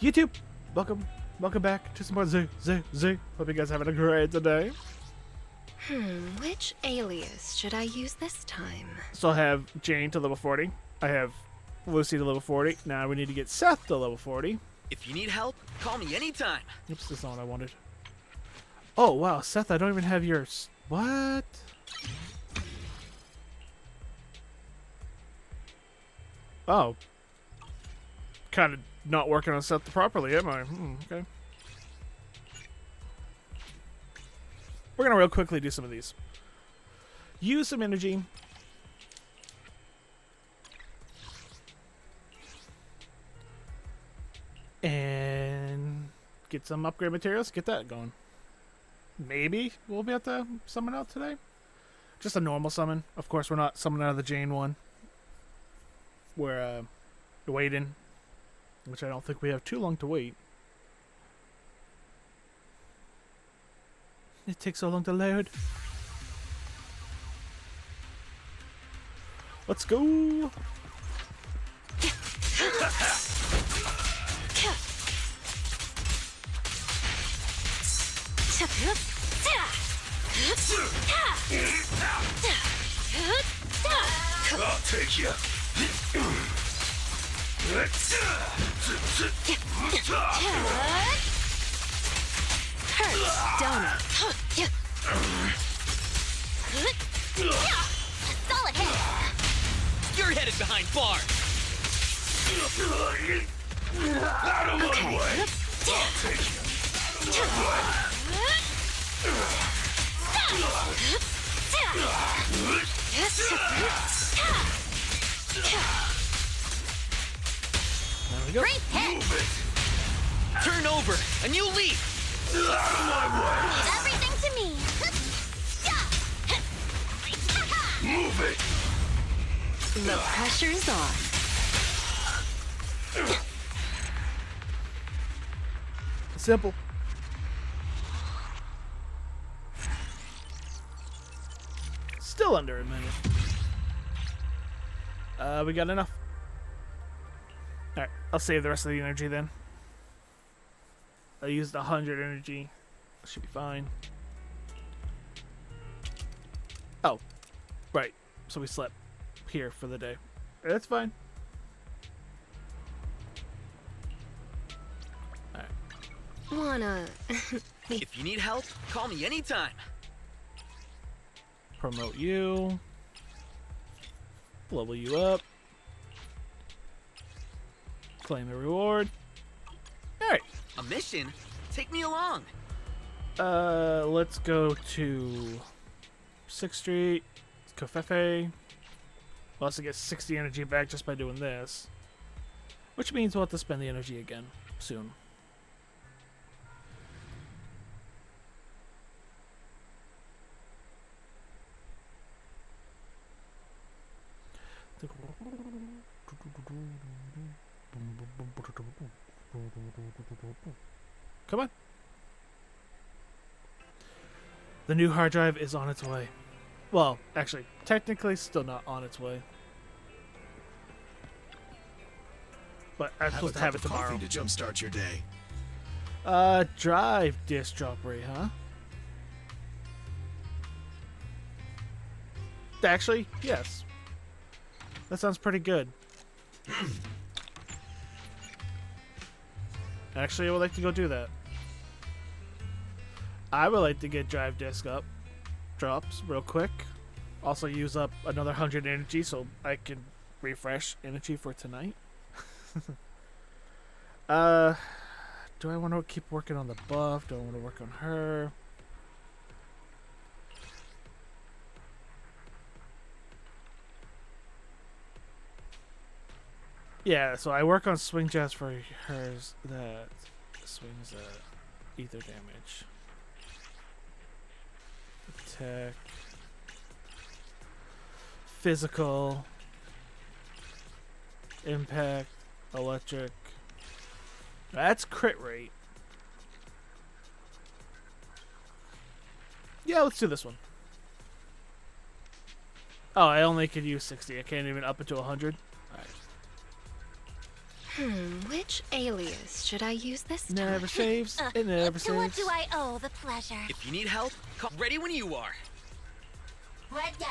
YouTube, welcome back to some more Z. Hope you guys are having a great day. Which alias should I use this time? So I have Jane to level 40. I have Lucy to level 40. Now we need to get Seth to level 40. If you need help, call me anytime. Oops, that's not what I wanted. Oh, wow, Seth, I don't even have yours. What? Oh. Kind of not working on Seth properly, am I? Okay. We're going to real quickly do some of these. Use some energy. And get some upgrade materials. Get that going. Maybe we'll be able to summon out today. Just a normal summon. Of course, we're not summoning out of the Jane one. We're waiting. Which I don't think we have too long to wait. It takes so long to load. Let's go. I'll take you. Hurts, don't it? Solid hit! You're headed behind bars. Out of my way. I'll take you. Out of my There we go. Great hit! Move it. Turn over, and you leap. Out of my way. Leave everything to me! Move it. The pressure's on. Simple. Still under a minute. We got enough. Alright, I'll save the rest of the energy then. I used 100 energy. Should be fine. Oh, right. So we slept here for the day. That's fine. Alright. Wanna... If you need help, call me anytime. Promote you. Level you up. Claim the reward. Alright. A mission? Take me along. Let's go to 6th Street. Covfefe. We'll also get 60 energy back just by doing this. Which means we'll have to spend the energy again soon. Come on. The new hard drive is on its way. Well, actually, technically still not on its way. But I'm supposed to have it tomorrow. Coffee to jumpstart your day. Drive disc drop rate, huh? Actually, yes. That sounds pretty good. Actually, I would like to go do that. I would like to get drive disc up. Drops real quick. Also use up another 100 energy so I can refresh energy for tonight. Do I want to keep working on the buff? Do I want to work on her? Yeah, so I work on swing jets for hers that swings ether damage. Attack. Physical. Impact. Electric. That's crit rate. Yeah, let's do this one. Oh, I only could use 60. I can't even up it to 100. Alright. Which alias should I use this time? Never saves. It never To what saves. do I owe the pleasure? If you need help, call ready when you are. What the?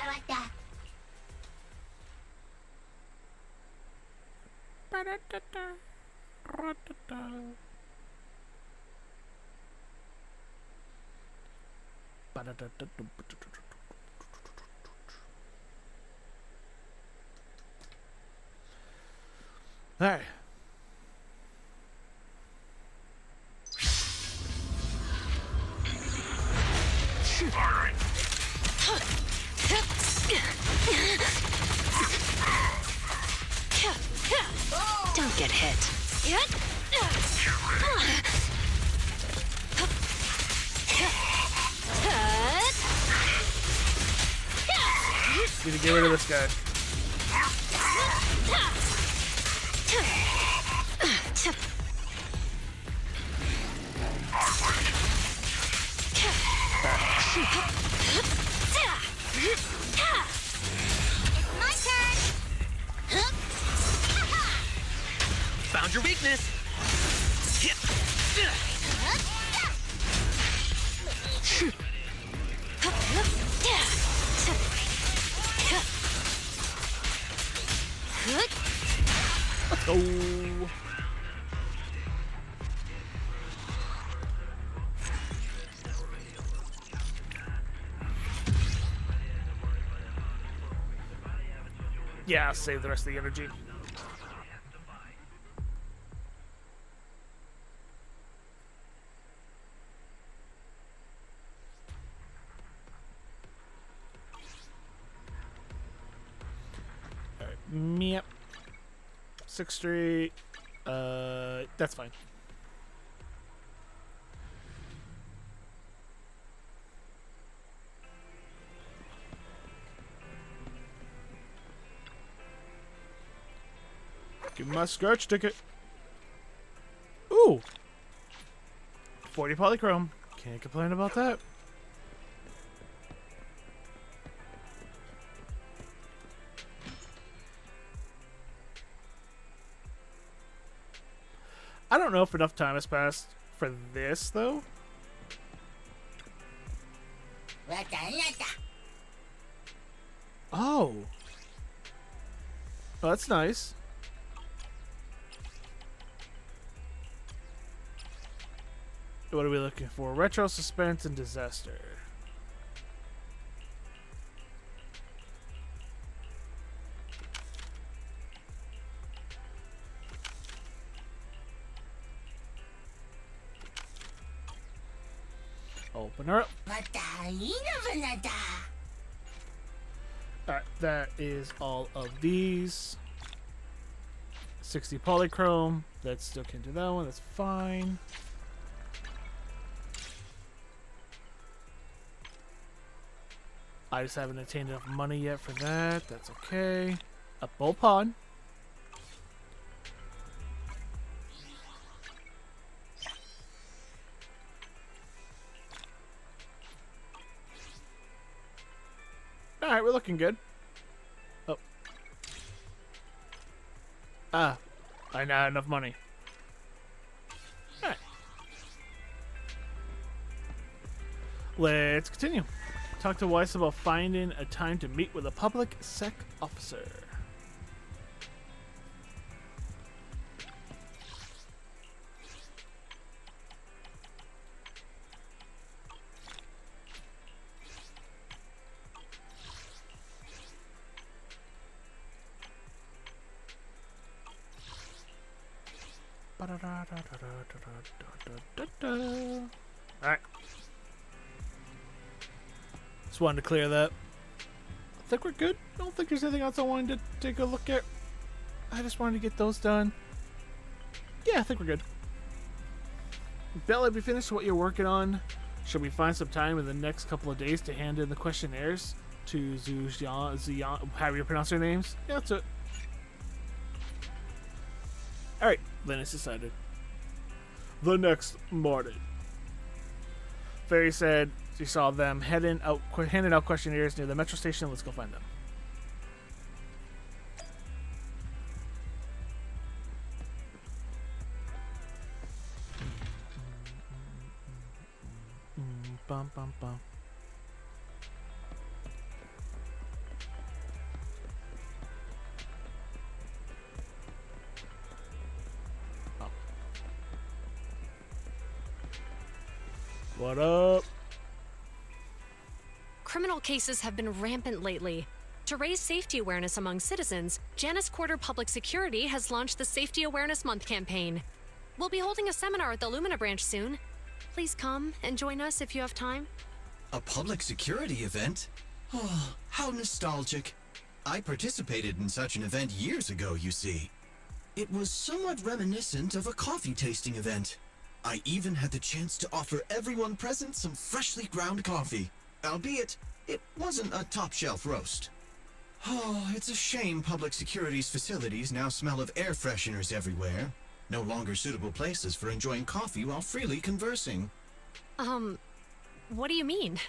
All right. Don't get hit. Need to get rid of this guy. My turn. Found your weakness. Oh. Yeah, I'll save the rest of the energy. Alright, yep. 6th Street. That's fine. Give me my scratch ticket. Ooh! 40 polychrome. Can't complain about that. I don't know if enough time has passed for this, though. Oh. Oh, that's nice. What are we looking for? Retro, suspense, and disaster. Open her up. Alright, that is all of these. 60 polychrome. That still can do that one. That's fine. I just haven't attained enough money yet for that. That's okay. A bull pawn. Alright, we're looking good. Oh. Ah. I now have enough money. Alright. Let's continue. Talk to Weiss about finding a time to meet with a public sec officer. Alright. Just wanted to clear that. I think we're good. I don't think there's anything else I wanted to take a look at. I just wanted to get those done. Yeah, I think we're good. Bella, have you finished what you're working on? Should we find some time in the next couple of days to hand in the questionnaires to Ziyan, however you pronounce their names? Yeah, that's it. Alright, then it's decided. The next morning. Fairy said she saw them handing out questionnaires near the metro station. Let's go find them. bum, bum, bum. Oh. What up? Criminal cases have been rampant lately. To raise safety awareness among citizens, Janus Quarter Public Security has launched the Safety Awareness Month campaign. We'll be holding a seminar at the Lumina branch soon. Please come and join us if you have time. A public security event? Oh, how nostalgic. I participated in such an event years ago, you see. It was somewhat reminiscent of a coffee tasting event. I even had the chance to offer everyone present some freshly ground coffee. Albeit, it wasn't a top-shelf roast. Oh, it's a shame public security's facilities now smell of air fresheners everywhere. No longer suitable places for enjoying coffee while freely conversing. What do you mean?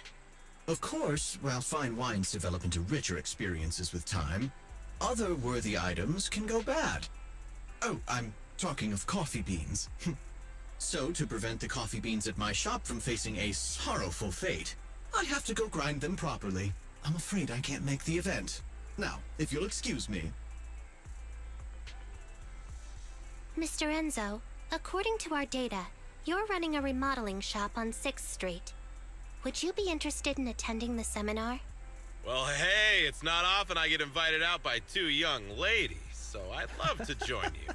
Of course, while fine wines develop into richer experiences with time, other worthy items can go bad. Oh, I'm talking of coffee beans. So, to prevent the coffee beans at my shop from facing a sorrowful fate, I have to go grind them properly. I'm afraid I can't make the event. Now, if you'll excuse me. Mr. Enzo, according to our data, you're running a remodeling shop on 6th Street. Would you be interested in attending the seminar? Well, hey, it's not often I get invited out by two young ladies, so I'd love to join you.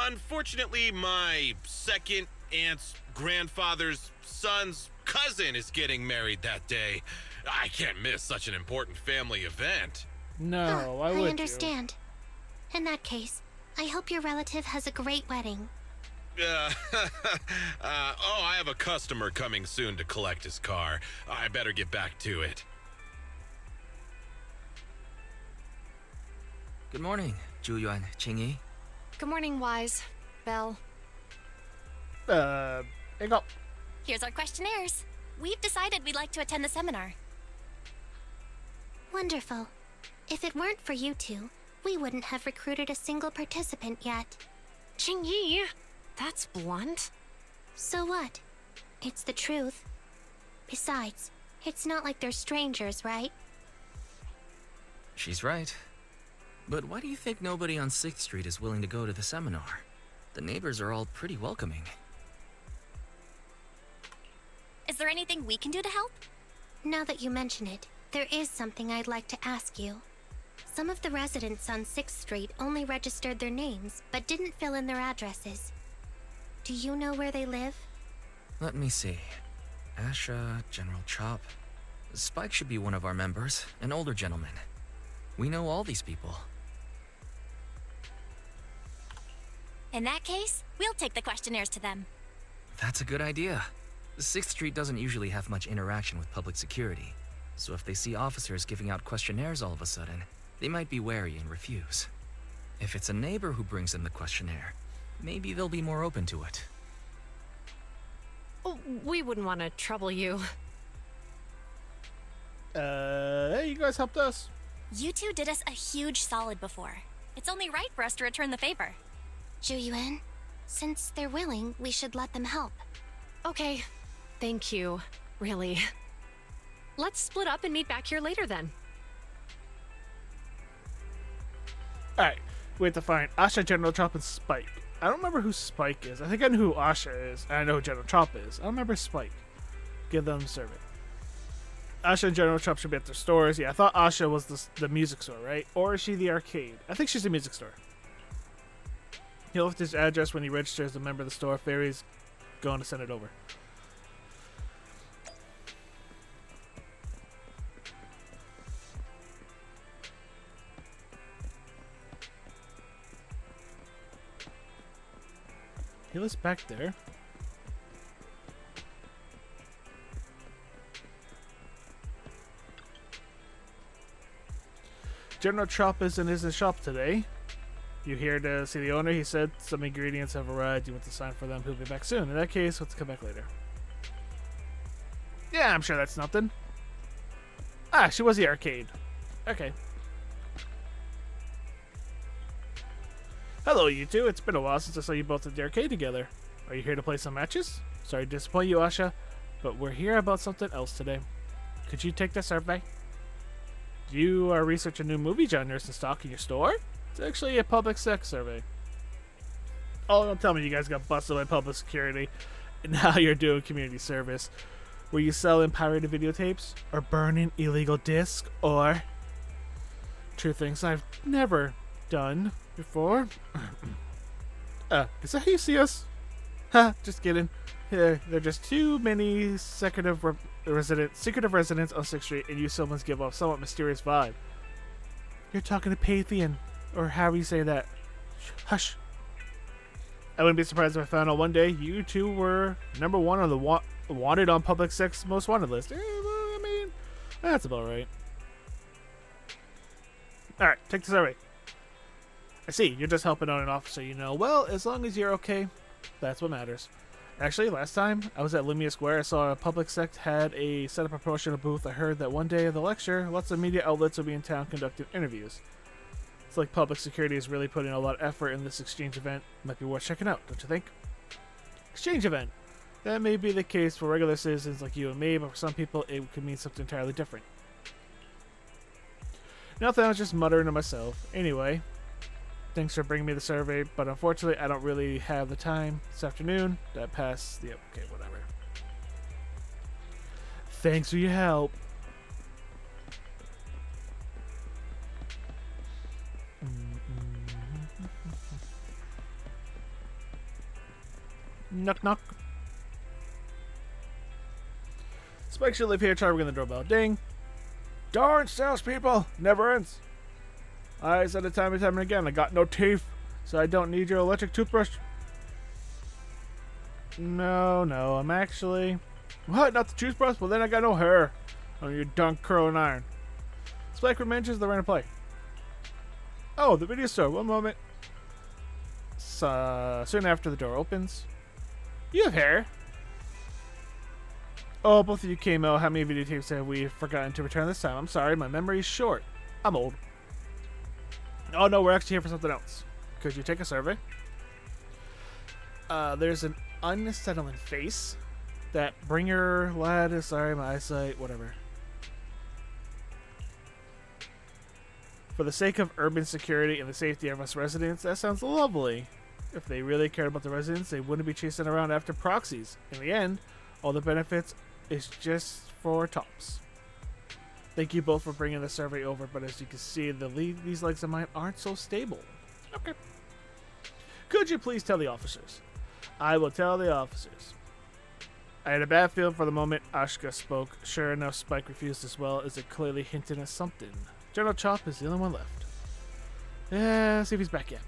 Unfortunately, my second aunt's grandfather's son's cousin is getting married that day. I can't miss such an important family event. No, why would I you? understand. In that case, I hope your relative has a great wedding. I have a customer coming soon to collect his car. I better get back to it. Good morning, Zhu-Yuan, Qingyi. Good morning, Wise. Belle. Here you go. Here's our questionnaires. We've decided we'd like to attend the seminar. Wonderful. If it weren't for you two, we wouldn't have recruited a single participant yet. Qingyi, that's blunt. So what? It's the truth. Besides, it's not like they're strangers, right? She's right. But why do you think nobody on 6th Street is willing to go to the seminar? The neighbors are all pretty welcoming. Is there anything we can do to help? Now that you mention it, there is something I'd like to ask you. Some of the residents on 6th Street only registered their names, but didn't fill in their addresses. Do you know where they live? Let me see. Asha, General Chop. Spike should be one of our members, an older gentleman. We know all these people. In that case, we'll take the questionnaires to them. That's a good idea. 6th Street doesn't usually have much interaction with public security, so if they see officers giving out questionnaires all of a sudden, they might be wary and refuse. If it's a neighbor who brings them the questionnaire, maybe they'll be more open to it. Oh, we wouldn't want to trouble you. Hey, you guys helped us. You two did us a huge solid before. It's only right for us to return the favor. Zhu-Yuan, since they're willing, we should let them help. Okay, thank you. Really. Let's split up and meet back here later then. Alright, we have to find Asha, General Chop, and Spike. I don't remember who Spike is. I think I know who Asha is, and I know who General Chop is. I don't remember Spike. Give them a survey. Asha and General Chop should be at their stores. Yeah, I thought Asha was the music store, right? Or is she the arcade? I think she's the music store. He'll lift his address when he registers as a member of the store. Fairy's going to send it over. He lives back there. General Chop is in his shop today. You here to see the owner? He said some ingredients have arrived. You want to sign for them. He'll be back soon. In that case, let's come back later. Yeah, I'm sure that's nothing. Ah, she was the arcade. Okay. Hello, you two. It's been a while since I saw you both at the arcade together. Are you here to play some matches? Sorry to disappoint you, Asha, but we're here about something else today. Could you take the survey? You are researching new movie genres in stock in your store? It's actually a public sex survey. Oh, don't tell me you guys got busted by public security and now you're doing community service. Were you selling pirated videotapes? Or burning illegal discs? Or... two things I've never done before. Is that how you see us? Ha, just kidding. They're just too many secretive residents on 6th Street, and you someone's give off somewhat mysterious vibe. You're talking to Pathian, or how you say that. Hush. I wouldn't be surprised if I found out one day you two were number 1 on the wanted on public sex most wanted list. I mean, that's about right. Alright, take the survey. I see, you're just helping out an officer you know. Well, as long as you're okay, that's what matters. Actually, last time I was at Lumia Square, I saw a public sect had set up a promotional booth. I heard that one day of the lecture, lots of media outlets will be in town conducting interviews. It's like public security is really putting a lot of effort in this exchange event. Might be worth checking out, don't you think? Exchange event. That may be the case for regular citizens like you and me, but for some people it could mean something entirely different. Nothing, I was just muttering to myself. Anyway, thanks for bringing me the survey, but unfortunately I don't really have the time this afternoon. That passed the... okay, whatever. Thanks for your help. Knock knock. Spike should live here. Try ringing the doorbell. Ding. Darn salespeople! Never ends. I said it time and time again. I got no teeth, so I don't need your electric toothbrush. No, I'm actually... What? Not the toothbrush? Well, then I got no hair. Oh, you dunk curling iron. Spike mentions the random play. Oh, the video store. One moment. Soon after the door opens. You have hair. Oh, both of you came out. How many videotapes have we forgotten to return this time? I'm sorry, my memory's short. I'm old. Oh no, we're actually here for something else. Could you take a survey? There's an unsettling face. That bringer lad is sorry, my eyesight, whatever. For the sake of urban security and the safety of us residents, that sounds lovely. If they really cared about the residents, they wouldn't be chasing around after proxies. In the end, all the benefits is just for tops. Thank you both for bringing the survey over, but as you can see, these legs of mine aren't so stable. Okay. Could you please tell the officers? I will tell the officers. I had a bad feeling for the moment Ashka spoke. Sure enough, Spike refused as well, as it clearly hinted at something. General Chop is the only one left. Yeah, see if he's back yet.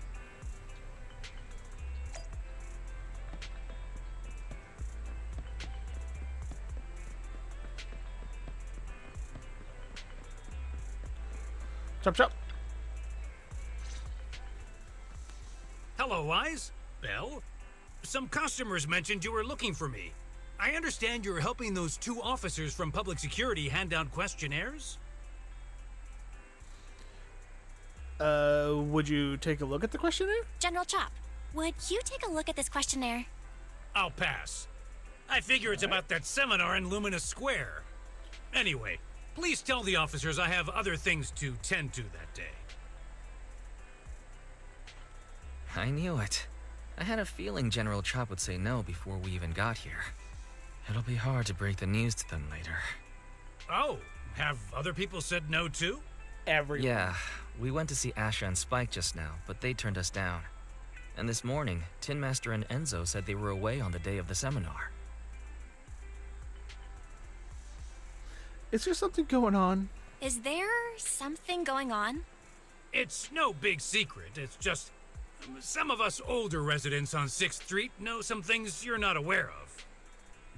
Chop chop. Hello, Wise. Belle? Some customers mentioned you were looking for me. I understand you're helping those 2 officers from public security hand out questionnaires? Would you take a look at the questionnaire? General Chop, would you take a look at this questionnaire? I'll pass. I figure it's about that seminar in Lumina Square. Anyway, please tell the officers I have other things to tend to that day. I knew it. I had a feeling General Chop would say no before we even got here. It'll be hard to break the news to them later. Oh, have other people said no too? Everyone. Yeah, we went to see Asha and Spike just now, but they turned us down. And this morning, Tin Master and Enzo said they were away on the day of the seminar. Is there something going on? Is there something going on? It's no big secret. It's just some of us older residents on 6th Street know some things you're not aware of.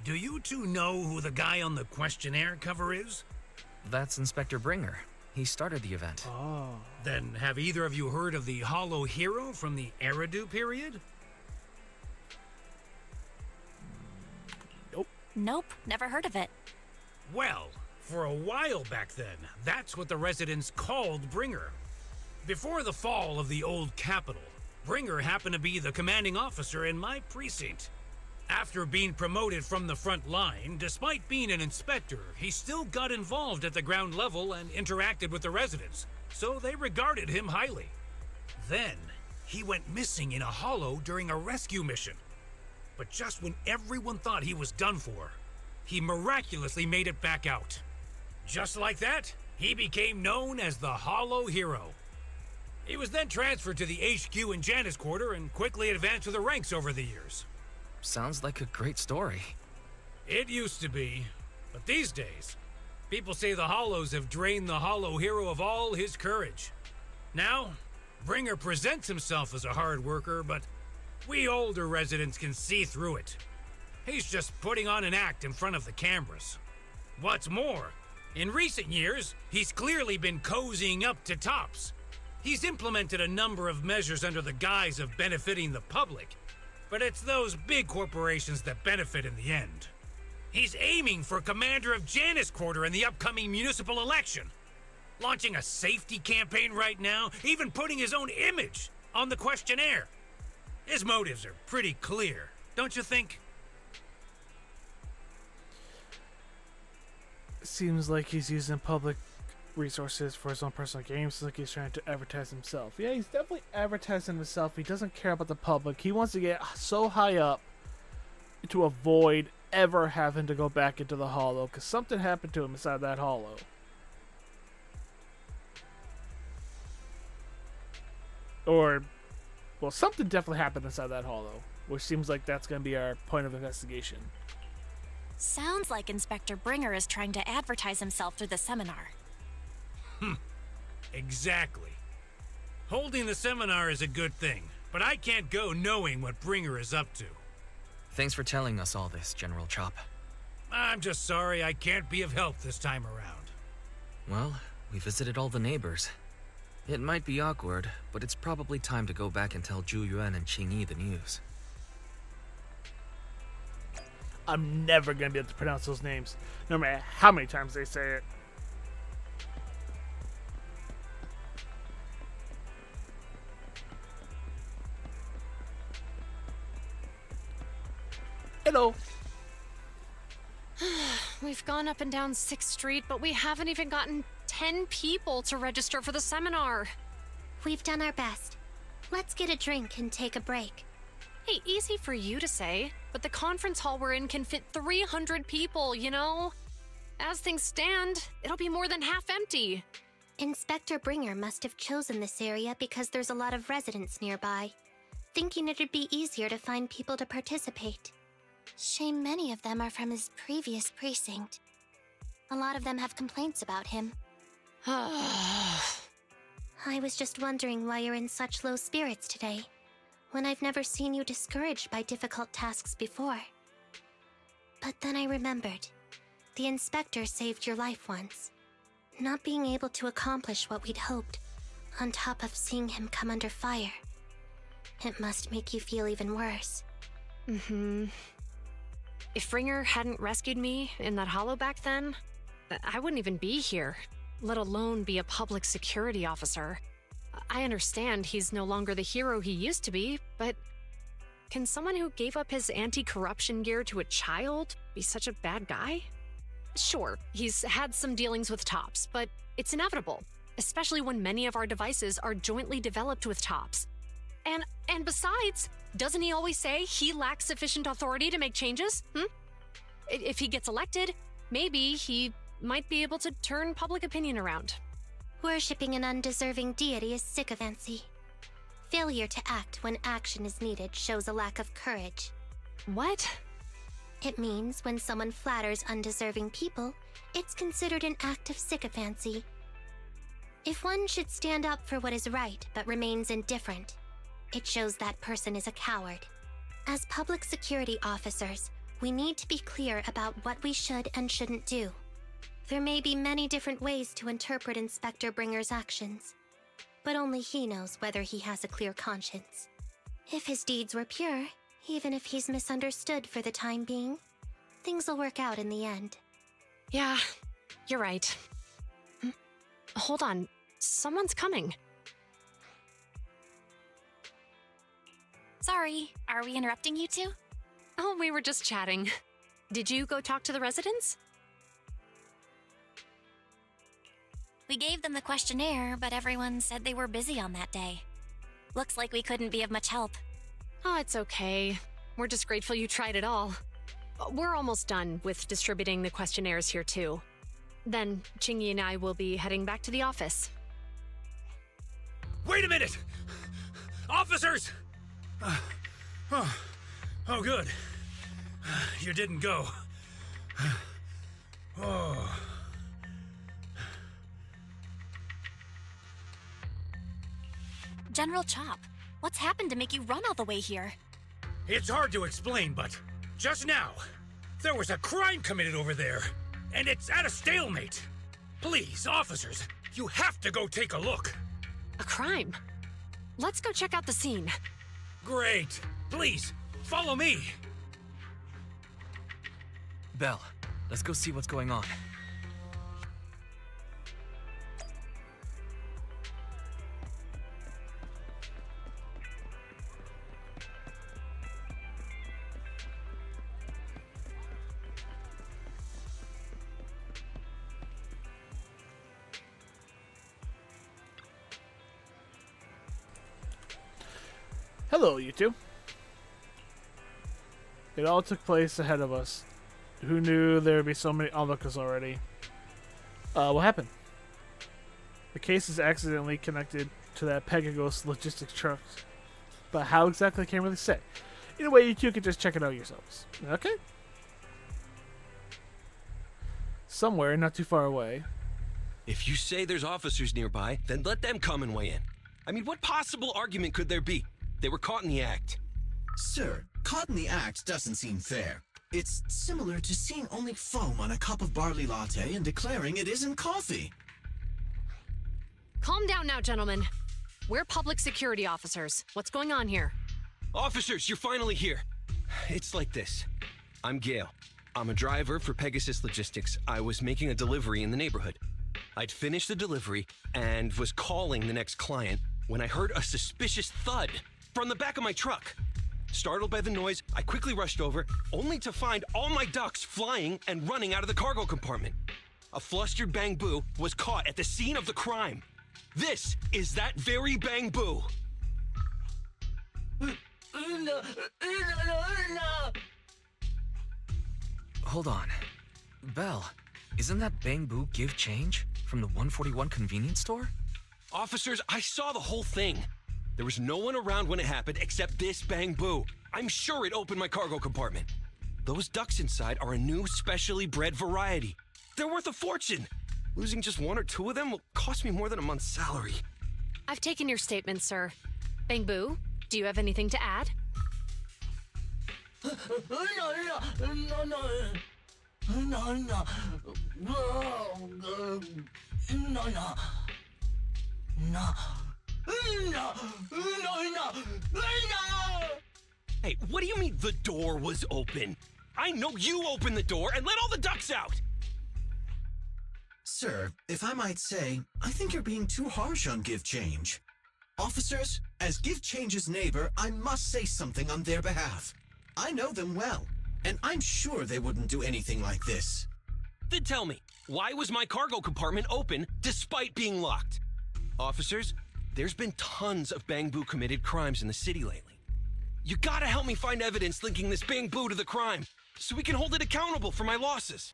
Do you 2 know who the guy on the questionnaire cover is? That's Inspector Bringer. He started the event. Oh. Then have either of you heard of the Hollow Hero from the Eridu period? Nope, never heard of it. Well, for a while back then, that's what the residents called Bringer. Before the fall of the old capital, Bringer happened to be the commanding officer in my precinct. After being promoted from the front line, despite being an inspector, he still got involved at the ground level and interacted with the residents, so they regarded him highly. Then, he went missing in a hollow during a rescue mission. But just when everyone thought he was done for, he miraculously made it back out. Just like that, he became known as the Hollow Hero. He was then transferred to the HQ in Janus Quarter and quickly advanced to the ranks over the years. Sounds like a great story. It used to be, but these days, people say the Hollows have drained the Hollow Hero of all his courage. Now, Bringer presents himself as a hard worker, but we older residents can see through it. He's just putting on an act in front of the cameras. What's more, in recent years, he's clearly been cozying up to Tops. He's implemented a number of measures under the guise of benefiting the public, but it's those big corporations that benefit in the end. He's aiming for commander of Janus Quarter in the upcoming municipal election, launching a safety campaign right now, even putting his own image on the questionnaire. His motives are pretty clear, don't you think? Seems like he's using public resources for his own personal gain. Seems like he's trying to advertise himself. Yeah, he's definitely advertising himself. He doesn't care about the public. He wants to get so high up to avoid ever having to go back into the hollow, because something happened to him inside that hollow. Or, well, something definitely happened inside that hollow, which seems like that's going to be our point of investigation. Sounds like Inspector Bringer is trying to advertise himself through the seminar. Exactly. Holding the seminar is a good thing, but I can't go knowing what Bringer is up to. Thanks for telling us all this, General Chop. I'm just sorry I can't be of help this time around. Well, we visited all the neighbors. It might be awkward, but it's probably time to go back and tell Zhu Yuan and Qing Yi the news. I'm never going to be able to pronounce those names, no matter how many times they say it. Hello. We've gone up and down 6th Street, but we haven't even gotten 10 people to register for the seminar. We've done our best. Let's get a drink and take a break. Hey, easy for you to say, but the conference hall we're in can fit 300 people, you know? As things stand, it'll be more than half empty. Inspector Bringer must have chosen this area because there's a lot of residents nearby, thinking it'd be easier to find people to participate. Shame many of them are from his previous precinct. A lot of them have complaints about him. I was just wondering why you're in such low spirits today, when I've never seen you discouraged by difficult tasks before. But then I remembered. The inspector saved your life once. Not being able to accomplish what we'd hoped, on top of seeing him come under fire. It must make you feel even worse. If Bringer hadn't rescued me in that hollow back then, I wouldn't even be here, let alone be a public security officer. I understand he's no longer the hero he used to be, but can someone who gave up his anti-corruption gear to a child be such a bad guy? Sure, he's had some dealings with Tops, but it's inevitable, especially when many of our devices are jointly developed with Tops. And besides, doesn't he always say he lacks sufficient authority to make changes? If he gets elected, maybe he might be able to turn public opinion around. Worshipping an undeserving deity is sycophancy. Failure to act when action is needed shows a lack of courage. What? It means when someone flatters undeserving people, it's considered an act of sycophancy. If one should stand up for what is right but remains indifferent, it shows that person is a coward. As public security officers, we need to be clear about what we should and shouldn't do. There may be many different ways to interpret Inspector Bringer's actions, but only he knows whether he has a clear conscience. If his deeds were pure, even if he's misunderstood for the time being, things will work out in the end. Yeah, you're right. Hold on, someone's coming. Sorry, are we interrupting you two? Oh, we were just chatting. Did you go talk to the residents? We gave them the questionnaire, but everyone said they were busy on that day. Looks like we couldn't be of much help. Oh, it's okay. We're just grateful you tried it all. We're almost done with distributing the questionnaires here, too. Then, Chingy and I will be heading back to the office. Wait a minute! Officers! Oh, good. You didn't go. Oh. General Chop, what's happened to make you run all the way here? It's hard to explain, but just now, there was a crime committed over there, and it's at a stalemate. Please, officers, you have to go take a look. A crime? Let's go check out the scene. Great. Please, follow me. Belle, let's go see what's going on. Hello, you two. It all took place ahead of us. Who knew there would be so many onlookers already? What happened? The case is accidentally connected to that Pegasus logistics truck, but how exactly I can't really say. Either way, you two can just check it out yourselves. Okay? Somewhere not too far away. If you say there's officers nearby, then let them come and weigh in. I mean, what possible argument could there be? They were caught in the act. Sir, caught in the act doesn't seem fair. It's similar to seeing only foam on a cup of barley latte and declaring it isn't coffee. Calm down now, gentlemen. We're public security officers. What's going on here? Officers, you're finally here. It's like this. I'm Gale. I'm a driver for Pegasus Logistics. I was making a delivery in the neighborhood. I'd finished the delivery and was calling the next client when I heard a suspicious thud from the back of my truck. Startled by the noise, I quickly rushed over, only to find all my ducks flying and running out of the cargo compartment. A flustered Bang Boo was caught at the scene of the crime. This is that very Bang Boo. Hold on. Belle, isn't that Bang Boo give change from the 141 convenience store? Officers, I saw the whole thing. There was no one around when it happened except this Bang Boo. I'm sure it opened my cargo compartment. Those ducks inside are a new specially bred variety. They're worth a fortune. Losing just one or two of them will cost me more than a month's salary. I've taken your statement, sir. Bang Boo, do you have anything to add? Hey, what do you mean the door was open? I know you opened the door and let all the ducks out! Sir, if I might say, I think you're being too harsh on Give Change. Officers, as Give Change's neighbor, I must say something on their behalf. I know them well, and I'm sure they wouldn't do anything like this. Then tell me, why was my cargo compartment open despite being locked? Officers, there's been tons of Bang Boo committed crimes in the city lately. You gotta help me find evidence linking this Bang Boo to the crime, so we can hold it accountable for my losses.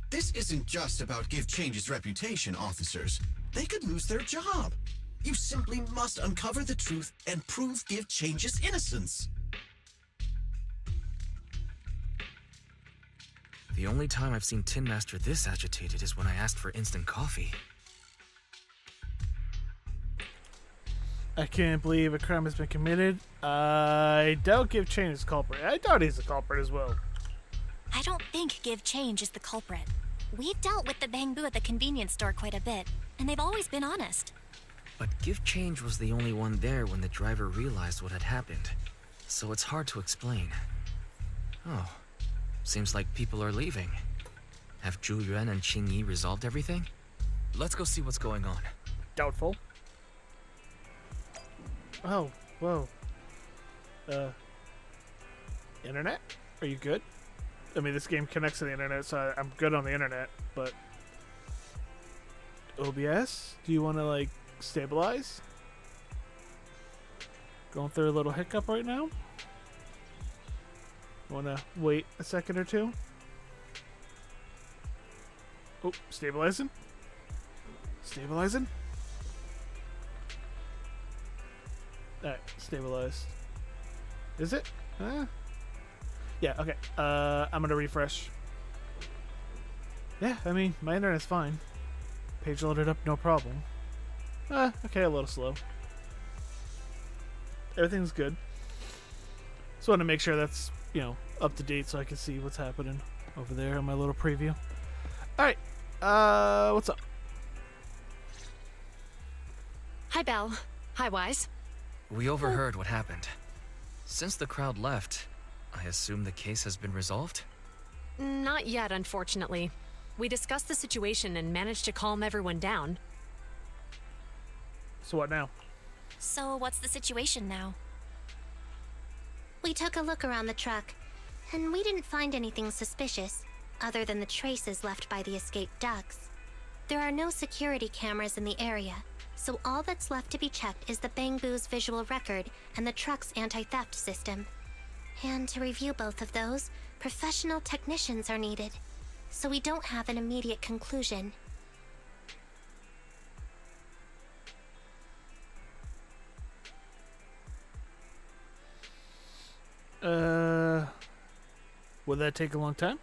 This isn't just about Give Change's reputation, officers. They could lose their job. You simply must uncover the truth and prove Give Change's innocence. The only time I've seen Tin Master this agitated is when I asked for instant coffee. I can't believe a crime has been committed. I doubt Give Change is culprit. I doubt he's the culprit as well. I don't think Give Change is the culprit. We've dealt with the Bang Boo at the convenience store quite a bit, and they've always been honest. But Give Change was the only one there when the driver realized what had happened, so it's hard to explain. Oh, seems like people are leaving. Have Zhu Yuan and Qing Yi resolved everything? Let's go see what's going on. Doubtful. Oh, whoa. Internet? Are you good? I mean, this game connects to the internet, so I'm good on the internet, but... OBS? Do you want to, like, stabilize? Going through a little hiccup right now? Want to wait a second or two? Oh, stabilizing? Stabilizing? Alright, stabilized. Is it? Yeah, okay. I'm gonna refresh. Yeah, I mean, my internet's fine. Page loaded up, no problem. Okay, a little slow. Everything's good. Just want to make sure that's, you know, up to date so I can see what's happening over there on my little preview. Alright, what's up? Hi, Belle. Hi, Wise. We overheard what happened. Since the crowd left, I assume the case has been resolved? Not yet, unfortunately. We discussed the situation and managed to calm everyone down. So what now? So, what's the situation now? We took a look around the truck, and we didn't find anything suspicious, other than the traces left by the escaped ducks. There are no security cameras in the area, so all that's left to be checked is the Bangbu's visual record and the truck's anti-theft system. And to review both of those, professional technicians are needed, so we don't have an immediate conclusion. Would that take a long time?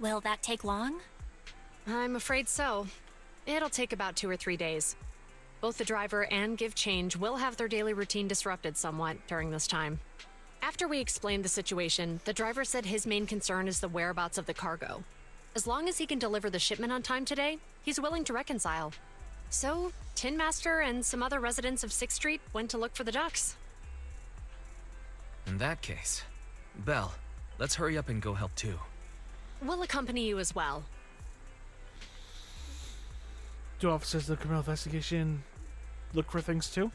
Will that take long? I'm afraid so. It'll take about 2 or 3 days. Both the driver and Give Change will have their daily routine disrupted somewhat during this time. After we explained the situation, the driver said his main concern is the whereabouts of the cargo. As long as he can deliver the shipment on time today, he's willing to reconcile. So, Tin Master and some other residents of 6th Street went to look for the ducks. In that case, Belle, let's hurry up and go help too. We'll accompany you as well. Do officers of the criminal investigation look for things too?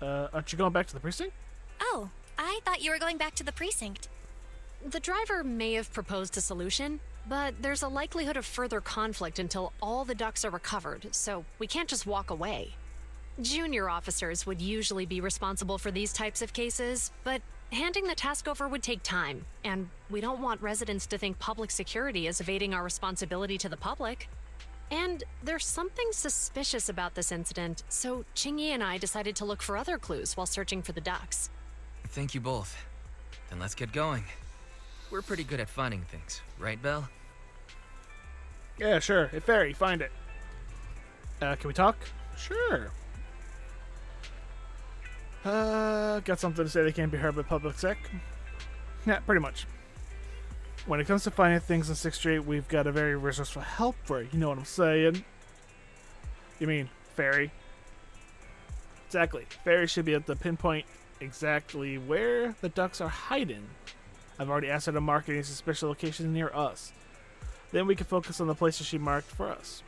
Aren't you going back to the precinct? Oh, I thought you were going back to the precinct. The driver may have proposed a solution, but there's a likelihood of further conflict until all the ducks are recovered, so we can't just walk away. Junior officers would usually be responsible for these types of cases, but handing the task over would take time, and we don't want residents to think public security is evading our responsibility to the public. And there's something suspicious about this incident, so Qingyi and I decided to look for other clues while searching for the ducks. Thank you both. Then let's get going. We're pretty good at finding things, right, Belle? Yeah, sure. Hey, Fairy, find it. Can we talk? Sure. Got something to say that can't be heard by public sec? Yeah, pretty much. When it comes to finding things in 6th Street, we've got a very resourceful helper. You know what I'm saying? You mean Fairy? Exactly. Fairy should be able to pinpoint exactly where the ducks are hiding. I've already asked her to mark any suspicious locations near us. Then we can focus on the places she marked for us.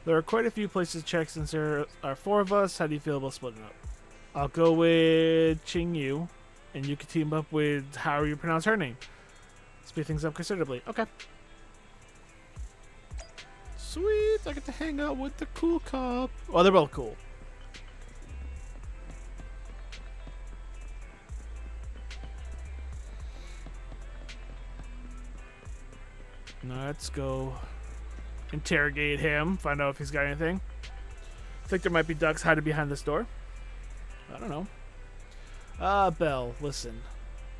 There are quite a few places to check since there are 4 of us. How do you feel about splitting up? I'll go with Qingyu, and you can team up with however you pronounce her name. Speed things up considerably. Okay. Sweet, I get to hang out with the cool cop. Oh, they're both cool. Now let's go interrogate him, find out if he's got anything. I think there might be ducks hiding behind this door. I don't know. Belle, listen.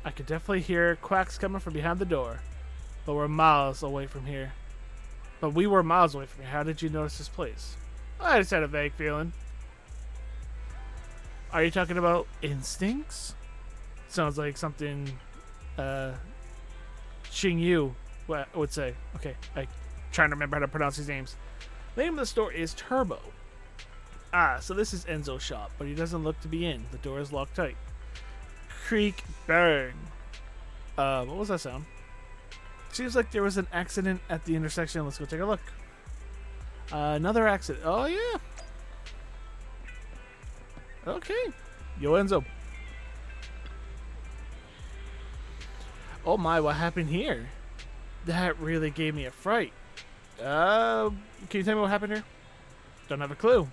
I could definitely hear quacks coming from behind the door, but we're miles away from here. But we were miles away from here. How did you notice this place? I just had a vague feeling. Are you talking about instincts? Sounds like something Qingyu would say. Okay, I'm trying to remember how to pronounce these names. The name of the store is Turbo. Ah, so this is Enzo's shop, but he doesn't look to be in. The door is locked tight. Creak bang. What was that sound? Seems like there was an accident at the intersection. Let's go take a look. Another accident. Oh, yeah. Okay. Yo, Enzo. Oh my, what happened here? That really gave me a fright. Can you tell me what happened here? Don't have a clue.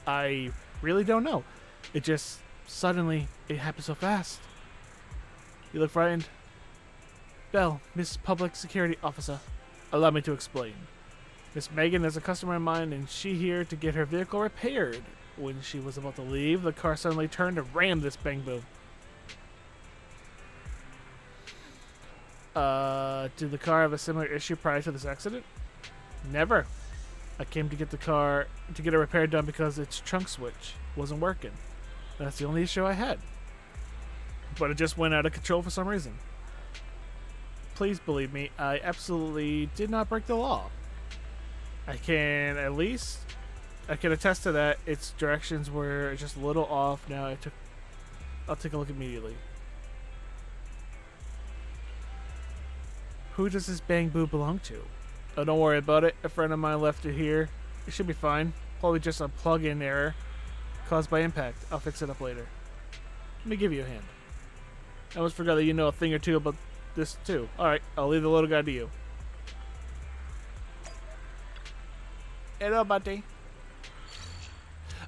I really don't know. It just, suddenly, it happened so fast. You look frightened. Belle, Miss Public Security Officer. Allow me to explain. Miss Megan is a customer of mine, and she here to get her vehicle repaired. When she was about to leave, the car suddenly turned and rammed this Bangbu. Did the car have a similar issue prior to this accident? Never. I came to get the car, to get a repair done because its trunk switch wasn't working. That's the only issue I had. But it just went out of control for some reason. Please believe me, I absolutely did not break the law. I can attest to that. Its directions were just a little off. Now I'll take a look immediately. Who does this Bangbu belong to? Oh, don't worry about it. A friend of mine left it here. It should be fine. Probably just a plug-in error caused by impact. I'll fix it up later. Let me give you a hand. I almost forgot that you know a thing or two about this too. Alright, I'll leave the little guy to you. Hello, buddy.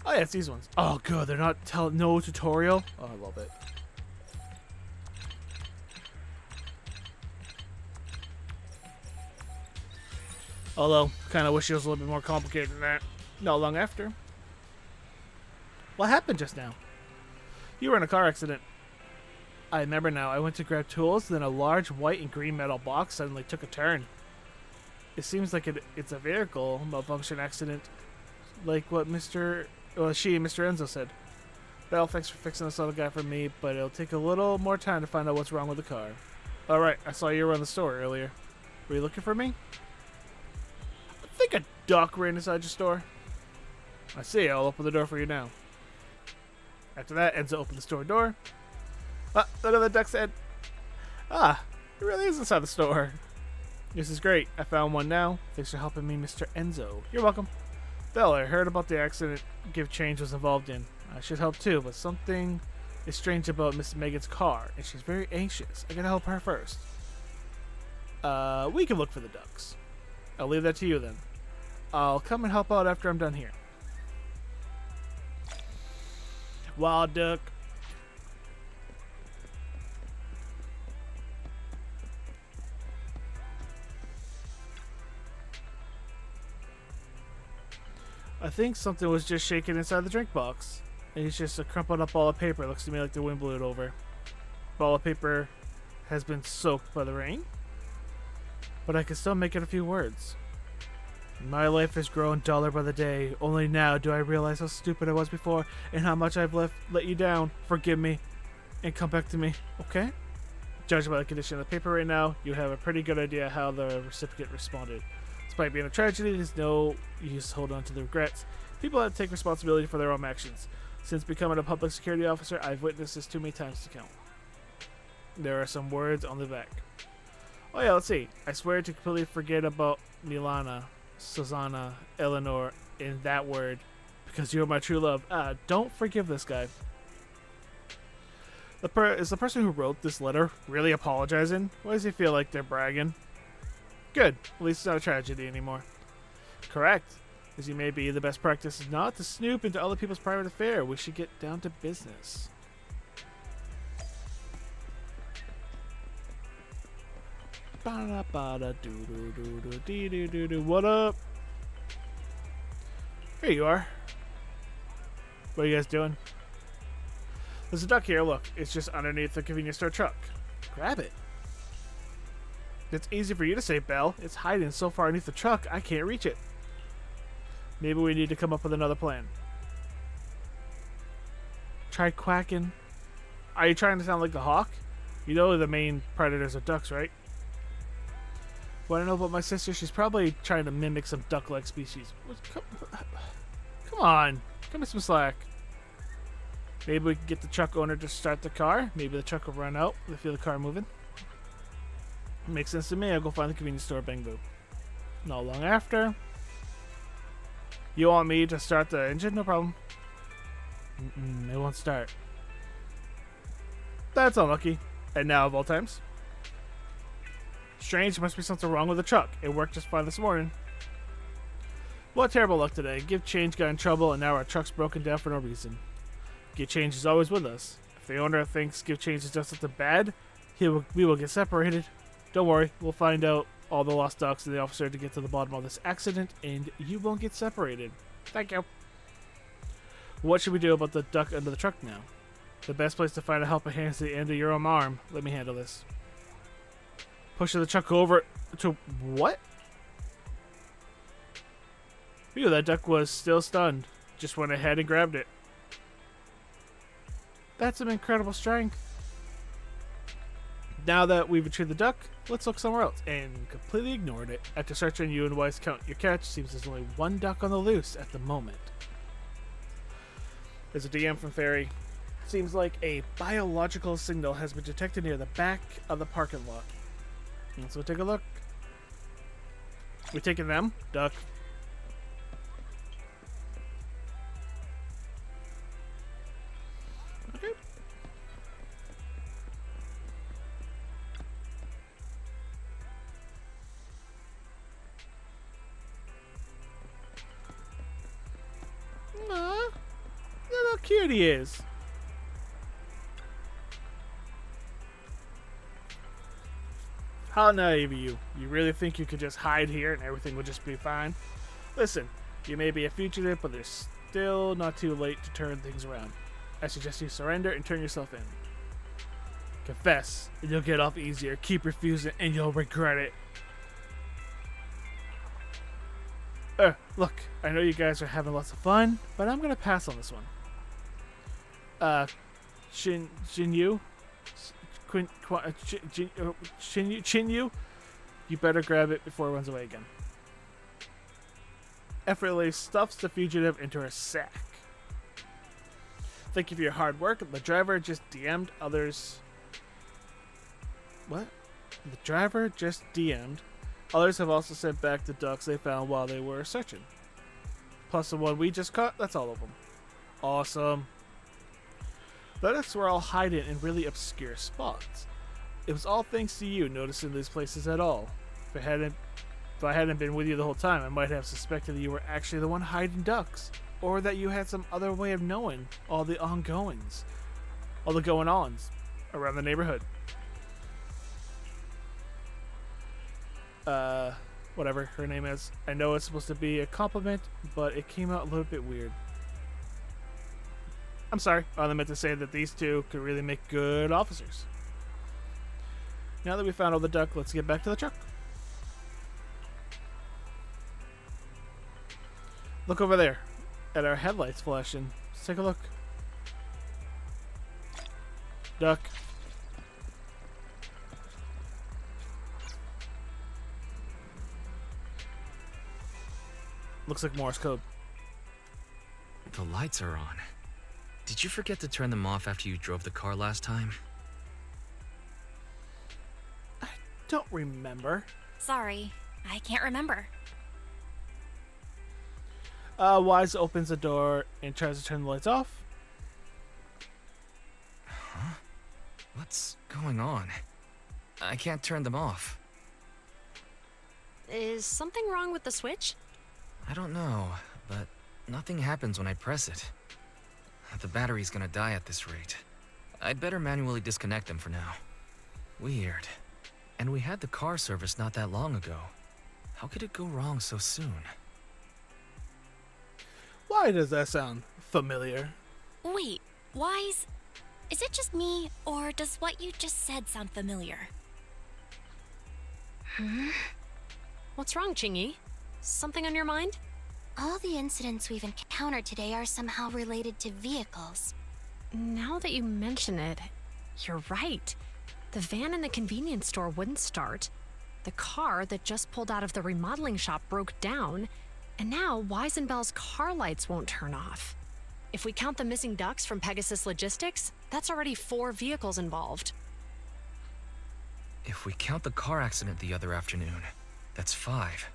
Oh yeah, it's these ones. Oh good, they're not no tutorial. Oh, I love it. Although, kind of wish it was a little bit more complicated than that. Not long after. What happened just now? You were in a car accident. I remember now. I went to grab tools, then a large white and green metal box suddenly took a turn. It seems like it's a vehicle malfunction accident, like what Mr. and Mr. Enzo said. Belle, thanks for fixing this other guy for me, but it'll take a little more time to find out what's wrong with the car. Alright, I saw you around the store earlier. Were you looking for me? I think a duck ran inside your store. I see, I'll open the door for you now. After that, Enzo opened the store door. Ah, another duck's head. Ah, it really is inside the store. This is great. I found one now. Thanks for helping me, Mr. Enzo. You're welcome. Belle, I heard about the accident Give Change was involved in. I should help too, but something is strange about Miss Megan's car, and she's very anxious. I gotta help her first. We can look for the ducks. I'll leave that to you then. I'll come and help out after I'm done here. Wild duck. I think something was just shaking inside the drink box. And it's just a crumpled up ball of paper. It looks to me like the wind blew it over. Ball of paper has been soaked by the rain. But I can still make it a few words. My life has grown duller by the day. Only now do I realize how stupid I was before and how much I've let you down. Forgive me and come back to me, okay? Judging by the condition of the paper right now, you have a pretty good idea how the recipient responded. Despite being a tragedy, there's no use to hold on to the regrets. People have to take responsibility for their own actions. Since becoming a public security officer, I've witnessed this too many times to count. There are some words on the back. Oh yeah, let's see. I swear to completely forget about Milana, Susanna, Eleanor, and that word, because you're my true love. Don't forgive this guy. Is the person who wrote this letter really apologizing? Why does he feel like they're bragging? Good. At least it's not a tragedy anymore. Correct. As you may be, the best practice is not to snoop into other people's private affair. We should get down to business. What up? Here you are. What are you guys doing? There's a duck here. Look, it's just underneath the convenience store truck. Grab it. It's easy for you to say, Belle. It's hiding so far underneath the truck, I can't reach it. Maybe we need to come up with another plan. Try quacking. Are you trying to sound like a hawk? You know the main predators are ducks, right? What I know about my sister, she's probably trying to mimic some duck-like species. Come on. Give me some slack. Maybe we can get the truck owner to start the car. Maybe the truck will run out if they feel the car moving. Makes sense to me. I'll go find the convenience store, Bangbu. Not long after. You want me to start the engine? No problem. It won't start. That's unlucky. And now of all times. Strange, must be something wrong with the truck. It worked just fine this morning. What terrible luck today. Give Change got in trouble and now our truck's broken down for no reason. Give Change is always with us. If the owner thinks Give Change is just something bad, we will get separated. Don't worry, we'll find out all the lost ducks and the officer to get to the bottom of this accident, and you won't get separated. Thank you. What should we do about the duck under the truck now? The best place to find a helping hand is the end of your own arm. Let me handle this. Pushing the truck over to... What? Phew, that duck was still stunned. Just went ahead and grabbed it. That's some incredible strength. Now that we've retrieved the duck, let's look somewhere else. And completely ignored it. After searching you and Wise count your catch, seems there's only one duck on the loose at the moment. There's a DM from Fairy. Seems like a biological signal has been detected near the back of the parking lot. Let's go take a look. We taking them? Duck. Okay. Aw, look how cute he is. How naive are you? You really think you could just hide here and everything would just be fine? Listen, you may be a fugitive, but there's still not too late to turn things around. I suggest you surrender and turn yourself in. Confess, and you'll get off easier. Keep refusing, and you'll regret it. Look, I know you guys are having lots of fun, but I'm gonna pass on this one. Shinyu? Chinyu, you better grab it before it runs away again. Effortlessly stuffs the fugitive into her sack. Thank you for your hard work. The driver just DM'd others. What? The driver just DM'd. Others have also sent back the ducks they found while they were searching. Plus the one we just caught, that's all of them. Awesome. The ducks were all hiding in really obscure spots. It was all thanks to you noticing these places at all. If I hadn't been with you the whole time, I might have suspected that you were actually the one hiding ducks. Or that you had some other way of knowing all the ongoings. All the going-ons around the neighborhood. Whatever her name is. I know it's supposed to be a compliment, but it came out a little bit weird. I'm sorry, I only meant to say that these two could really make good officers. Now that we found all the duck, let's get back to the truck. Look over there at our headlights flashing. Let's take a look. Duck. Looks like Morse code. The lights are on. Did you forget to turn them off after you drove the car last time? I don't remember. Sorry, I can't remember. Wise opens the door and tries to turn the lights off. Huh? What's going on? I can't turn them off. Is something wrong with the switch? I don't know, but nothing happens when I press it. The battery's gonna die at this rate. I'd better manually disconnect them for now. Weird. And we had the car serviced not that long ago. How could it go wrong so soon? Why does that sound familiar? Wait, Wise, is it just me, or does what you just said sound familiar? What's wrong, Chingy? Something on your mind? All the incidents we've encountered today are somehow related to vehicles. Now that you mention it, you're right. The van in the convenience store wouldn't start. The car that just pulled out of the remodeling shop broke down. And now Wise and Bell's car lights won't turn off. If we count the missing ducks from Pegasus Logistics, that's already 4 vehicles involved. If we count the car accident the other afternoon, that's 5.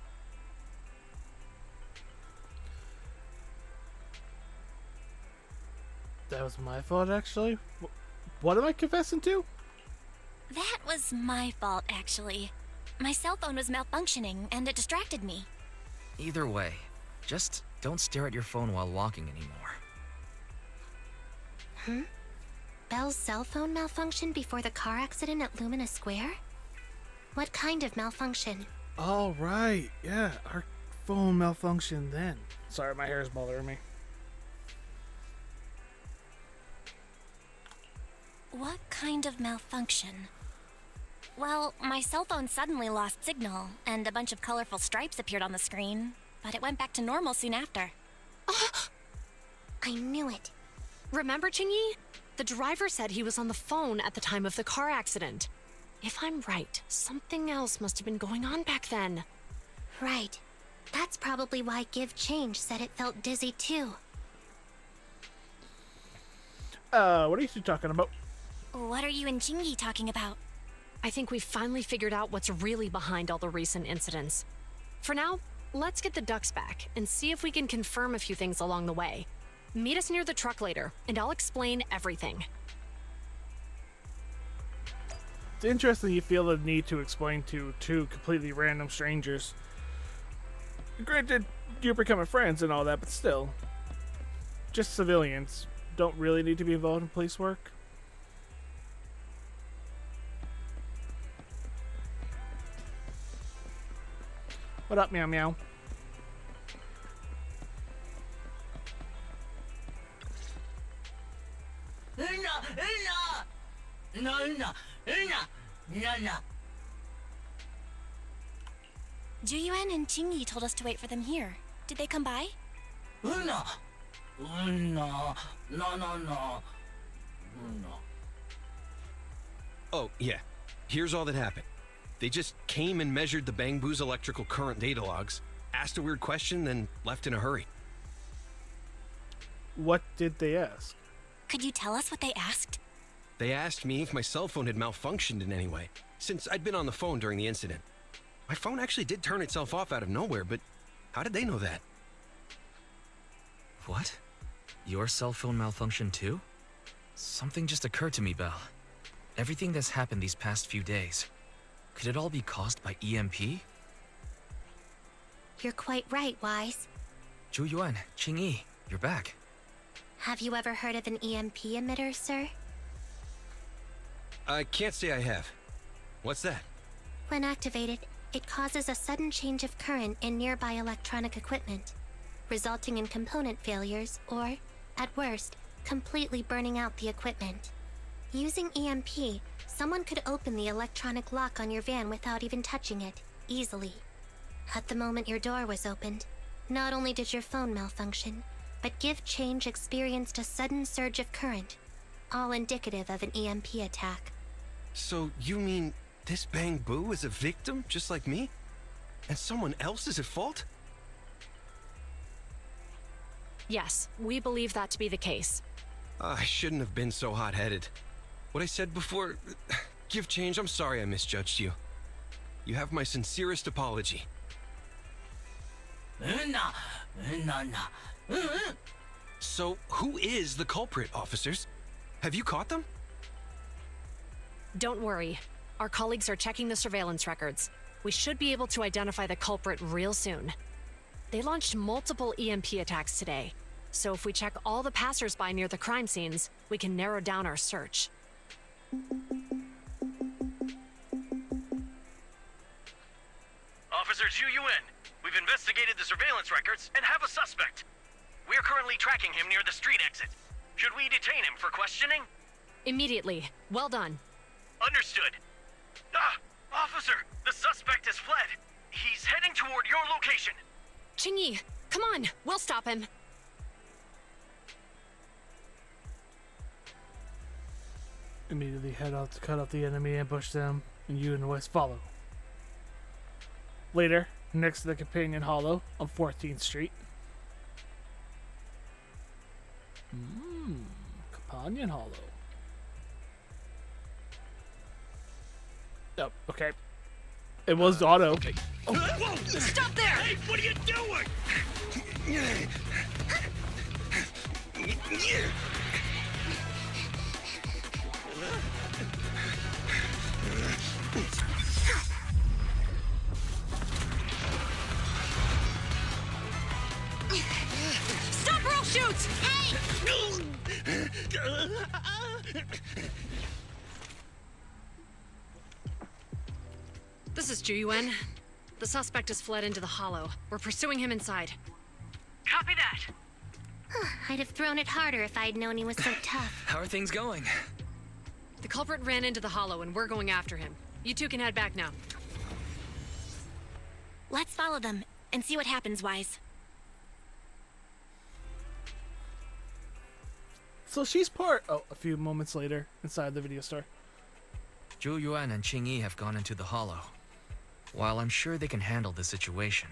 That was my fault, actually. What am I confessing to? That was my fault, actually. My cell phone was malfunctioning, and it distracted me. Either way, just don't stare at your phone while walking anymore. Belle's cell phone malfunctioned before the car accident at Lumina Square? What kind of malfunction? All right, yeah, our phone malfunctioned then. Sorry, my hair is bothering me. What kind of malfunction? Well, my cell phone suddenly lost signal, and a bunch of colorful stripes appeared on the screen, but it went back to normal soon after. I knew it. Remember, Chingy? The driver said he was on the phone at the time of the car accident. If I'm right, something else must have been going on back then. Right. That's probably why Give Change said it felt dizzy too. What are you two talking about? What are you and Chingy talking about? I think we've finally figured out what's really behind all the recent incidents. For now, let's get the ducks back and see if we can confirm a few things along the way. Meet us near the truck later, and I'll explain everything. It's interesting you feel the need to explain to two completely random strangers. Granted, you're becoming friends and all that, but still. Just civilians don't really need to be involved in police work. What up, meow meow? Juyuan and Chingy told us to wait for them here. Did they come by? Oh, yeah. Here's all that happened. They just came and measured the Bangbu's electrical current data logs, asked a weird question, then left in a hurry. What did they ask? Could you tell us what they asked? They asked me if my cell phone had malfunctioned in any way, since I'd been on the phone during the incident. My phone actually did turn itself off out of nowhere, but how did they know that? What? Your cell phone malfunctioned too? Something just occurred to me, Belle. Everything that's happened these past few days, could it all be caused by EMP? You're quite right, Wise. Zhu Qingyi, you're back. Have you ever heard of an EMP emitter, sir? I can't say I have. What's that? When activated, it causes a sudden change of current in nearby electronic equipment, resulting in component failures or, at worst, completely burning out the equipment. Using EMP, someone could open the electronic lock on your van without even touching it, easily. At the moment your door was opened, not only did your phone malfunction, but Give Change experienced a sudden surge of current, all indicative of an EMP attack. So you mean this Bangbu is a victim, just like me? And someone else is at fault? Yes, we believe that to be the case. I shouldn't have been so hot-headed. What I said before... Give Change, I'm sorry I misjudged you. You have my sincerest apology. So, who is the culprit, officers? Have you caught them? Don't worry. Our colleagues are checking the surveillance records. We should be able to identify the culprit real soon. They launched multiple EMP attacks today, so if we check all the passers-by near the crime scenes, we can narrow down our search. Officer Zhu Yuan, we've investigated the surveillance records and have a suspect. We are currently tracking him near the street exit. Should we detain him for questioning? Immediately. Well done. Understood. Officer, the suspect has fled. He's heading toward your location. Qingyi, come on, we'll stop him. Immediately head out to cut off the enemy, ambush them, and you and the West follow. Later, next to the Companion Hollow on 14th Street. Companion Hollow. Oh, okay. It was auto. Okay. Oh. Whoa! Stop there! Hey, what are you doing? This is Zhu Yuan. The suspect has fled into the hollow. We're pursuing him inside. Copy that. I'd have thrown it harder if I'd known he was so tough. How are things going? The culprit ran into the hollow and we're going after him. You two can head back now. Let's follow them and see what happens, Wise. So she's part. Oh, a few moments later, inside the video store. Zhu Yuan and Qing Yi have gone into the hollow. While I'm sure they can handle the situation,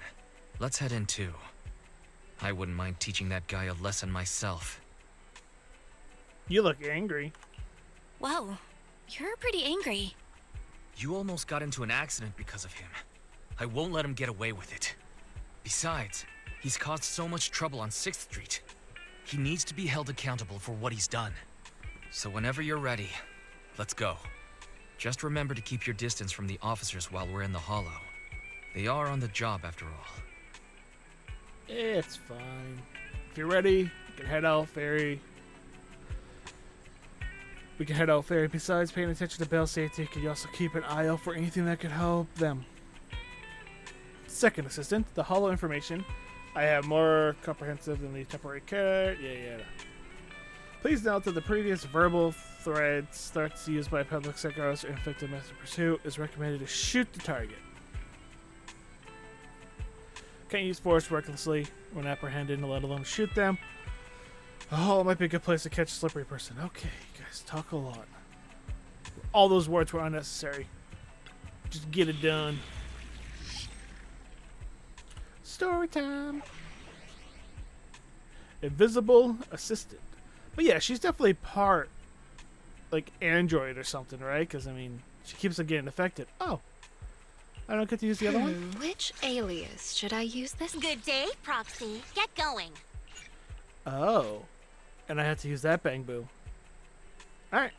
let's head in too. I wouldn't mind teaching that guy a lesson myself. You look angry. Whoa, you're pretty angry. You almost got into an accident because of him. I won't let him get away with it. Besides, he's caused so much trouble on 6th Street. He needs to be held accountable for what he's done. So whenever you're ready, let's go. Just remember to keep your distance from the officers while we're in the hollow. They are on the job after all. It's fine. If you're ready, you can head out ferry. We can head out ferry. Besides paying attention to Bell safety, can you also keep an eye out for anything that could help them? Second assistant, the hollow information. I have more comprehensive than the temporary care. Yeah. Please note that the previous verbal threats used by public sectors to inflict a method of pursuit is recommended to shoot the target. Can't use force recklessly when apprehended, let alone shoot them. Oh, it might be a good place to catch a slippery person. Okay, you guys talk a lot. All those words were unnecessary. Just get it done. Story time. Invisible assistant. But yeah, she's definitely part, like, android or something, right? Because, I mean, she keeps on getting affected. Oh. I don't get to use the other one? Which alias should I use this? Good day, Proxy. Get going. Oh. And I have to use that bang boo. Alright.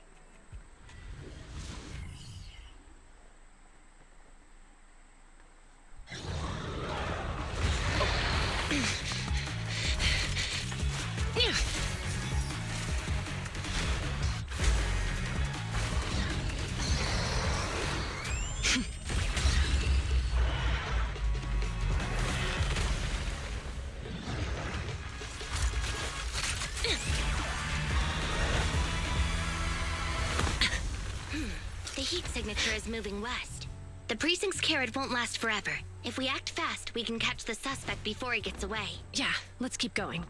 The heat signature is moving west. The precinct's carrot won't last forever. If we act fast, we can catch the suspect before he gets away. Yeah, let's keep going.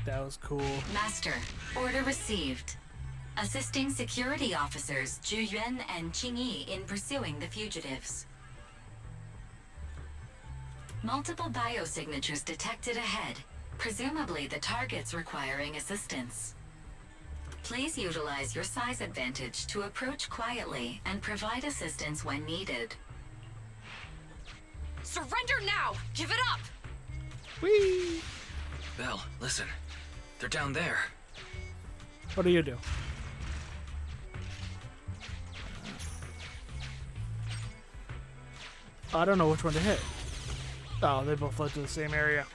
That was cool. Master, order received. Assisting security officers Zhu Yuan and Qing Yi in pursuing the fugitives. Multiple biosignatures detected ahead, presumably the targets requiring assistance. Please utilize your size advantage to approach quietly and provide assistance when needed. Surrender now! Give it up! Whee! Belle, listen. They're down there. What do you do? I don't know which one to hit. Oh, they both led to the same area.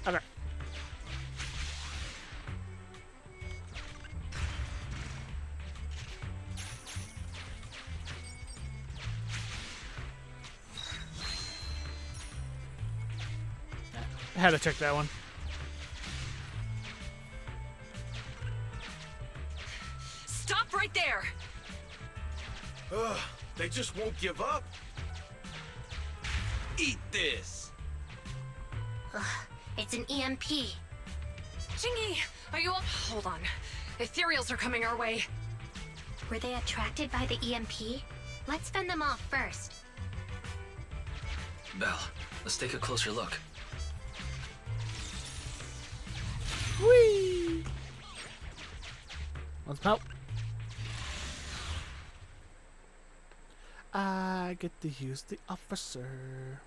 Okay. I had to check that one. Stop right there! Ugh, they just won't give up. Eat this. Ugh, it's an EMP. Jingy, are you up? Hold on. Ethereals are coming our way. Were they attracted by the EMP? Let's fend them off first. Belle, let's take a closer look. Whee! Let's melt. I get to use the officer.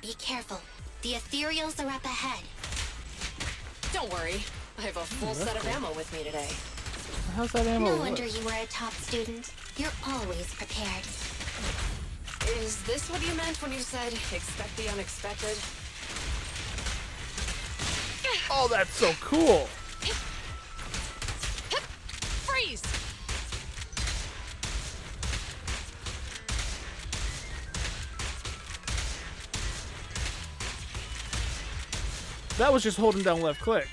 Be careful. The ethereals are up ahead. Don't worry. I have a full set of ammo with me today. How's that ammo No work? wonder you were a top student. You're always prepared. Is this what you meant when you said expect the unexpected? Oh, that's so cool. Freeze! That was just holding down left click.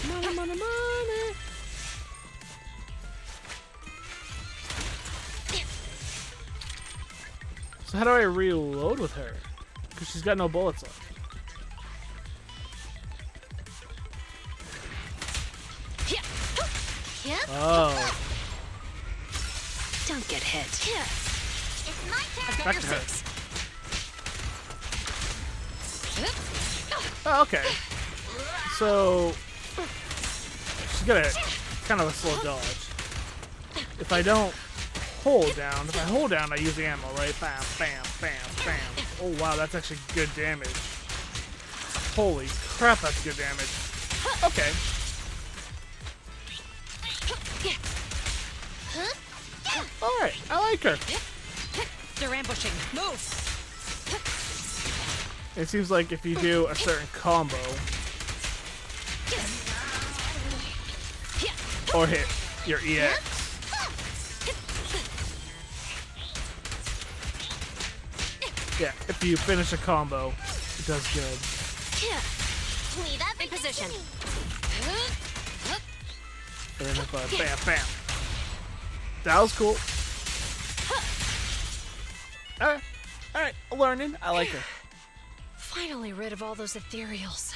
Money, money, money. So how do I reload with her? Because she's got no bullets left. Oh. Don't get hit. It's my turn. I've got Back your to her. six. Oh, okay. So she's got a kind of a slow dodge. If I don't hold down, if I hold down, I use the ammo, right? Bam, bam, bam, bam. Oh wow, that's actually good damage. Holy crap, that's good damage. Okay. Alright, I like her. They're ambushing. Move! It seems like if you do a certain combo or hit your EX, yeah, if you finish a combo, it does good. In position. And then if I bam, bam. That was cool. Alright, learning. I like her. Finally rid of all those ethereals.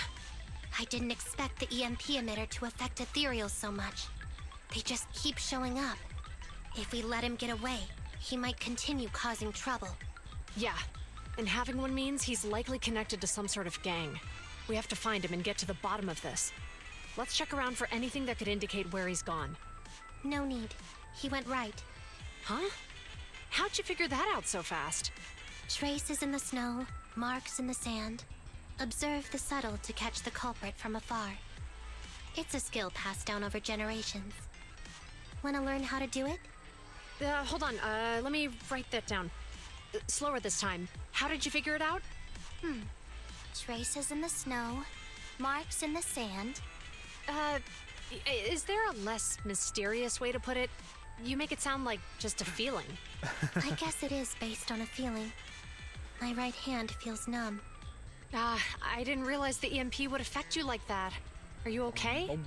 I didn't expect the EMP emitter to affect ethereals so much. They just keep showing up. If we let him get away, he might continue causing trouble. Yeah, and having one means he's likely connected to some sort of gang. We have to find him and get to the bottom of this. Let's check around for anything that could indicate where he's gone. No need. He went right. Huh? How'd you figure that out so fast? Traces in the snow, marks in the sand. Observe the subtle to catch the culprit from afar. It's a skill passed down over generations. Want to learn how to do it? Hold on, let me write that down. Slower this time. How did you figure it out? Traces in the snow, marks in the sand. Is there a less mysterious way to put it? You make it sound like just a feeling. I guess it is based on a feeling. My right hand feels numb. I didn't realize the EMP would affect you like that. Are you okay?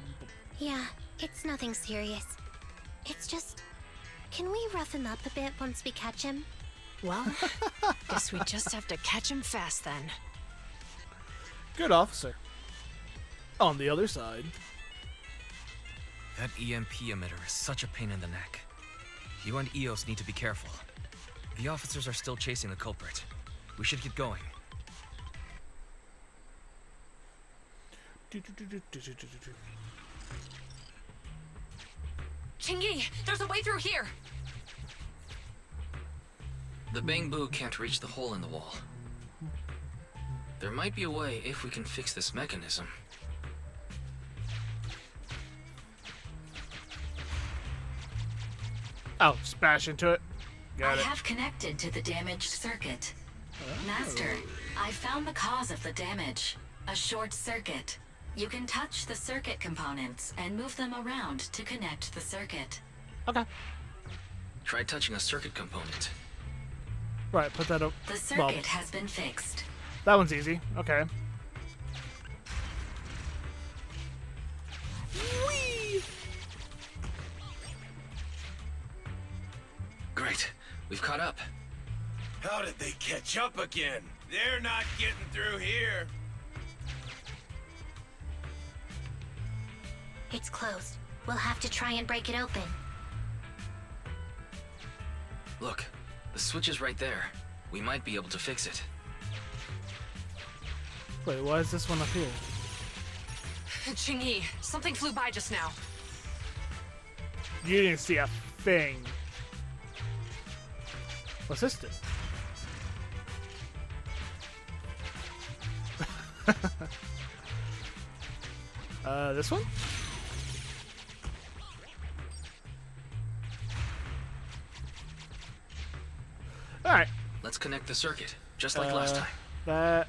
Yeah, it's nothing serious. It's just... Can we rough him up a bit once we catch him? Well, guess we just have to catch him fast then. Good officer. On the other side. That EMP emitter is such a pain in the neck. You and EOS need to be careful. The officers are still chasing the culprit. We should get going. Chingy, there's a way through here! The bamboo can't reach the hole in the wall. There might be a way if we can fix this mechanism. Oh, just bash into it. Got I it. have connected to the damaged circuit. Master, I found the cause of the damage. A short circuit. You can touch the circuit components and move them around to connect the circuit. Okay. Try touching a circuit component. Right, put that up. The circuit has been fixed. That one's easy. Okay. Great. We've caught up. How did they catch up again? They're not getting through here. It's closed. We'll have to try and break it open. Look, the switch is right there. We might be able to fix it. Wait, why is this one up here? Chingy, something flew by just now. You didn't see a thing. What's this do? This one? Alright. Let's connect the circuit, just like last time. That.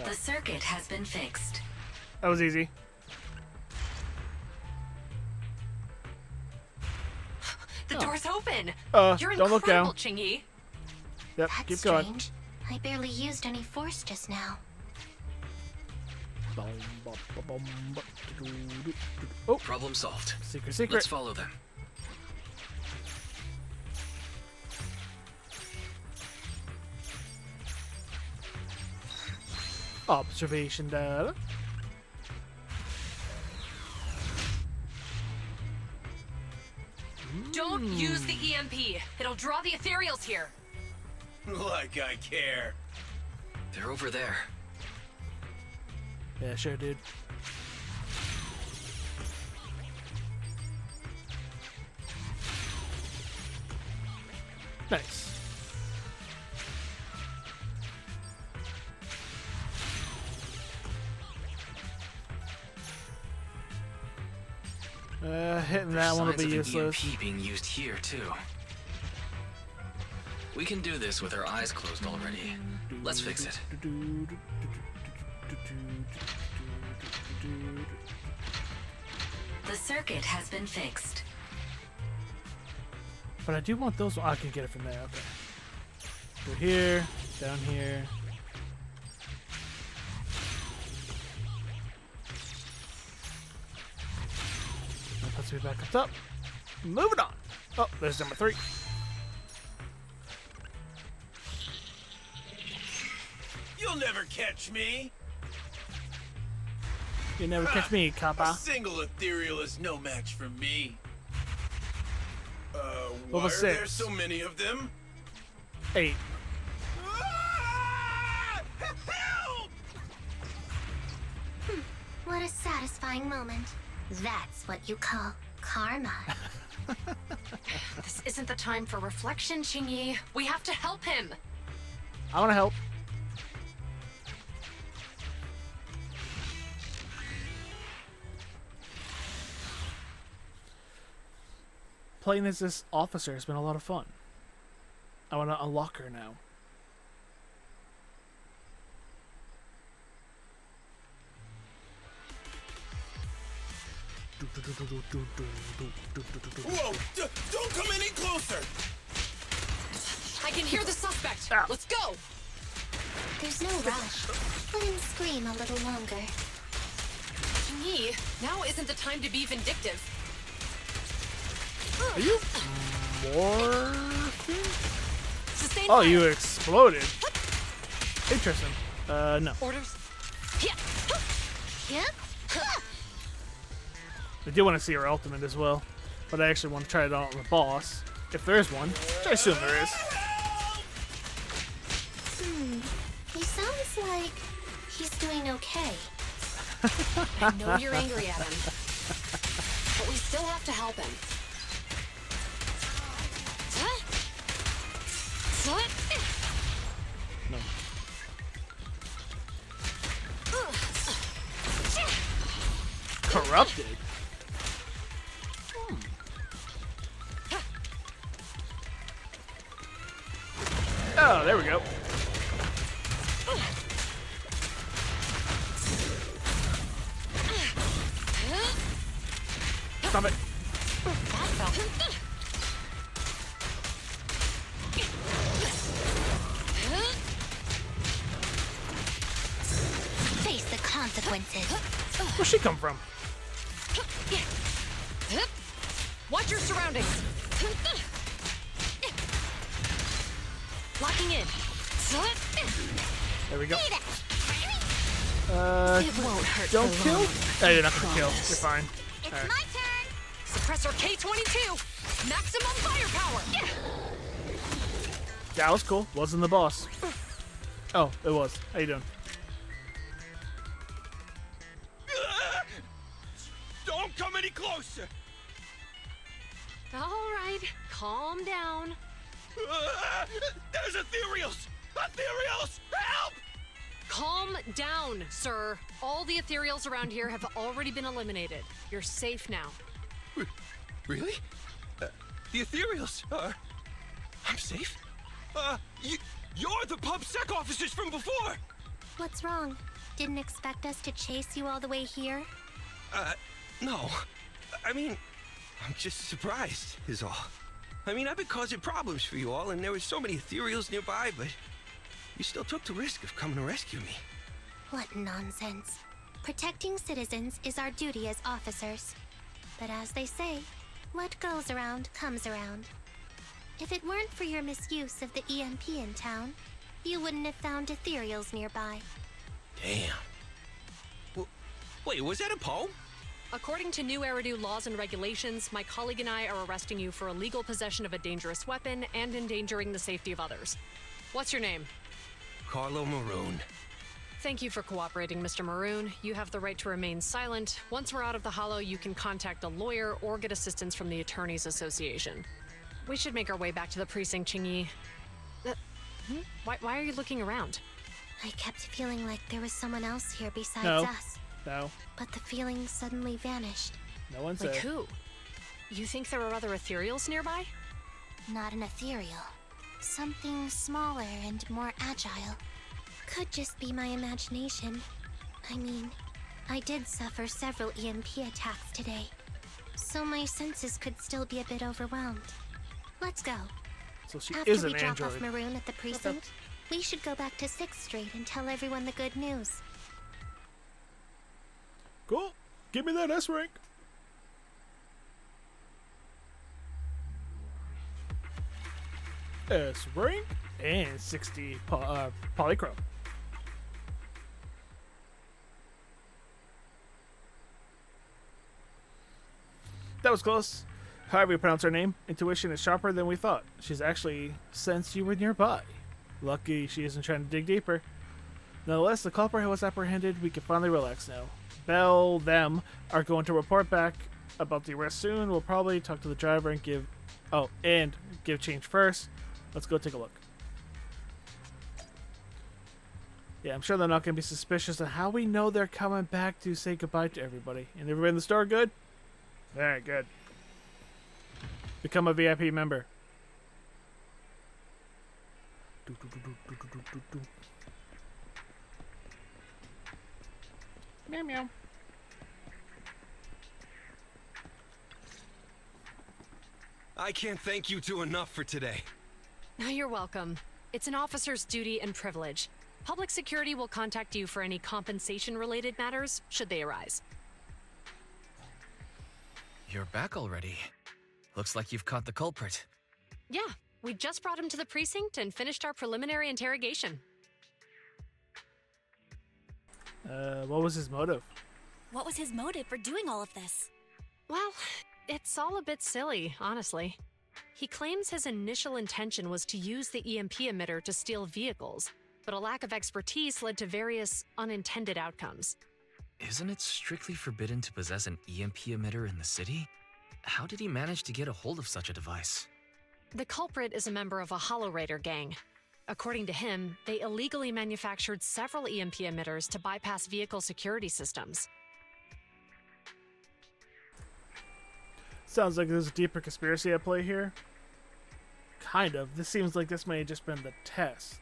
The circuit has been fixed. That was easy. The door's open. You're don't look down. incredible, Chingy. Yep, That's keep going. strange. I barely used any force just now. Oh, problem solved. Secret. Let's follow them. Observation data. Don't use the EMP. It'll draw the ethereals here. Like I care. They're over there. Yeah, sure, dude. Nice. Hitting that one will be useless. EMP being used here too. We can do this with our eyes closed already. Let's fix it. The circuit has been fixed. But I do want those. I can get it from there. Okay. Go here, down here. That puts me back up top. Moving on. Oh, there's number 3. You'll never catch me. You never catch me, A Kappa. single ethereal is no match for me. Why Level are there 6. so many of them? 8. Help! What a satisfying moment. That's what you call karma. This isn't the time for reflection, Chingy. We have to help him. I want to help. Playing as this officer has been a lot of fun. I want to unlock her now. Whoa! Don't come any closer! I can hear the suspect. Ow. Let's go. There's no rush. Let him scream a little longer. Chingy, now isn't the time to be vindictive. Are you morphing? Sustain Oh, fire. you exploded. Interesting. No. Orders. Yeah. Yep. I do want to see her ultimate as well, but I actually want to try it out on the boss, if there is one, which I assume there is. He sounds like he's doing okay. I know you're angry at him, but we still have to help him. No. Corrupted? Oh, there we go. Stop it. Face the consequences. Where'd she come from? Watch your surroundings. Locking in. There we go. It won't hurt. Don't for kill? long. Oh, you're not gonna kill. You're fine. It's Alright. my turn. Suppressor K-22. Maximum firepower. That was cool. Wasn't the boss. Oh, it was. How you doing? Don't come any closer! All right, calm down. There's ethereals! Ethereals! Help! Calm down, sir. All the ethereals around here have already been eliminated. You're safe now. Really? The Ethereals are... I'm safe? You're the PubSec officers from before! What's wrong? Didn't expect us to chase you all the way here? No. I mean, I'm just surprised, is all. I mean, I've been causing problems for you all, and there were so many ethereals nearby, but you still took the risk of coming to rescue me. What nonsense. Protecting citizens is our duty as officers. But as they say, what goes around comes around. If it weren't for your misuse of the EMP in town, you wouldn't have found ethereals nearby. Damn. Wait, was that a poem? According to new Eridu laws and regulations, my colleague and I are arresting you for illegal possession of a dangerous weapon and endangering the safety of others. What's your name? Carlo Maroon. Thank you for cooperating, Mr. Maroon. You have the right to remain silent. Once we're out of the Hollow, you can contact a lawyer or get assistance from the Attorneys Association. We should make our way back to the precinct, Chingy. Why are you looking around? I kept feeling like there was someone else here besides us. No. But the feeling suddenly vanished. No one Like said. who? You think there are other ethereals nearby? Not an ethereal. Something smaller and more agile. Could just be my imagination. I mean, I did suffer several EMP attacks today, so my senses could still be a bit overwhelmed. Let's go. So she After is we an drop android. off Maroon at the precinct, we should go back to 6th Street and tell everyone the good news. Cool. Give me that S rank. S rank and 60 polychrome. That was close. However you pronounce her name, intuition is sharper than we thought. She's actually sensed you were nearby. Lucky she isn't trying to dig deeper. Nonetheless, the culprit was apprehended. We can finally relax now. Bell, them, are going to report back about the arrest soon. We'll probably talk to the driver and give change first. Let's go take a look. Yeah, I'm sure they're not going to be suspicious of how we know they're coming back to say goodbye to everybody. And everybody in the store good? Very good. Become a VIP member. Meow meow. I can't thank you two enough for today. You're welcome. It's an officer's duty and privilege. Public security will contact you for any compensation-related matters, should they arise. You're back already. Looks like you've caught the culprit. Yeah, we just brought him to the precinct and finished our preliminary interrogation. What was his motive? What was his motive for doing all of this? Well, it's all a bit silly, honestly. He claims his initial intention was to use the EMP emitter to steal vehicles, but a lack of expertise led to various unintended outcomes. Isn't it strictly forbidden to possess an EMP emitter in the city? How did he manage to get a hold of such a device? The culprit is a member of a Hollow Raider gang. According to him, they illegally manufactured several EMP emitters to bypass vehicle security systems. Sounds like there's a deeper conspiracy at play here. Kind of. This seems like this may have just been the test.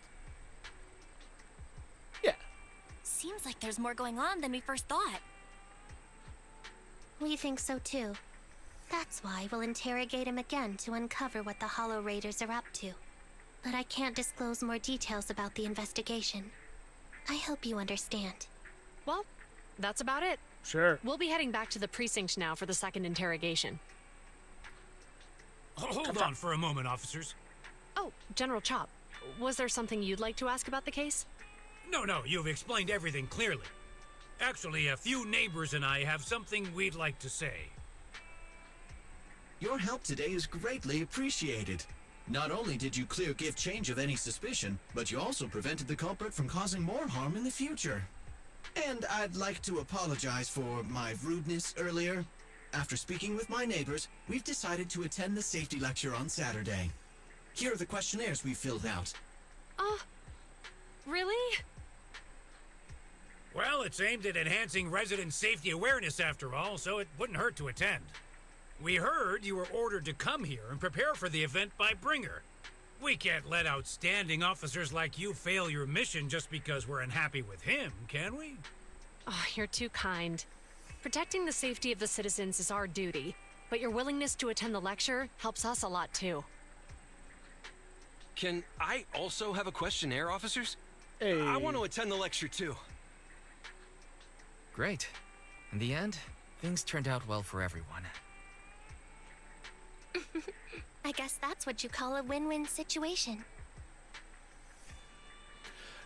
Yeah. Seems like there's more going on than we first thought. We think so too. That's why we'll interrogate him again to uncover what the Hollow Raiders are up to. But I can't disclose more details about the investigation. I hope you understand. Well, that's about it. Sure. We'll be heading back to the precinct now for the second interrogation. Hold on for a moment, officers. Oh, General Chop, was there something you'd like to ask about the case? No, you've explained everything clearly. Actually, a few neighbors and I have something we'd like to say. Your help today is greatly appreciated. Not only did you clear Give Change of any suspicion, but you also prevented the culprit from causing more harm in the future. And I'd like to apologize for my rudeness earlier. After speaking with my neighbors, we've decided to attend the safety lecture on Saturday. Here are the questionnaires we filled out. Really? Well, it's aimed at enhancing resident safety awareness after all, so it wouldn't hurt to attend. We heard you were ordered to come here and prepare for the event by Bringer. We can't let outstanding officers like you fail your mission just because we're unhappy with him, can we? Oh, you're too kind. Protecting the safety of the citizens is our duty, but your willingness to attend the lecture helps us a lot too. Can I also have a questionnaire, officers? Hey. I want to attend the lecture too. Great. In the end, things turned out well for everyone. I guess that's what you call a win-win situation.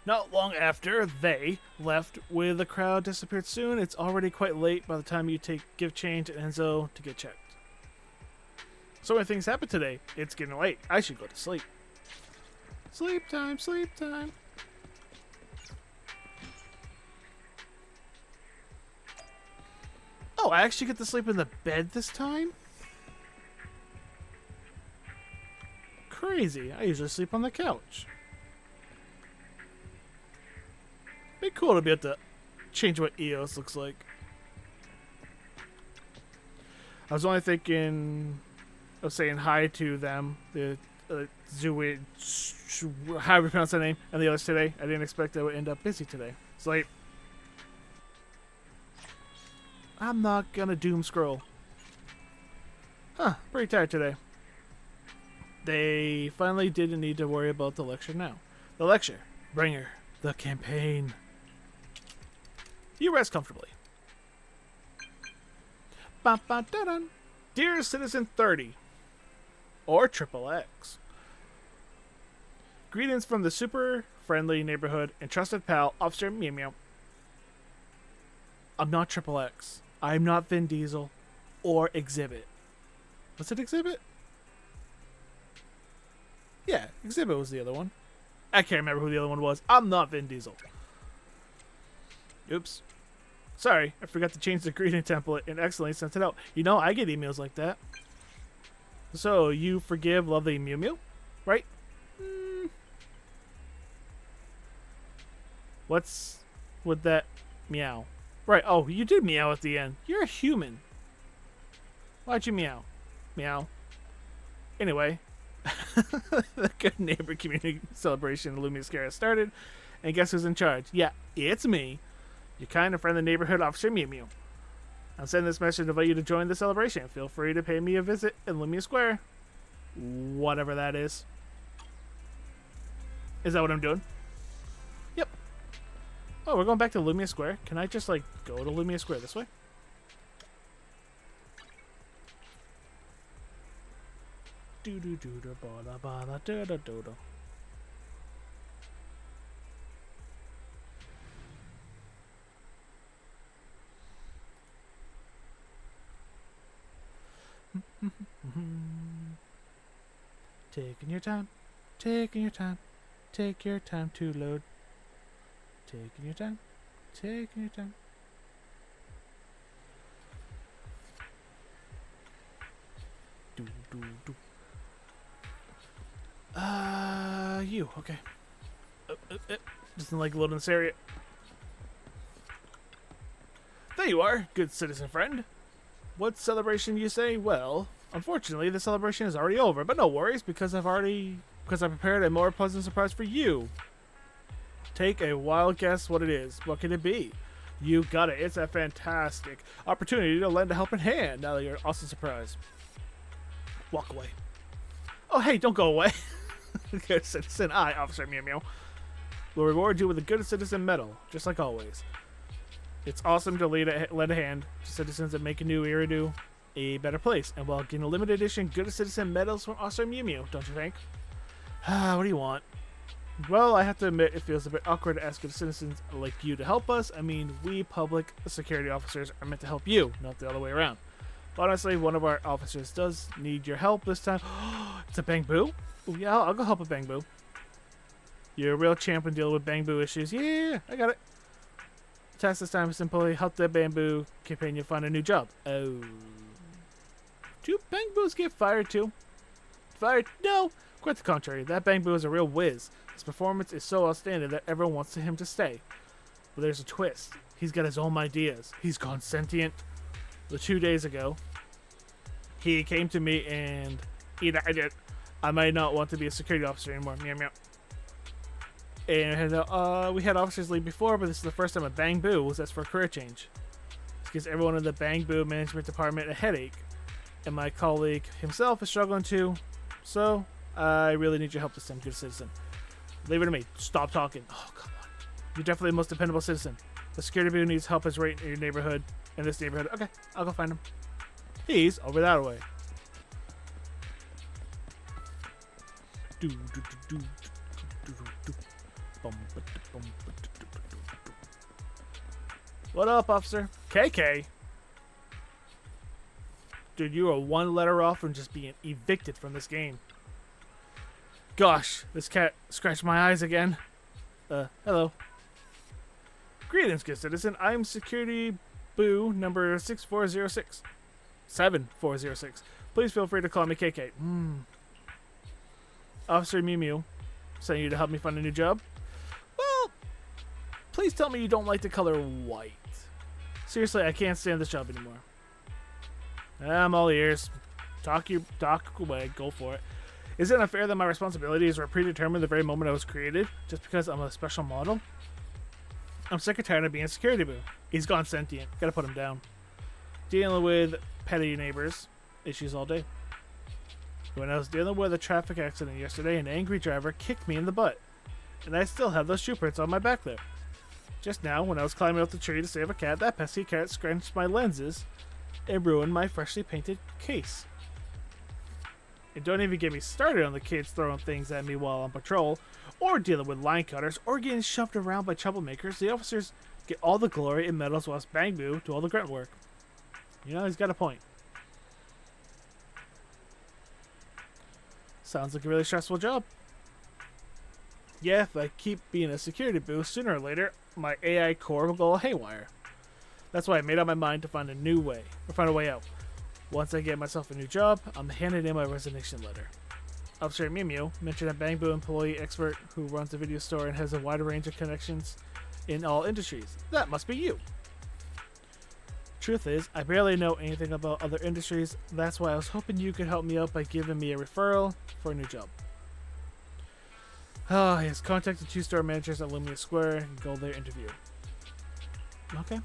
Not long after they left, with the crowd disappeared soon, it's already quite late by the time you give change to Enzo to get checked. So many things happened today. It's getting late. I should go to sleep. Sleep time, sleep time. Oh, I actually get to sleep in the bed this time? Crazy. I usually sleep on the couch. Be cool to be able to change what EOS looks like. I was only thinking of saying hi to them, the Zooid, however you pronounce that name, and the others today. I didn't expect they would end up busy today. Sleep. I'm not gonna doom scroll. Huh, pretty tired today. They finally didn't need to worry about the lecture now. The lecture. Bringer. The campaign. You rest comfortably. Ba-ba-da-dun. Dear Citizen 30. Or Triple X. Greetings from the super friendly neighborhood and trusted pal, Officer Meow Meow. I'm not Triple X. I'm not Vin Diesel. Or Exhibit. Was it Exhibit? Yeah, Exhibit was the other one. I can't remember who the other one was. I'm not Vin Diesel. Oops. Sorry, I forgot to change the greeting template and accidentally sent it out. You know, I get emails like that. So, you forgive lovely Mew Mew? Right? What's with that meow? Right, oh, you did meow at the end. You're a human. Why'd you meow? Meow. Anyway, the Good Neighbor Community Celebration Luminoscara started, and guess who's in charge? Yeah, it's me, your kind of friendly neighborhood officer Mew Mew. I'm sending this message to invite you to join the celebration. Feel free to pay me a visit in Lumia Square. Whatever that is. Is that what I'm doing? Yep. Oh, we're going back to Lumia Square. Can I just, like, go to Lumia Square this way? Do-do-do-do-ba-da-ba-da-da-da-do-do. Taking your time, taking your time, take your time to load. Taking your time, taking your time. Do do do. You okay? Doesn't like loading this area. There you are, good citizen friend. What celebration you say? Well, unfortunately, the celebration is already over, but no worries because I prepared a more pleasant surprise for you. Take a wild guess what it is. What could it be? You got it. It's a fantastic opportunity to lend a helping hand. Now that you're awesome surprise. Walk away. Oh, hey, don't go away. Good citizen, Officer Mew Mew, will reward you with a good citizen medal, just like always. It's awesome to lend a hand to citizens that make a new Iridu a better place, and while getting a limited edition good citizen medals from Officer Mew Mew, don't you think? What do you want? Well, I have to admit, it feels a bit awkward to ask good citizens like you to help us. I mean, we public security officers are meant to help you, not the other way around. But honestly, one of our officers does need your help this time. It's a Bang Boo? Ooh, yeah, I'll go help a Bang Boo. You're a real champ when dealing with Bang Boo issues. Yeah, I got it. The task this time is simply help the Bamboo companion find a new job. Oh. Do Bang Boos get fired too? Fired? No, quite the contrary. That Bang Boo is a real whiz. His performance is so outstanding that everyone wants him to stay. But there's a twist. He's got his own ideas. He's gone sentient. 2 days ago, he came to me and I might not want to be a security officer anymore. Meow meow. And we had officers leave before, but this is the first time a Bang Boo was asked for a career change. This gives everyone in the Bang Boo management department a headache, and my colleague himself is struggling too. So I really need your help this time, good citizen. Leave it to me. Stop talking. Oh, come on. You're definitely the most dependable citizen. The security boo needs help is right in your neighborhood. In this neighborhood. Okay, I'll go find him. He's over that way. What up, officer? KK. Dude, you are one letter off from just being evicted from this game. Gosh, this cat scratched my eyes again. Hello. Greetings, good citizen. I'm security boo number 6406. 7406. Please feel free to call me KK. Officer Mew Mew, sending you to help me find a new job. Well, please tell me you don't like the color white. Seriously, I can't stand this job anymore. I'm all ears. Talk away. Go for it. Is it unfair that my responsibilities were predetermined the very moment I was created, just because I'm a special model? I'm sick and tired of being a security boo. He's gone sentient. Gotta put him down. Dealing with petty neighbors issues all day. When I was dealing with a traffic accident yesterday, an angry driver kicked me in the butt. And I still have those shoe prints on my back there. Just now, when I was climbing up the tree to save a cat, that pesky cat scratched my lenses and ruined my freshly painted case. And don't even get me started on the kids throwing things at me while on patrol, or dealing with line cutters, or getting shoved around by troublemakers. The officers get all the glory and medals whilst Bang Boo do all the grunt work. You know, he's got a point. Sounds like a really stressful job. Yeah, if I keep being a security boo, sooner or later, my AI core will go haywire. That's why I made up my mind to find a new way, or find a way out. Once I get myself a new job, I'm handing in my resignation letter. Officer Mew Mew mentioned a Bang Boo employee expert who runs a video store and has a wide range of connections in all industries. That must be you. Truth is, I barely know anything about other industries. That's why I was hoping you could help me out by giving me a referral for a new job. Oh, he has contacted 2 store managers at Lumia Square and go there interview. Okay.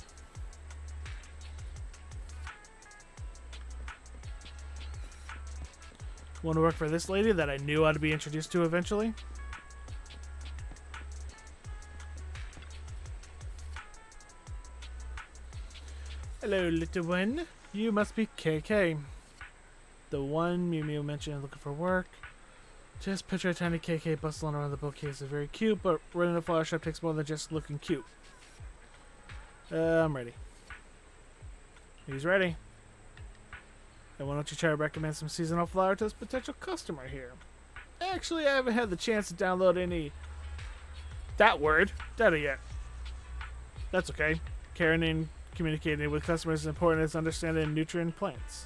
Want to work for this lady that I knew I'd be introduced to eventually? Hello, little one. You must be KK. The one Mew Mew mentioned looking for work. Just picture a tiny KK bustling around the bookcase. It's very cute, but running a flower shop takes more than just looking cute. I'm ready. He's ready. And why don't you try to recommend some seasonal flower to this potential customer here? Actually, I haven't had the chance to download any data yet. That's okay. Caring and communicating with customers is important as understanding nutrient plants.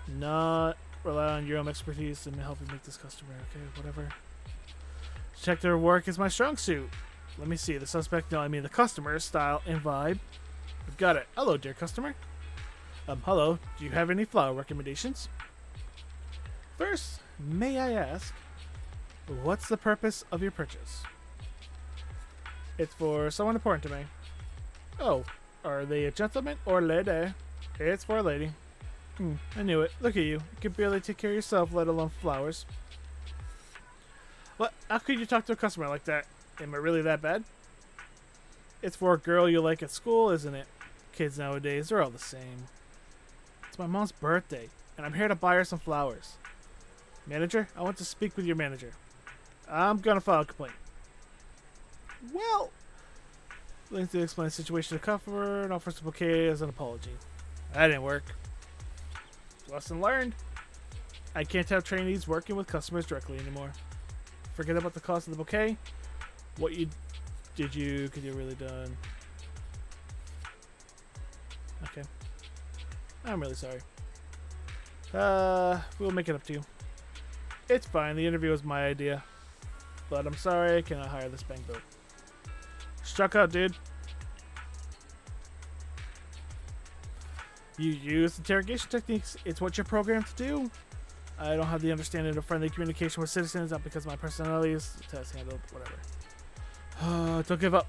Not rely on your own expertise and help you make this customer. Okay, whatever. Check their work is my strong suit. Let me see. The suspect, no, I mean the customer's style and vibe. I've got it. Hello, dear customer. Hello. Do you have any flower recommendations? First, may I ask, what's the purpose of your purchase? It's for someone important to me. Oh, are they a gentleman or lady? It's for a lady. I knew it. Look at you. You can barely take care of yourself, let alone flowers. What? How could you talk to a customer like that? Am I really that bad? It's for a girl you like at school, isn't it? Kids nowadays, they're all the same. It's my mom's birthday, and I'm here to buy her some flowers. Manager, I want to speak with your manager. I'm gonna file a complaint. Well, link to explain the situation to the customer and offers the bouquet as an apology. That didn't work. Lesson learned. I can't have trainees working with customers directly anymore. Forget about the cost of the bouquet. What you could you really done? Okay. I'm really sorry. We'll make it up to you. It's fine. The interview was my idea. But I'm sorry I cannot hire this bang boat. Struck out, dude. You use interrogation techniques. It's what you're programmed to do. I don't have the understanding of friendly communication with citizens, not because my personality is task handled, whatever. Don't give up.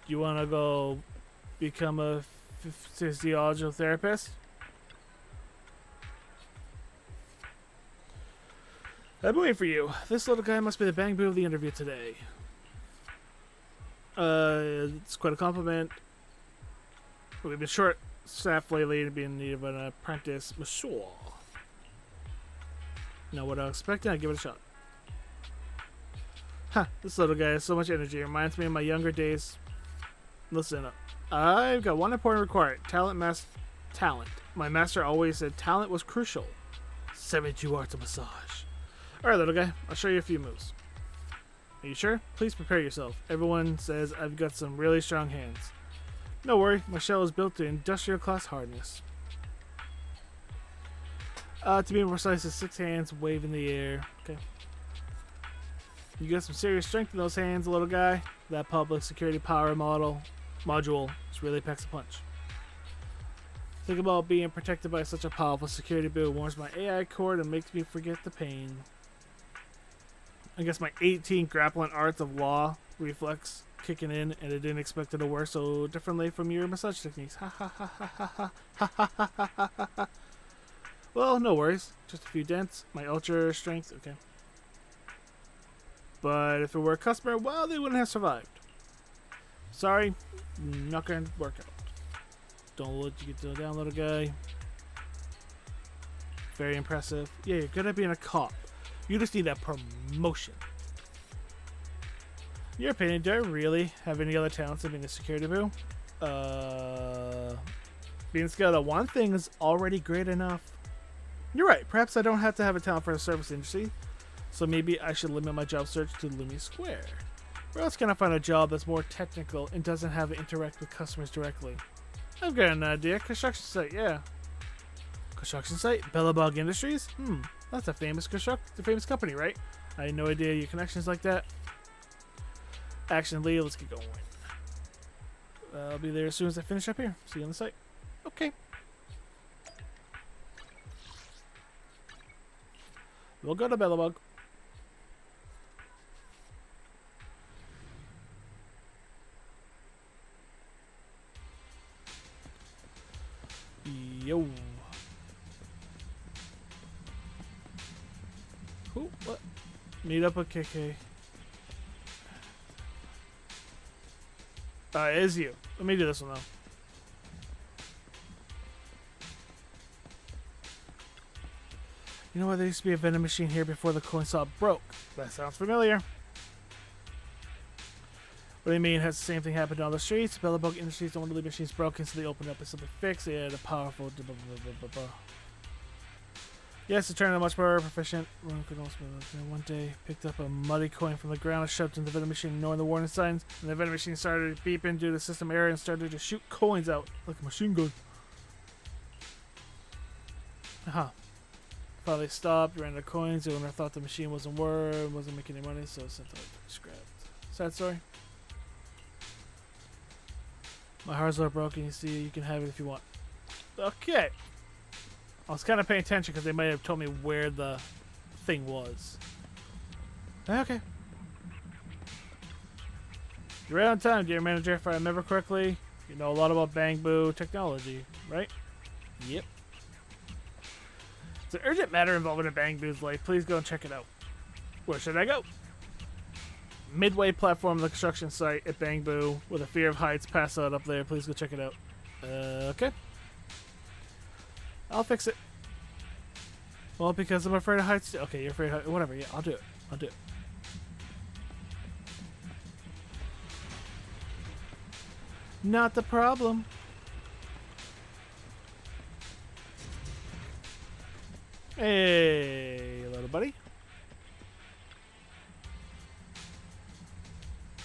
You want to go become a physiological therapist? I'm waiting for you. This little guy must be the bang boo of the interview today. It's quite a compliment. We've been short-staffed lately to be in need of an apprentice. Sure. Know what I was expecting? I'll give it a shot. Huh, this little guy has so much energy. It reminds me of my younger days. Listen, I've got one important requirement. Talent. My master always said talent was crucial. 72 arts of massage. Alright, little guy. I'll show you a few moves. Are you sure? Please prepare yourself. Everyone says I've got some really strong hands. No worry, my shell is built to industrial class hardness. To be more precise, it's 6 hands, wave in the air. Okay. You got some serious strength in those hands, little guy. That public security power module just really packs a punch. Think about being protected by such a powerful security build. Warms my AI cord and makes me forget the pain. I guess my 18 grappling arts of law reflex kicking in, and I didn't expect it to work so differently from your massage techniques. Ha ha ha ha ha ha ha ha ha ha ha. Well, no worries. Just a few dents. My ultra strength, okay. But if it were a customer, well, they wouldn't have survived. Sorry, not gonna work out. Don't let you get down, little guy. Very impressive. Yeah, you're good at being a cop. You just need that promotion. In your opinion, do I really have any other talents than being a security boo? Being skilled at one thing is already great enough. You're right. Perhaps I don't have to have a talent for the service industry. So maybe I should limit my job search to Lumi Square. Where else can I find a job that's more technical and doesn't have to interact with customers directly? I've got an idea. Construction site, yeah. Construction site? Bellabog Industries? That's a famous company, right? I had no idea your connections like that. Action Lee, let's get going. I'll be there as soon as I finish up here. See you on the site. Okay. We'll go to Bellabog. Yo. Who? What? Meet up with KK. It is you. Let me do this one though. You know what? There used to be a vending machine here before the coin stop broke. That sounds familiar. What do you mean? Has the same thing happened on the streets? Bellabog Industries don't want to leave machines broken, so they open up and simply fix it. A powerful. Yes, it turned out much more proficient. One day, picked up a muddy coin from the ground and shoved it in the vending machine, ignoring the warning signs. And the vending machine started beeping due to system error and started to shoot coins out like a machine gun. Finally stopped, ran out of coins. The owner thought the machine wasn't making any money, so sent it to be scrapped. Sad story. My hardware broken. You see, you can have it if you want. Okay. I was kind of paying attention because they might have told me where the thing was. Okay. You're right on time, dear manager. If I remember correctly, you know a lot about Bang Boo technology, right? Yep. It's an urgent matter involving a Bang Boo's life. Please go and check it out. Where should I go? Midway platform of the construction site at Bang Boo with a fear of heights. Pass out up there. Please go check it out. Okay. I'll fix it. Well, because I'm afraid of heights. Okay, you're afraid of heights. Whatever. Yeah, I'll do it. I'll do it. Not the problem. Hey, little buddy.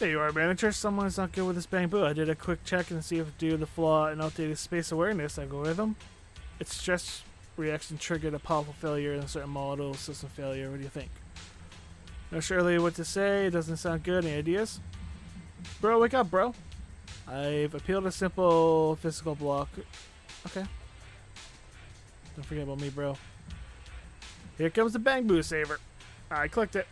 There you are, manager. Someone's not good with this bamboo. I did a quick check and see if due to the flaw in outdated space awareness algorithm, its stress reaction triggered a powerful failure in a certain model system failure. What do you think? Not sure really what to say. It doesn't sound good. Any ideas? Bro, wake up, bro. I've appealed a simple physical block. Okay. Don't forget about me, bro. Here comes the bamboo saver. I clicked it.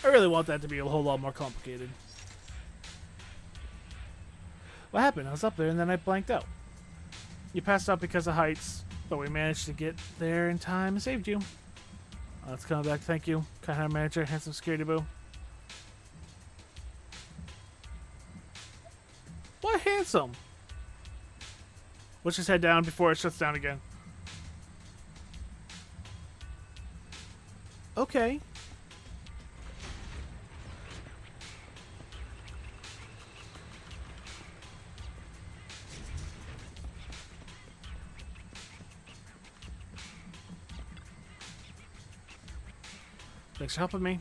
I really want that to be a whole lot more complicated. What happened? I was up there and then I blanked out. You passed out because of heights, but we managed to get there in time and saved you. Let's come back. Thank you. Kind manager, handsome security boo. What handsome? Let's just head down before it shuts down again. Okay. Thanks for helping me.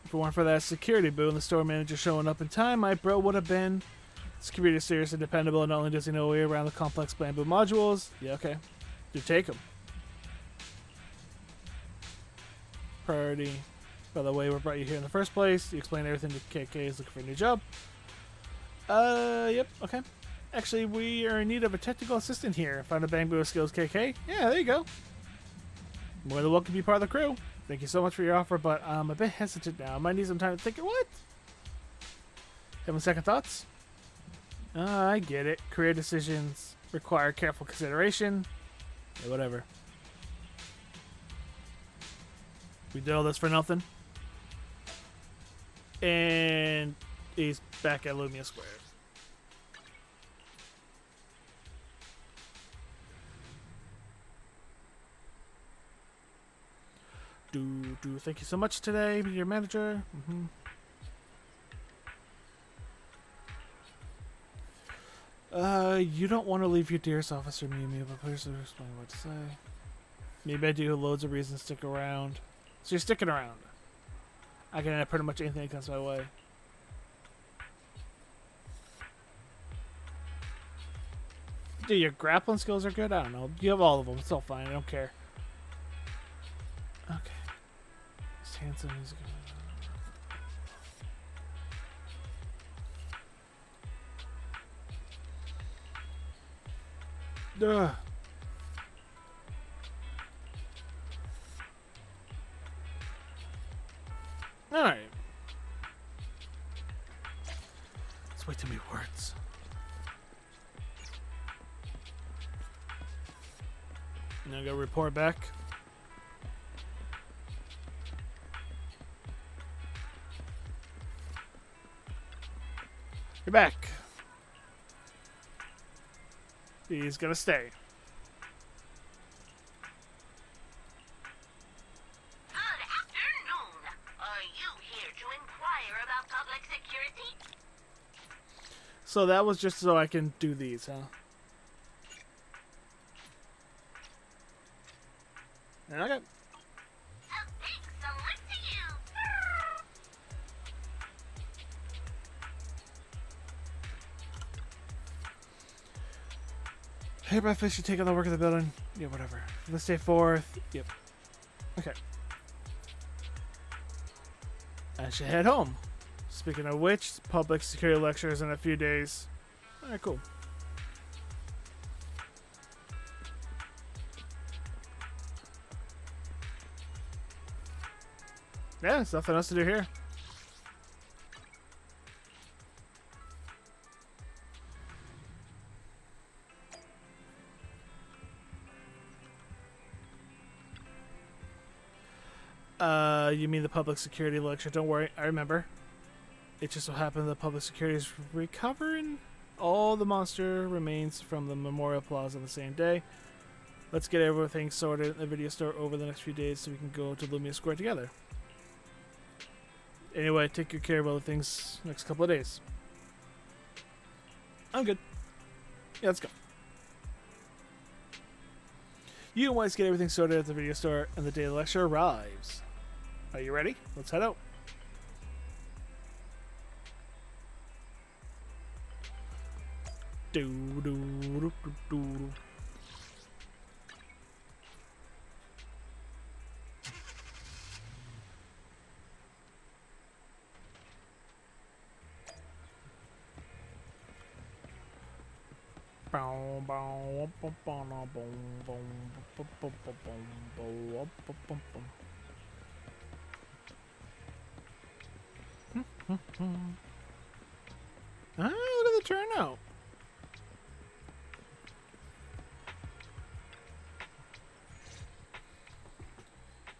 If it weren't for that security boo and the store manager showing up in time, my bro would have been... Security is serious and dependable, and not only does he know a way around the complex bamboo modules... Yeah, okay. You take him. Priority. By the way, we brought you here in the first place. You explained everything to KK is looking for a new job. Yep, okay. Actually, we are in need of a technical assistant here. Find a bamboo skills KK. Yeah, there you go. More than welcome to be part of the crew. Thank you so much for your offer, but I'm a bit hesitant now. I might need some time to think. What? Having second thoughts? I get it. Career decisions require careful consideration. Yeah, whatever. We did all this for nothing. And he's back at Lumia Square. Thank you so much today, your manager. You don't want to leave your dearest officer, Mew, but please explain what to say. Maybe I do. Loads of reasons to stick around. So you're sticking around. I can add pretty much anything that comes my way. Dude, your grappling skills are good? I don't know. You have all of them. It's all fine. I don't care. Okay. He's handsome. He's good. Ugh. Alright. Let's wait till me words. Now I gotta report back. You're back. He's gonna stay. Good afternoon. Are you here to inquire about public security? So that was just so I can do these, huh? Okay. Hey, breakfast, you take on the work of the building. Yeah, whatever. Let's stay forth. Yep. Okay. I should head home. Speaking of which, public security lectures in a few days. Alright, cool. Yeah, there's nothing else to do here. You mean the public security lecture? Don't worry, I remember. It just so happened the public security is recovering all the monster remains from the Memorial Plaza the same day. Let's get everything sorted in the video store over the next few days so we can go to Lumia Square together. Anyway, take good care of other things next couple of days. I'm good. Yeah, let's go. You and Weiss get everything sorted at the video store, and the day of the lecture arrives. Are you ready? Let's head out. Do do do do do. Ah, look at the turnout.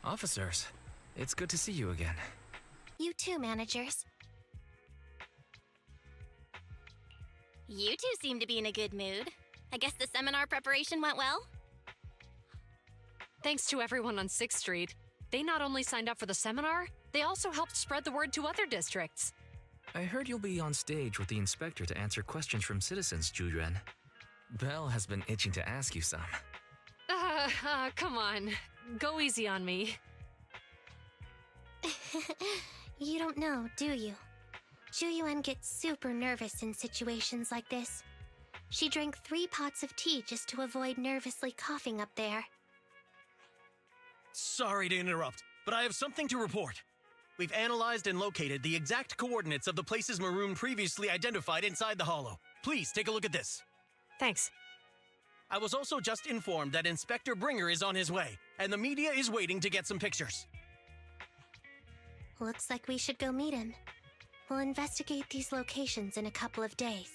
Officers, it's good to see you again. You too, managers. You two seem to be in a good mood. I guess the seminar preparation went well? Thanks to everyone on 6th Street. They not only signed up for the seminar, they also helped spread the word to other districts. I heard you'll be on stage with the inspector to answer questions from citizens, Juyuan. Belle has been itching to ask you some. Come on. Go easy on me. You don't know, do you? Juyuan gets super nervous in situations like this. She drank 3 pots of tea just to avoid nervously coughing up there. Sorry to interrupt, but I have something to report. We've analyzed and located the exact coordinates of the places Maroon previously identified inside the hollow. Please take a look at this. Thanks. I was also just informed that Inspector Bringer is on his way, and the media is waiting to get some pictures. Looks like we should go meet him. We'll investigate these locations in a couple of days.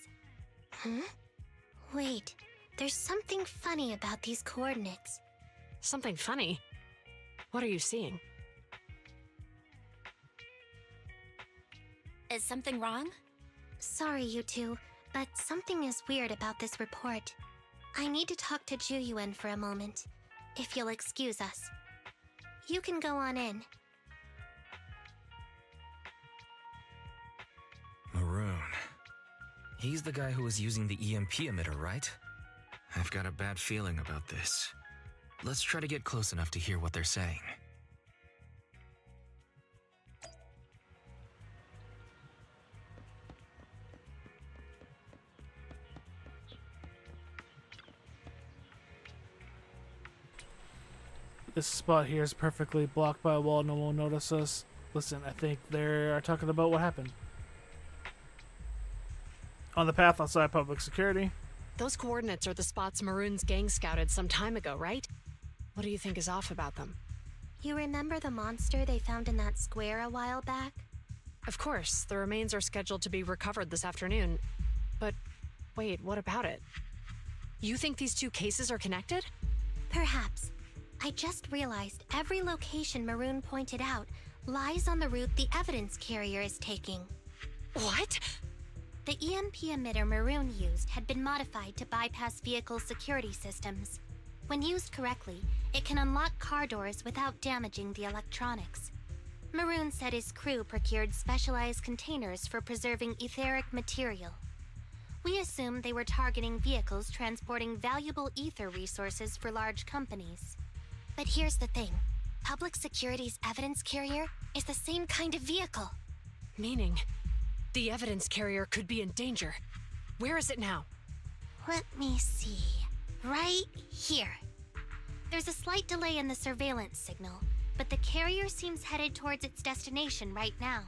Huh? Wait, there's something funny about these coordinates. Something funny? What are you seeing? Is something wrong? Sorry, you two, but something is weird about this report. I need to talk to Juyuan for a moment, if you'll excuse us. You can go on in. Maroon. He's the guy who was using the EMP emitter, right? I've got a bad feeling about this. Let's try to get close enough to hear what they're saying. This spot here is perfectly blocked by a wall. No one will notice us. Listen, I think they are talking about what happened. On the path outside public security. Those coordinates are the spots Maroon's gang scouted some time ago, right? What do you think is off about them? You remember the monster they found in that square a while back? Of course, the remains are scheduled to be recovered this afternoon. But wait, what about it? You think these two cases are connected? Perhaps. I just realized every location Maroon pointed out lies on the route the evidence carrier is taking. What? The EMP emitter Maroon used had been modified to bypass vehicle security systems. When used correctly, it can unlock car doors without damaging the electronics. Maroon said his crew procured specialized containers for preserving etheric material. We assumed they were targeting vehicles transporting valuable ether resources for large companies. But here's the thing. Public Security's evidence carrier is the same kind of vehicle. Meaning, the evidence carrier could be in danger. Where is it now? Let me see. Right here. There's a slight delay in the surveillance signal, but the carrier seems headed towards its destination right now.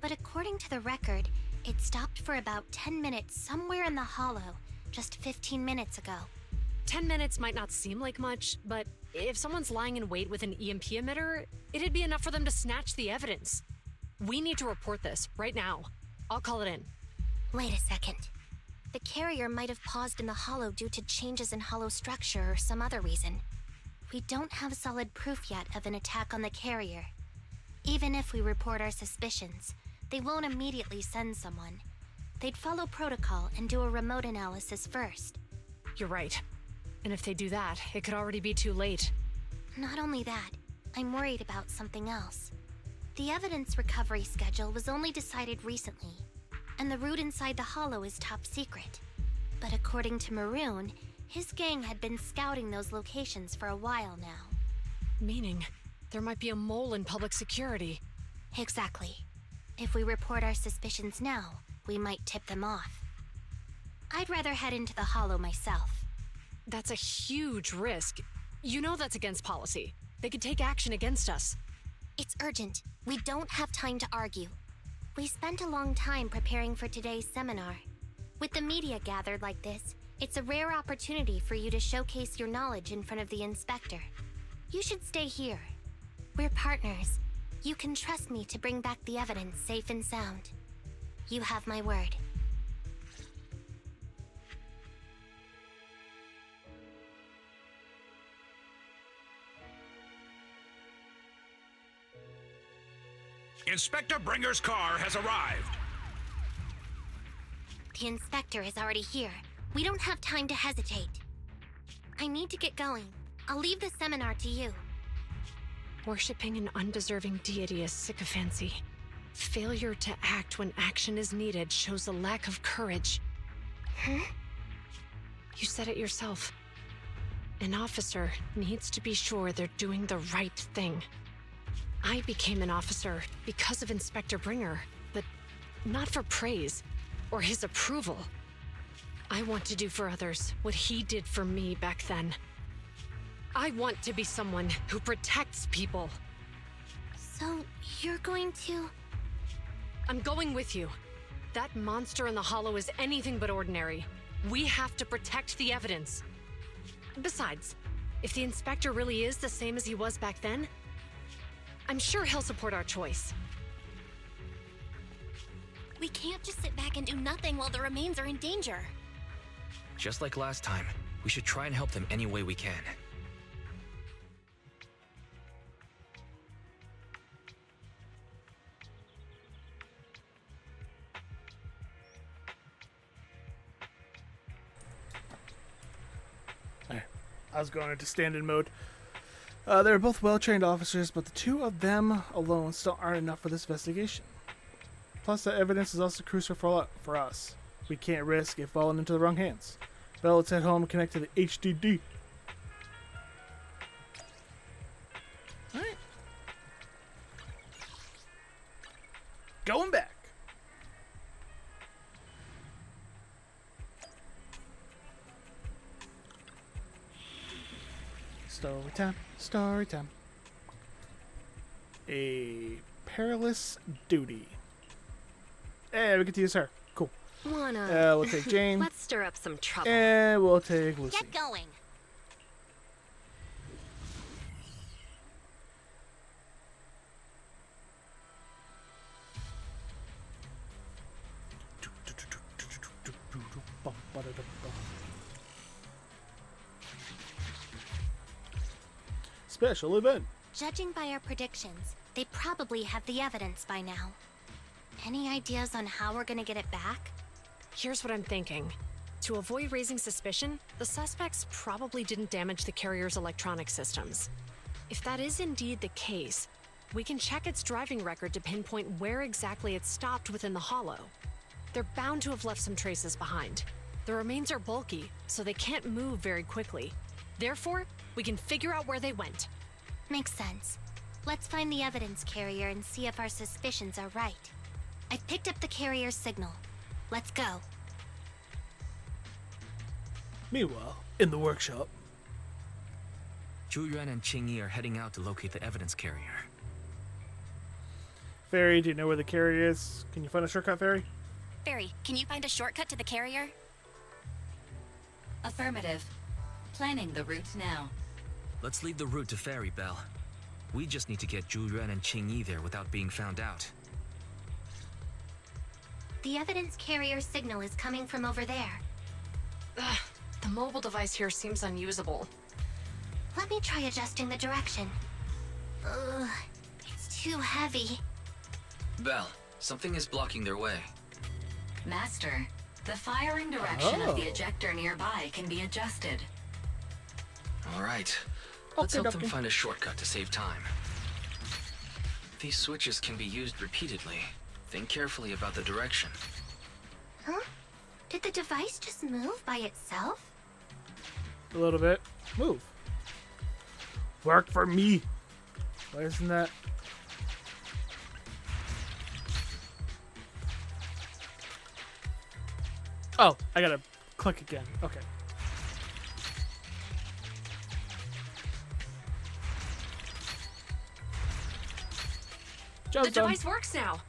But according to the record, it stopped for about 10 minutes somewhere in the hollow, just 15 minutes ago. 10 minutes might not seem like much, but if someone's lying in wait with an EMP emitter, it'd be enough for them to snatch the evidence. We need to report this right now. I'll call it in. Wait a second. The carrier might have paused in the hollow due to changes in hollow structure or some other reason. We don't have solid proof yet of an attack on the carrier. Even if we report our suspicions, they won't immediately send someone. They'd follow protocol and do a remote analysis first. You're right. And if they do that, it could already be too late. Not only that, I'm worried about something else. The evidence recovery schedule was only decided recently, and the route inside the hollow is top secret. But according to Maroon, His gang had been scouting those locations for a while now. Meaning, there might be a mole in public security. Exactly. If we report our suspicions now, we might tip them off. I'd rather head into the Hollow myself. That's a huge risk. You know that's against policy. They could take action against us. It's urgent. We don't have time to argue. We spent a long time preparing for today's seminar. With the media gathered like this, it's a rare opportunity for you to showcase your knowledge in front of the inspector. You should stay here. We're partners. You can trust me to bring back the evidence safe and sound. You have my word. Inspector Bringer's car has arrived. The inspector is already here. We don't have time to hesitate. I need to get going. I'll leave the seminar to you. Worshipping an undeserving deity is sycophancy. Failure to act when action is needed shows a lack of courage. Huh? You said it yourself. An officer needs to be sure they're doing the right thing. I became an officer because of Inspector Bringer, but not for praise or his approval. I want to do for others what he did for me back then. I want to be someone who protects people. So, you're going to... I'm going with you. That monster in the Hollow is anything but ordinary. We have to protect the evidence. Besides, if the inspector really is the same as he was back then, I'm sure he'll support our choice. We can't just sit back and do nothing while the remains are in danger. Just like last time, we should try and help them any way we can. I was going into stand-in mode. They're both well-trained officers, but the two of them alone still aren't enough for this investigation. Plus, the evidence is also crucial for us. We can't risk it falling into the wrong hands. Bell, let's head home and connect to the HDD. Alright. Going back. Story time, story time. A perilous duty. Hey, we get to use her. Cool. We'll take Jane. Let's stir up some trouble. And we'll take Lucy. Get going. Special event. Judging by our predictions, they probably have the evidence by now. Any ideas on how we're gonna get it back? Here's what I'm thinking. To avoid raising suspicion, the suspects probably didn't damage the carrier's electronic systems. If that is indeed the case, we can check its driving record to pinpoint where exactly it stopped within the Hollow. They're bound to have left some traces behind. The remains are bulky, so they can't move very quickly. Therefore, we can figure out where they went. Makes sense. Let's find the evidence carrier and see if our suspicions are right. I picked up the carrier's signal. Let's go. Meanwhile, in the workshop. Zhu Yuan and Qing Yi are heading out to locate the evidence carrier. Fairy, do you know where the carrier is? Can you find a shortcut, Fairy? Barry, can you find a shortcut to the carrier? Affirmative. Planning the route now. Let's leave the route to Fairy, Bell. We just need to get Zhu Yuan and Qing Yi there without being found out. The evidence carrier signal is coming from over there. Ugh, the mobile device here seems unusable. Let me try adjusting the direction. Ugh, it's too heavy. Bell, something is blocking their way. Master, the firing direction of the ejector nearby can be adjusted. All right. Let's help them find a shortcut to save time. These switches can be used repeatedly. Think carefully about the direction. Huh? Did the device just move by itself? a little bit. Move. Work for me. Why isn't that? Oh, I gotta click again. Okay. The device works now.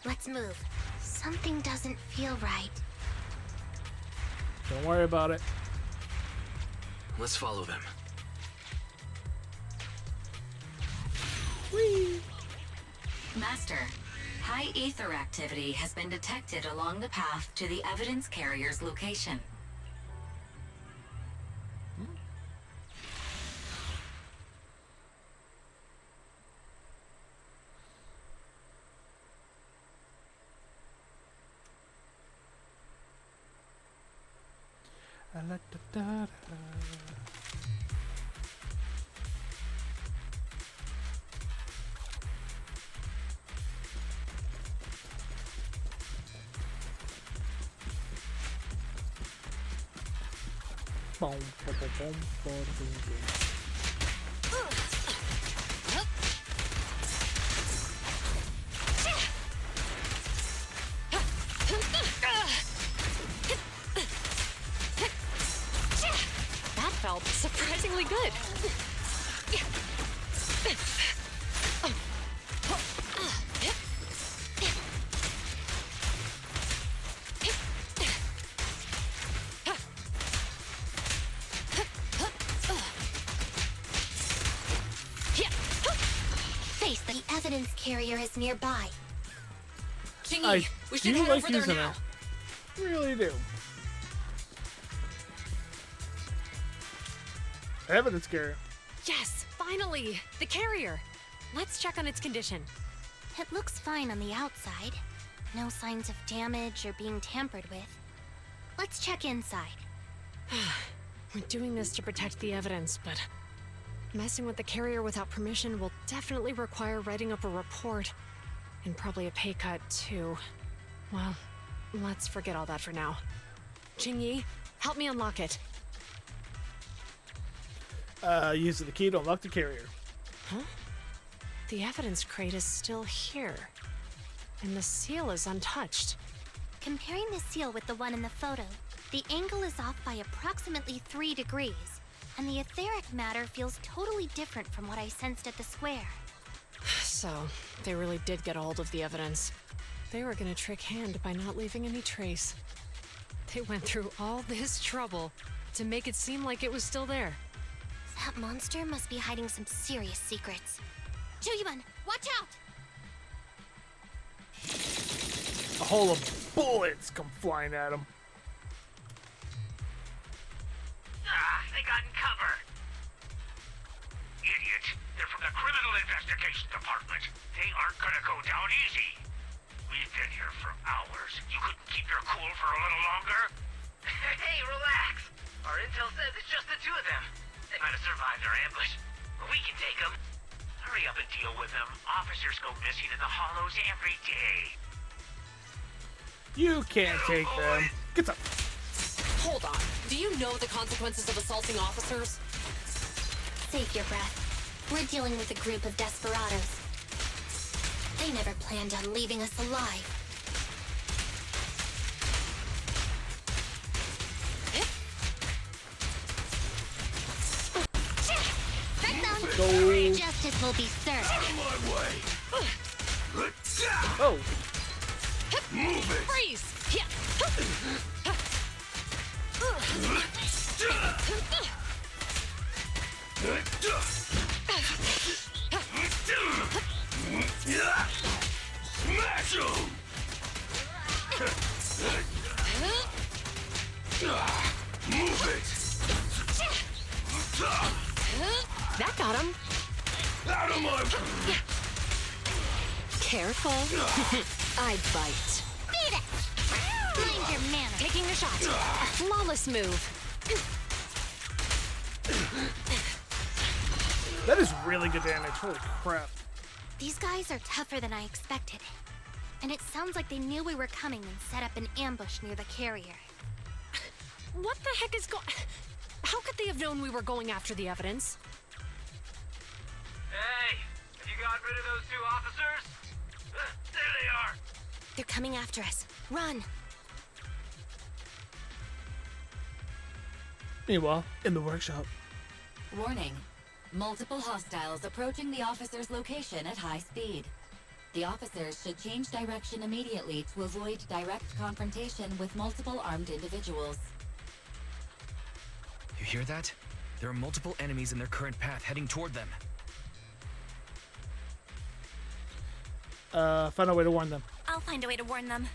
Let's move. Something doesn't feel right. Don't worry about it. Let's follow them. Whee! Master, high ether activity has been detected along the path to the evidence carrier's location. That felt surprisingly good. Face, the evidence carrier is nearby. Jingy, we should do head like over there using now. it. Really do. Evidence carrier. Yes, finally! The carrier! Let's check on its condition. It looks fine on the outside. No signs of damage or being tampered with. Let's check inside. We're doing this to protect the evidence, but messing with the carrier without permission will definitely require writing up a report. And probably a pay cut, too. Well, let's forget all that for now. Jingyi, help me unlock it. Use the key to unlock the carrier. Huh? The evidence crate is still here. And the seal is untouched. Comparing the seal with the one in the photo, the angle is off by approximately 3 degrees, and the etheric matter feels totally different from what I sensed at the square. So, they really did get a hold of the evidence. They were gonna trick Hand by not leaving any trace. They went through all this trouble to make it seem like it was still there. That monster must be hiding some serious secrets. Chuyuman, watch out! A hole of bullets come flying at him. They got in cover. Idiot. They're from the Criminal Investigation Department. They aren't gonna go down easy. We've been here for hours. You couldn't keep your cool for a little longer? Hey, relax. Our intel says it's just the two of them. They might have survived our ambush, but we can take them. Hurry up and deal with them. Officers go missing in the hollows every day. You can't take them. Get up. Hold on. Do you know the consequences of assaulting officers? Save your breath. We're dealing with a group of desperados. They never planned on leaving us alive. Go. Justice will be served. Out of my way! Oh. Move it! Freeze! Smash him! Move it! That got him. Out of my... Careful. I bite. Beat it! Mind your manners. Taking a shot. A flawless move. That is really good damage. Holy crap. These guys are tougher than I expected. And it sounds like they knew we were coming and set up an ambush near the carrier. What the heck is How could they have known we were going after the evidence? Hey, have you gotten rid of those 2 officers? There they are. They're coming after us. Run! Meanwhile, in the workshop. Warning. Multiple hostiles approaching the officer's location at high speed. The officers should change direction immediately to avoid direct confrontation with multiple armed individuals. You hear that? There are multiple enemies in their current path heading toward them. Find a way to warn them. I'll find a way to warn them.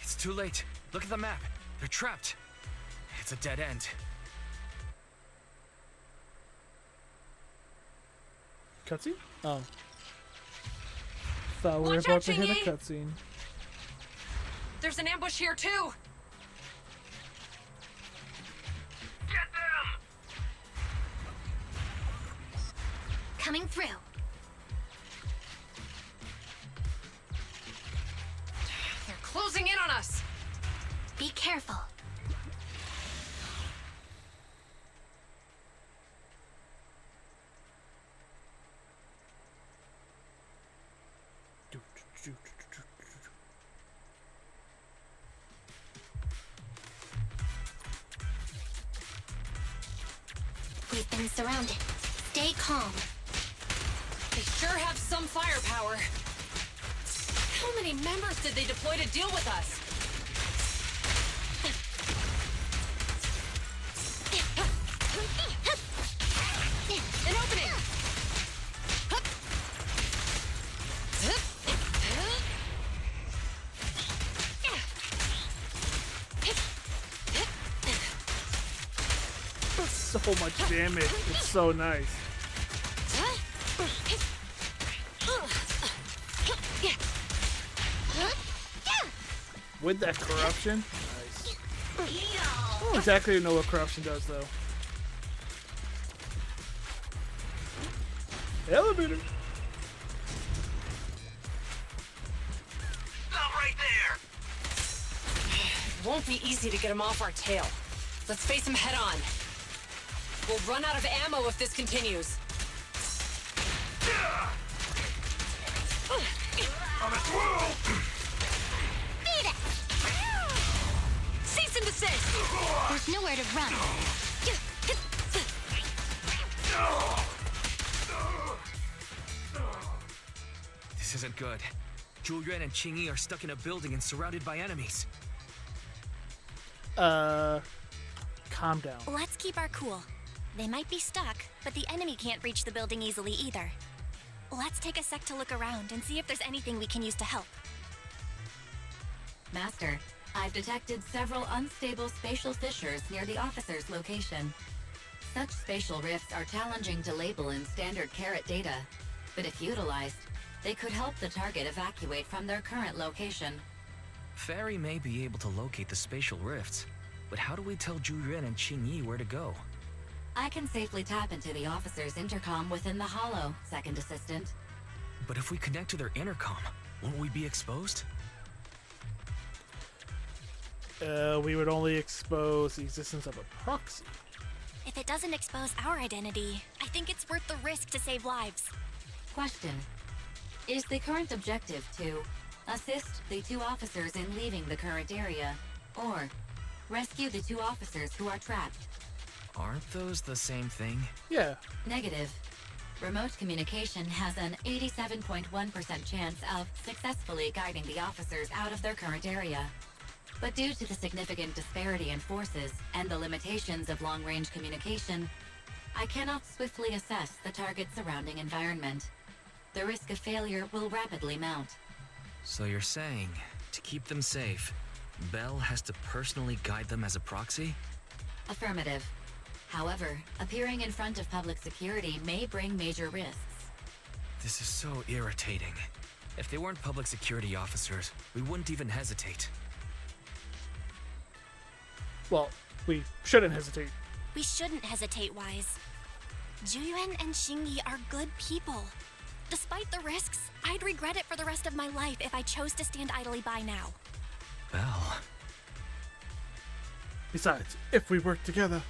It's too late. Look at the map. They're trapped. It's a dead end. Cutscene? Oh. Thought we were Watch about out, to hit a Shinji! cutscene. There's an ambush here too! Get them! Coming through. They're closing in on us! Be careful. We've been surrounded. Stay calm. They sure have some firepower. How many members did they deploy to deal with us? An opening! So much damage. It's so nice. With that corruption? Nice. I don't exactly know what corruption does, though. Elevator. Stop right there! It won't be easy to get him off our tail. Let's face him head on. We'll run out of ammo if this continues. On its wall! Beat it! Cease and desist! There's nowhere to run. This isn't good. Julian and Qingyi are stuck in a building and surrounded by enemies. Calm down. Let's keep our cool. They might be stuck, but the enemy can't reach the building easily either. Let's take a sec to look around and see if there's anything we can use to help. Master, I've detected several unstable spatial fissures near the officer's location. Such spatial rifts are challenging to label in standard carat data, but if utilized, they could help the target evacuate from their current location. Fairy may be able to locate the spatial rifts, but how do we tell Julian and Qingyi where to go? I can safely tap into the officer's intercom within the hollow, Second Assistant. But if we connect to their intercom, won't we be exposed? We would only expose the existence of a proxy. If it doesn't expose our identity, I think it's worth the risk to save lives. Question. Is the current objective to assist the 2 officers in leaving the current area, or rescue the 2 officers who are trapped? Aren't those the same thing? Yeah. Negative. Remote communication has an 87.1% chance of successfully guiding the officers out of their current area. But due to the significant disparity in forces and the limitations of long-range communication, I cannot swiftly assess the target's surrounding environment. The risk of failure will rapidly mount. So you're saying, to keep them safe, Bell has to personally guide them as a proxy? Affirmative. However, appearing in front of public security may bring major risks. This is so irritating. If they weren't public security officers, we wouldn't even hesitate. Well, we shouldn't hesitate. We shouldn't hesitate, Wise. Juyuan and Xingyi are good people. Despite the risks, I'd regret it for the rest of my life if I chose to stand idly by now. Bell. Besides, if we work together...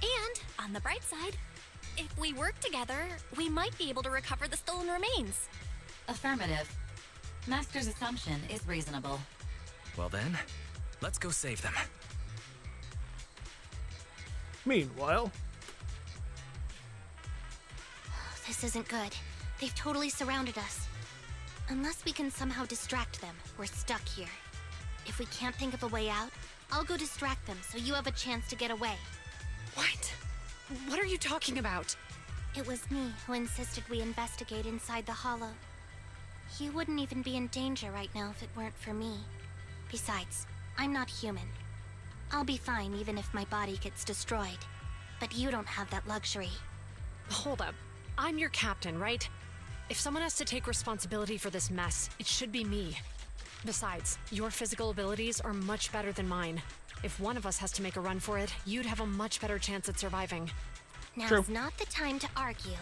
And On the bright side, if we work together, we might be able to recover the stolen remains. Affirmative. Master's assumption is reasonable. Well then, let's go save them. Meanwhile, This isn't good. They've totally surrounded us. Unless we can somehow distract them, we're stuck here. If we can't think of a way out, I'll go distract them so you have a chance to get away. What? What are you talking about? It was me who insisted we investigate inside the hollow. You wouldn't even be in danger right now if it weren't for me. Besides, I'm not human. I'll be fine even if my body gets destroyed. But you don't have that luxury. Hold up. I'm your captain, right? If someone has to take responsibility for this mess, it should be me. Besides, your physical abilities are much better than mine. If one of us has to make a run for it, you'd have a much better chance at surviving. Now's not the time to argue.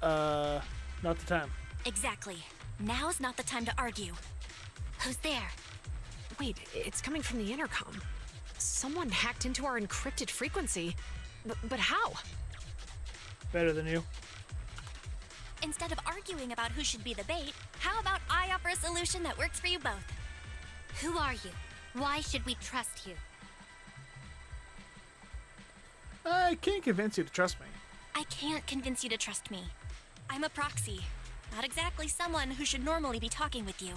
Not the time. Exactly. Now's not the time to argue. Who's there? Wait, it's coming from the intercom. Someone hacked into our encrypted frequency. But how? Better than you. Instead of arguing about who should be the bait, how about I offer a solution that works for you both? Who are you? Why should we trust you? I can't convince you to trust me. I can't convince you to trust me. I'm a proxy. Not exactly someone who should normally be talking with you.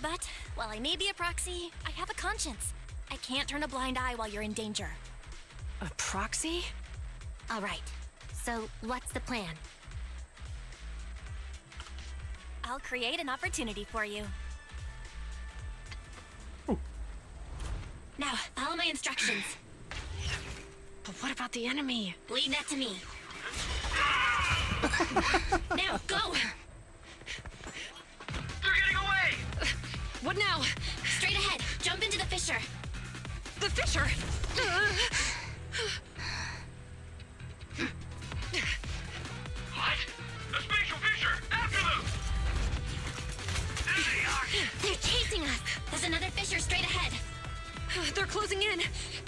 But, while I may be a proxy, I have a conscience. I can't turn a blind eye while you're in danger. A proxy? All right. So, what's the plan? I'll create an opportunity for you. Ooh. Now, follow my instructions. But what about the enemy? Leave that to me. Now, go! They're getting away! What now? Straight ahead. Jump into the fissure. The fissure? What? A spatial fissure! After them! There they are! They're chasing us! There's another fissure straight ahead. They're closing in.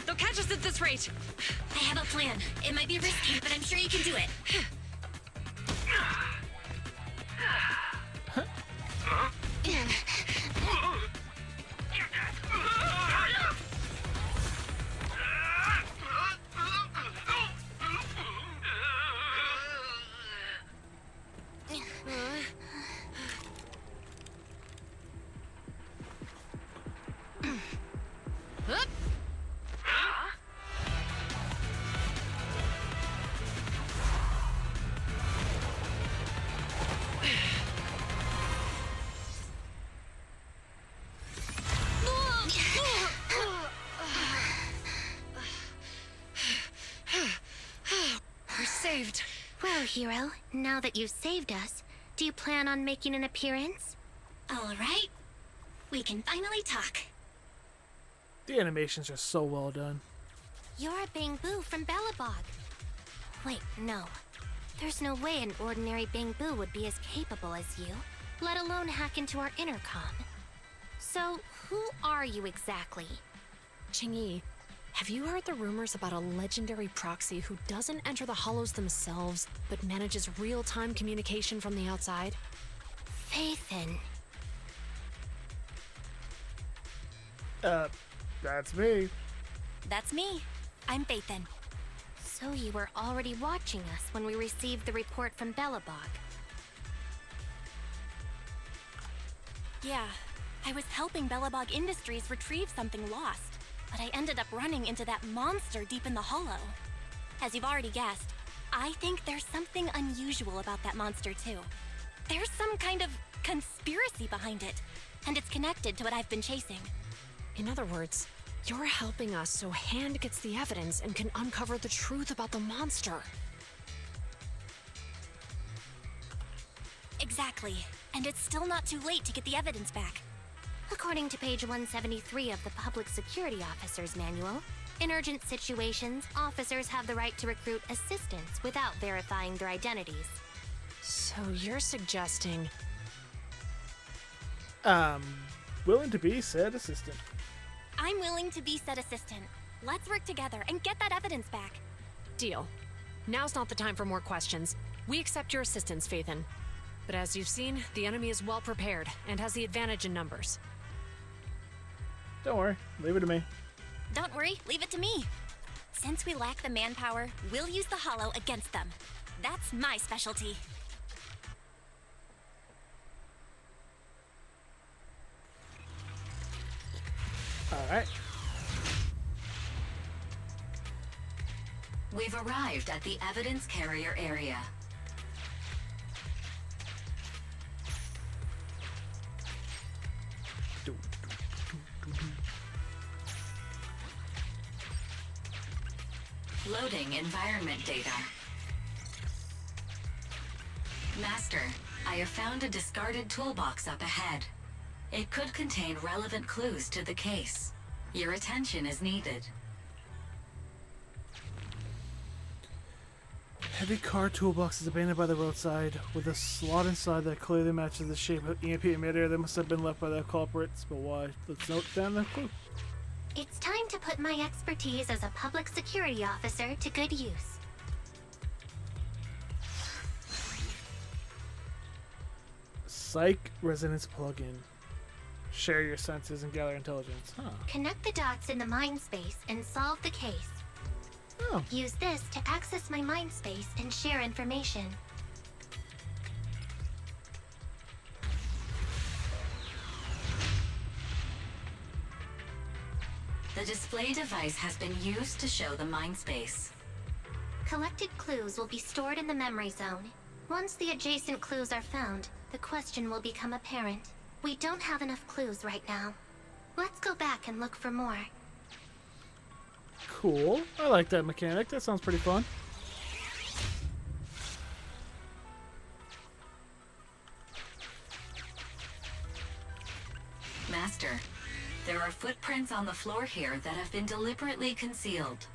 They'll catch us at this rate. I have a plan. It might be risky, but I'm sure you can do it. We're saved. Well, hero, now that you've saved us, do you plan on making an appearance? All right. We can finally talk. The animations are so well done. You're a Bangbu from Belobog. Wait, no. There's no way an ordinary Bangbu would be as capable as you, let alone hack into our intercom. So, who are you exactly? Qingyi, have you heard the rumors about a legendary proxy who doesn't enter the hollows themselves, but manages real-time communication from the outside? Faithin. That's me. That's me. I'm Faithin. So you were already watching us when we received the report from Belobog. Yeah, I was helping Belobog Industries retrieve something lost, but I ended up running into that monster deep in the hollow. As you've already guessed, I think there's something unusual about that monster too. There's some kind of conspiracy behind it, and it's connected to what I've been chasing. In other words, you're helping us so Hand gets the evidence and can uncover the truth about the monster. Exactly, and it's still not too late to get the evidence back. According to page 173 of the Public Security Officer's Manual, in urgent situations, officers have the right to recruit assistants without verifying their identities. So you're suggesting... Willing to be said assistant. I'm willing to be said assistant. Let's work together and get that evidence back. Deal. Now's not the time for more questions. We accept your assistance, Phaethon. But as you've seen, the enemy is well prepared and has the advantage in numbers. Don't worry. Leave it to me. Don't worry, leave it to me. Since we lack the manpower, we'll use the Hollow against them. That's my specialty. Alright. We've arrived at the evidence carrier area. Loading environment data. Master, I have found a discarded toolbox up ahead. It could contain relevant clues to the case. Your attention is needed. Heavy car toolbox is abandoned by the roadside, with a slot inside that clearly matches the shape of EMP emitter that must have been left by the culprits. But why? Let's note down the clue. It's time to put my expertise as a public security officer to good use. Psych Resonance plugin. Share your senses and gather intelligence. Huh. Connect the dots in the mind space and solve the case. Oh. Use this to access my mind space and share information. The display device has been used to show the mind space. Collected clues will be stored in the memory zone. Once the adjacent clues are found, the question will become apparent. We don't have enough clues right now. Let's go back and look for more. Cool. I like that mechanic. That sounds pretty fun. Master, there are footprints on the floor here that have been deliberately concealed.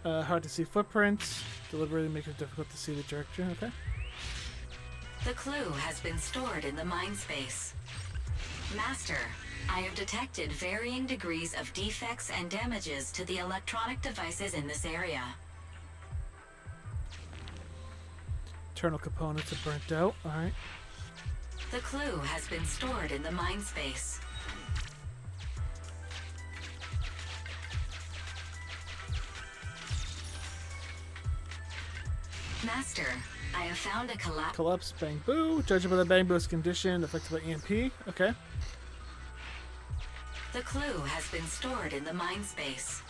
Hard to see footprints. Deliberately make it difficult to see the direction. Okay. The clue has been stored in the mind space. Master, I have detected varying degrees of defects and damages to the electronic devices in this area. Internal components are burnt out. Alright. The clue has been stored in the mind space. Master, I have found a Collapse Bang Boo. Judging by the Bang Boo's condition, affected by EMP. Okay. The clue has been stored in the mind space.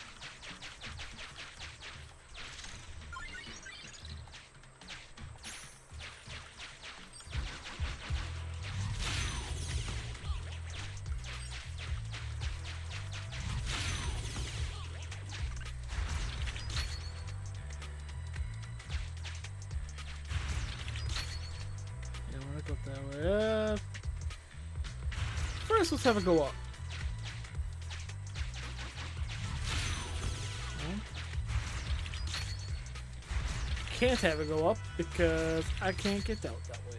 Yeah, we're gonna go that way. First, let's have it go up. Can't have it go up because I can't get out that way.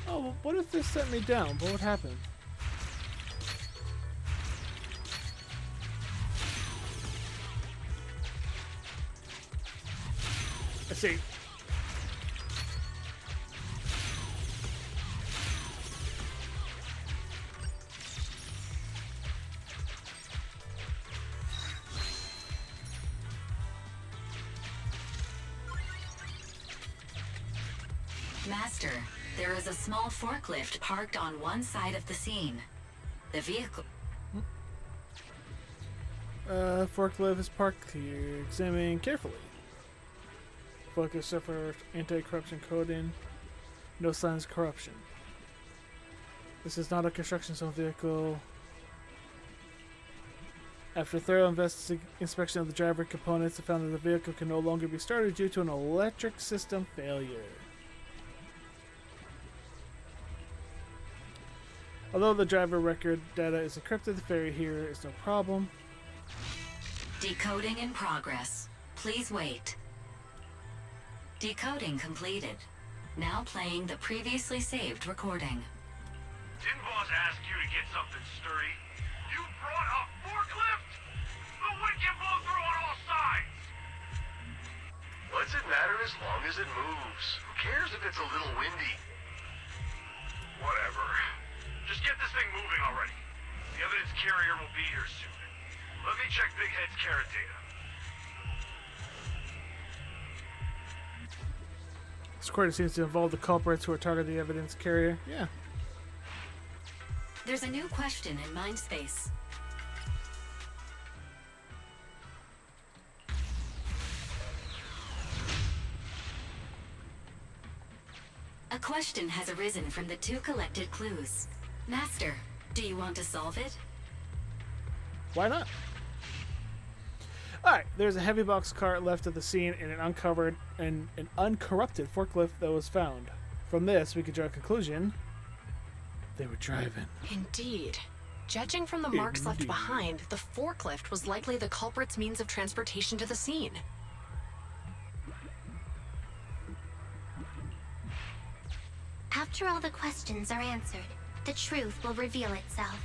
Oh, well, what if this sent me down? What would happen? I see. Master, there is a small forklift parked on one side of the scene. The vehicle... Forklift is parked here. Examine carefully. Focus for anti-corruption coding. No signs of corruption. This is not a construction zone vehicle. After thorough inspection of the driver components, I found that the vehicle can no longer be started due to an electric system failure. Although the driver record data is encrypted, the failure here is no problem. Decoding in progress. Please wait. Decoding completed. Now playing the previously saved recording. Didn't boss ask you to get something sturdy? You brought a forklift? The wind can blow through on all sides! What's it matter as long as it moves? Who cares if it's a little windy? Whatever. Just get this thing moving already. The evidence carrier will be here soon. Let me check Big Head's carrot data. This recording seems to involve the culprits who are targeting the evidence carrier. Yeah. There's a new question in Mindspace. A question has arisen from the 2 collected clues. Master, do you want to solve it? Why not? Alright, there's a heavy box cart left at the scene and an uncorrupted forklift that was found. From this, we could draw a conclusion. They were driving. Indeed. Judging from the marks left behind, the forklift was likely the culprit's means of transportation to the scene. After all the questions are answered, the truth will reveal itself.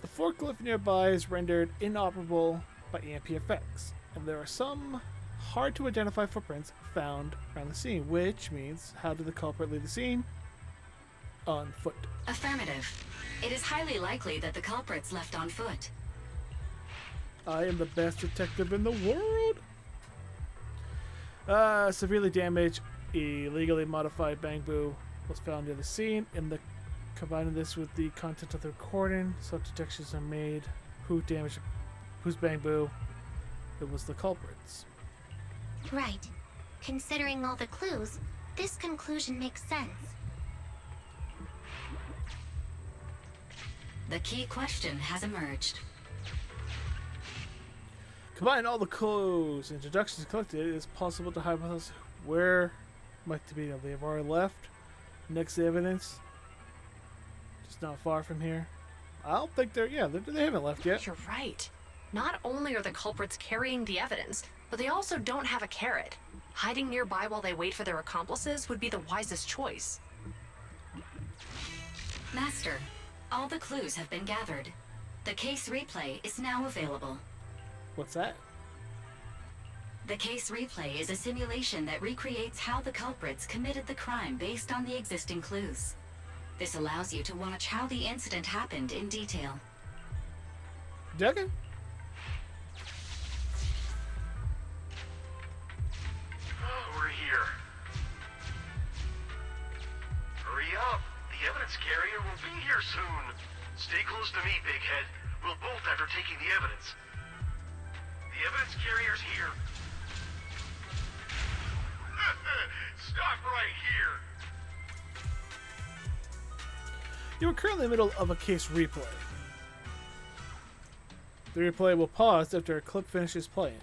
The forklift nearby is rendered inoperable by EMP effects, and there are some hard to identify footprints found around the scene, which means how did the culprit leave the scene? On foot. Affirmative. It is highly likely that the culprits left on foot. I am the best detective in the world! Severely damaged, illegally modified Bangbu was found near the scene. Combining this with the content of the recording, some detections are made. Who damaged whose Bangbu? It was the culprits. Right. Considering all the clues, this conclusion makes sense. The key question has emerged. Combining all the clues and deductions collected, it is possible to hypothesize where might be. They have already left. Next evidence. Just not far from here. I don't think they haven't left yet. You're right. Not only are the culprits carrying the evidence, but they also don't have a carrot. Hiding nearby while they wait for their accomplices would be the wisest choice. Master, all the clues have been gathered. The case replay is now available. What's that? The case replay is a simulation that recreates how the culprits committed the crime based on the existing clues. This allows you to watch how the incident happened in detail. Okay. We're here. Hurry up. The evidence carrier will be here soon. Stay close to me, Big Head. We'll bolt after taking the evidence. The evidence carrier's here. Stop right here. You are currently in the middle of a case replay. The replay will pause after a clip finishes playing.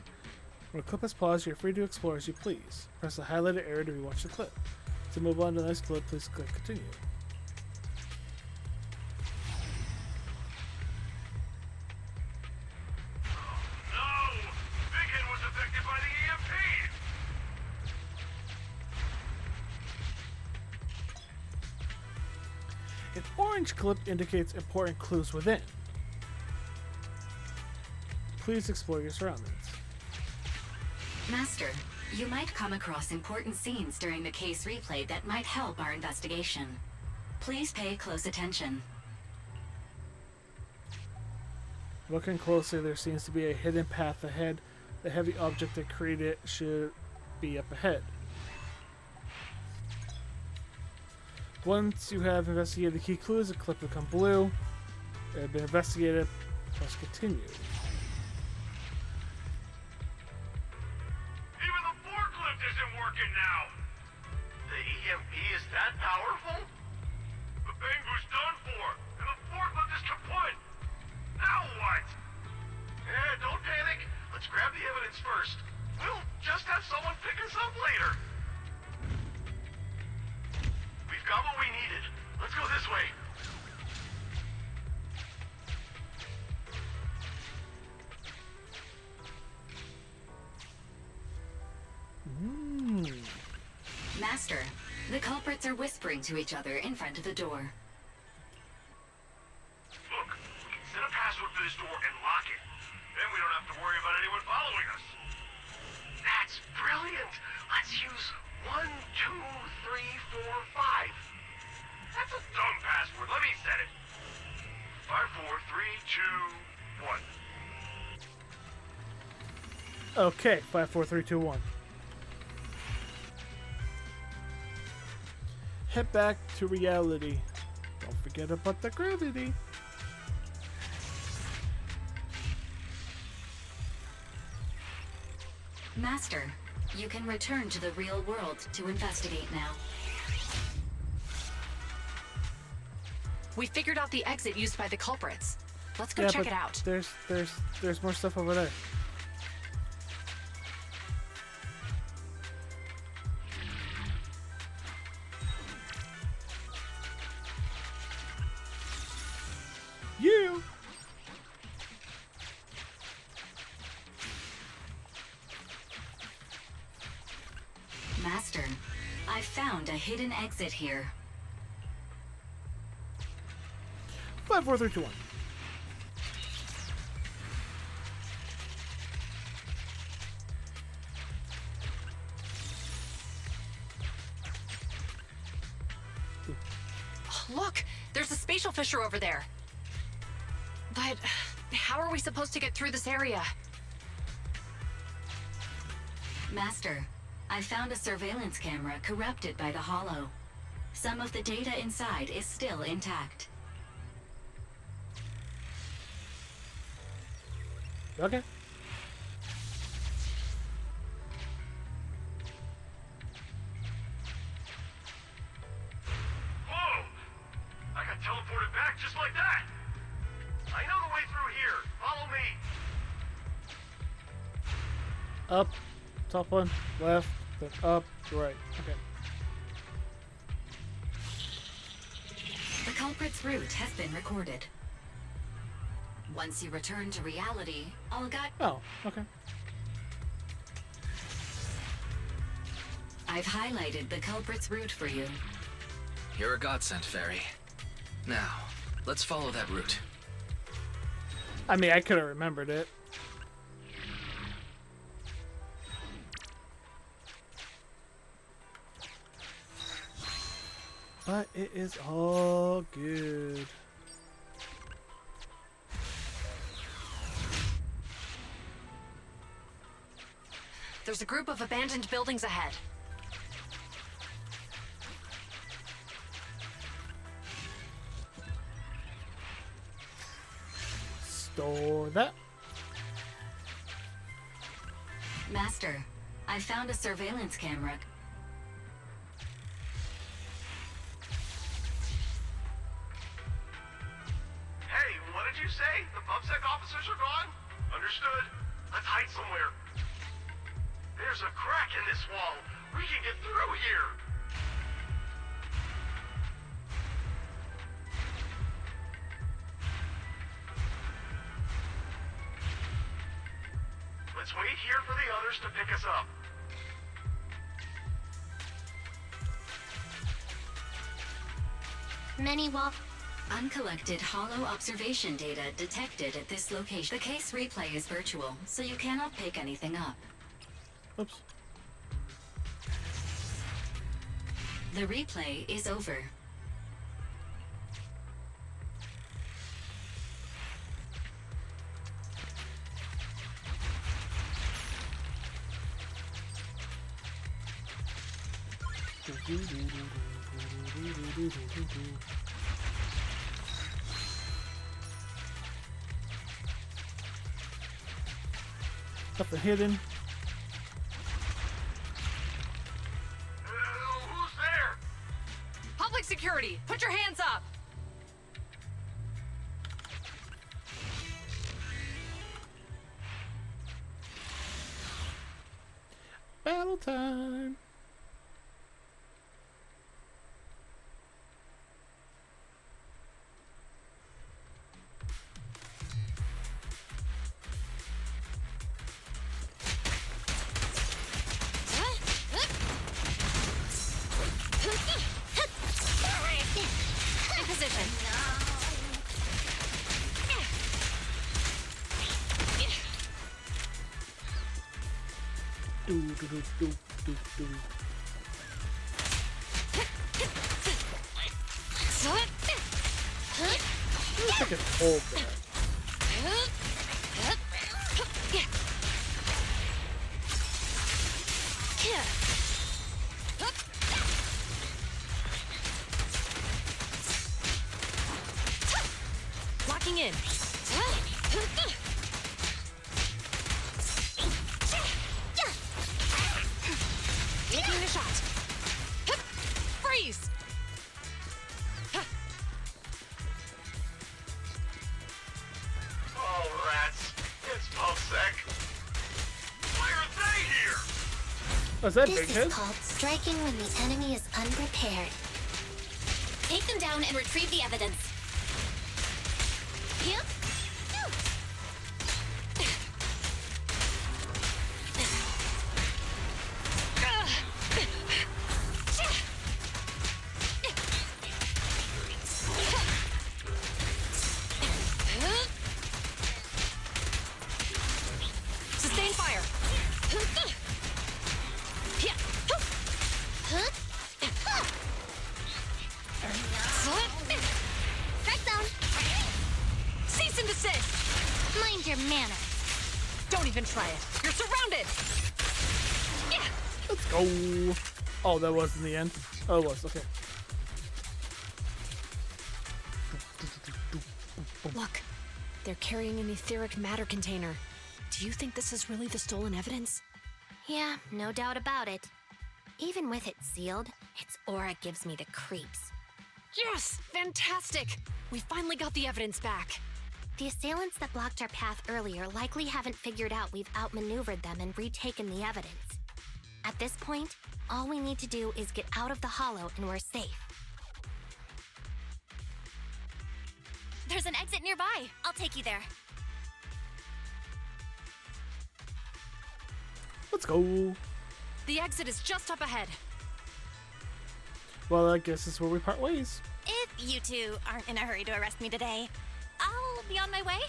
When a clip has paused, you're free to explore as you please. Press the highlighted area to rewatch the clip. To move on to the next clip, please click continue. No! Big Head was affected by the EMP! An orange clip indicates important clues within. Please explore your surroundings. Master, you might come across important scenes during the case replay that might help our investigation. Please pay close attention. Looking closely, there seems to be a hidden path ahead. The heavy object that created it should be up ahead. Once you have investigated the key clues, the clip will become blue. It had been investigated. Press continue. Even the forklift isn't working now! The EMP is that powerful? The Bangbu's done for, and the forklift is kaput! Now what? Don't panic. Let's grab the evidence first. We'll just have someone pick us up later. We've got what we needed. Let's go this way. Master, the culprits are whispering to each other in front of the door. Look, we can set a password for this door and lock it. Then we don't have to worry about anyone following us. That's brilliant. Let's use 1, 2, 3, 4, 5. That's a dumb password. Let me set it. 5, 4, 3, 2, 1. Okay, 5, 4, 3, 2, 1. Head back to reality. Don't forget about the gravity. Master, you can return to the real world to investigate now. We figured out the exit used by the culprits. Let's go Yeah, check but it out. There's more stuff over there. You. Master, I found a hidden exit here. 5, 4, 3, 2, 1. Look, there's a spatial fissure over there. But how are we supposed to get through this area? Master, I found a surveillance camera corrupted by the hollow. Some of the data inside is still intact. Okay. Whoa! I got teleported back just like that. I know the way through here. Follow me. Up, top one, left, then up, right. Okay. The culprit's route has been recorded. Once you return to reality, all got... Oh, okay. I've highlighted the culprit's route for you. You're a godsend, Fairy. Now, let's follow that route. I mean, I could have remembered it. But it is all good. There's a group of abandoned buildings ahead. Store that. Master, I found a surveillance camera. Hey, what did you say? The PubSec officers are gone? Understood. Let's hide somewhere. There's a crack in this wall. We can get through here. Let's wait here for the others to pick us up. Many walk. Uncollected hollow observation data detected at this location. The case replay is virtual, so you cannot pick anything up. Oops. The replay is over. Nothing hidden. Who's there? Public security, put your hands up! Battle time. position. Do, do, do, do, do, do. Let's take a hold there. Locking in. Taking a shot. Freeze. Oh, rats. It's Pulsec. Why are they here? Oh, is that This Big is Head? called striking when the enemy is unprepared. Take them down and retrieve the evidence. Yep. Sustain fire. Strike zone. Cease and desist. Mind your manners. Don't even try it. You're surrounded. Let's go. Oh, that was in the end. Oh, it was. Okay. Look, they're carrying an etheric matter container. Do you think this is really the stolen evidence? Yeah, no doubt about it. Even with it sealed, its aura gives me the creeps. Yes! Fantastic! We finally got the evidence back. The assailants that blocked our path earlier likely haven't figured out we've outmaneuvered them and retaken the evidence. At this point, all we need to do is get out of the hollow and we're safe. There's an exit nearby. I'll take you there. Let's go. The exit is just up ahead. Well, I guess this is where we part ways. If you two aren't in a hurry to arrest me today, I'll be on my way.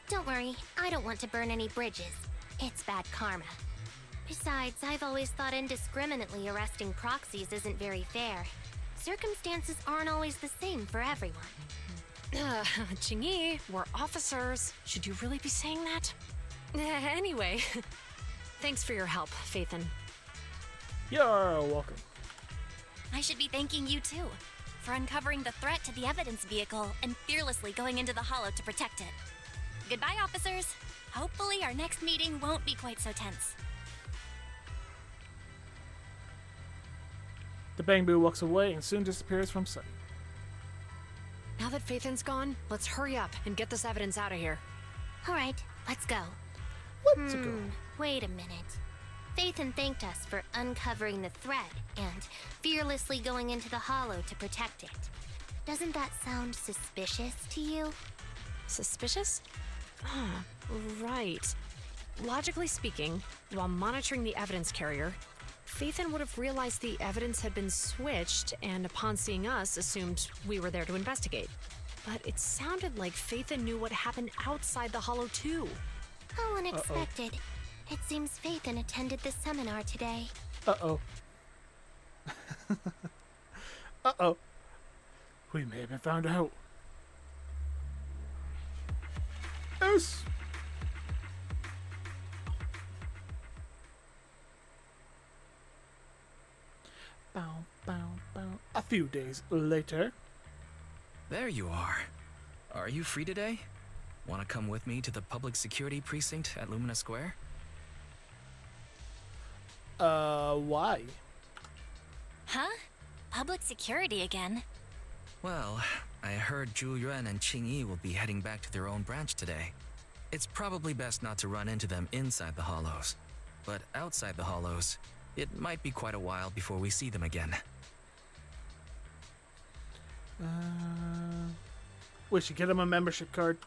Don't worry, I don't want to burn any bridges. It's bad karma. Besides, I've always thought indiscriminately arresting proxies isn't very fair. Circumstances aren't always the same for everyone. Qingyi, we're officers. Should you really be saying that? Anyway, thanks for your help, Phaethon. You're welcome. I should be thanking you too for uncovering the threat to the evidence vehicle and fearlessly going into the hollow to protect it. Goodbye, officers. Hopefully our next meeting won't be quite so tense. The Bang Boo walks away and soon disappears from sight. Now that Phaethon's gone, let's hurry up and get this evidence out of here. All right, let's go. Let's go. Wait a minute. Phaethon thanked us for uncovering the threat and fearlessly going into the hollow to protect it. Doesn't that sound suspicious to you? Suspicious? Right. Logically speaking, while monitoring the evidence carrier, Phaethon would have realized the evidence had been switched and upon seeing us assumed we were there to investigate. But it sounded like Phaethon knew what happened outside the hollow too. How unexpected. It seems Phaethon attended the seminar today. Uh-oh. Uh-oh. We may have been found out. Yes. Bow, bow, bow. A few days later. There you are. Are you free today? Want to come with me to the public security precinct at Lumina Square? Why? Huh? Public security again? Well, I heard Zhu Yuan and Qingyi will be heading back to their own branch today. It's probably best not to run into them inside the hollows. But outside the hollows, it might be quite a while before we see them again. We should get him a membership card.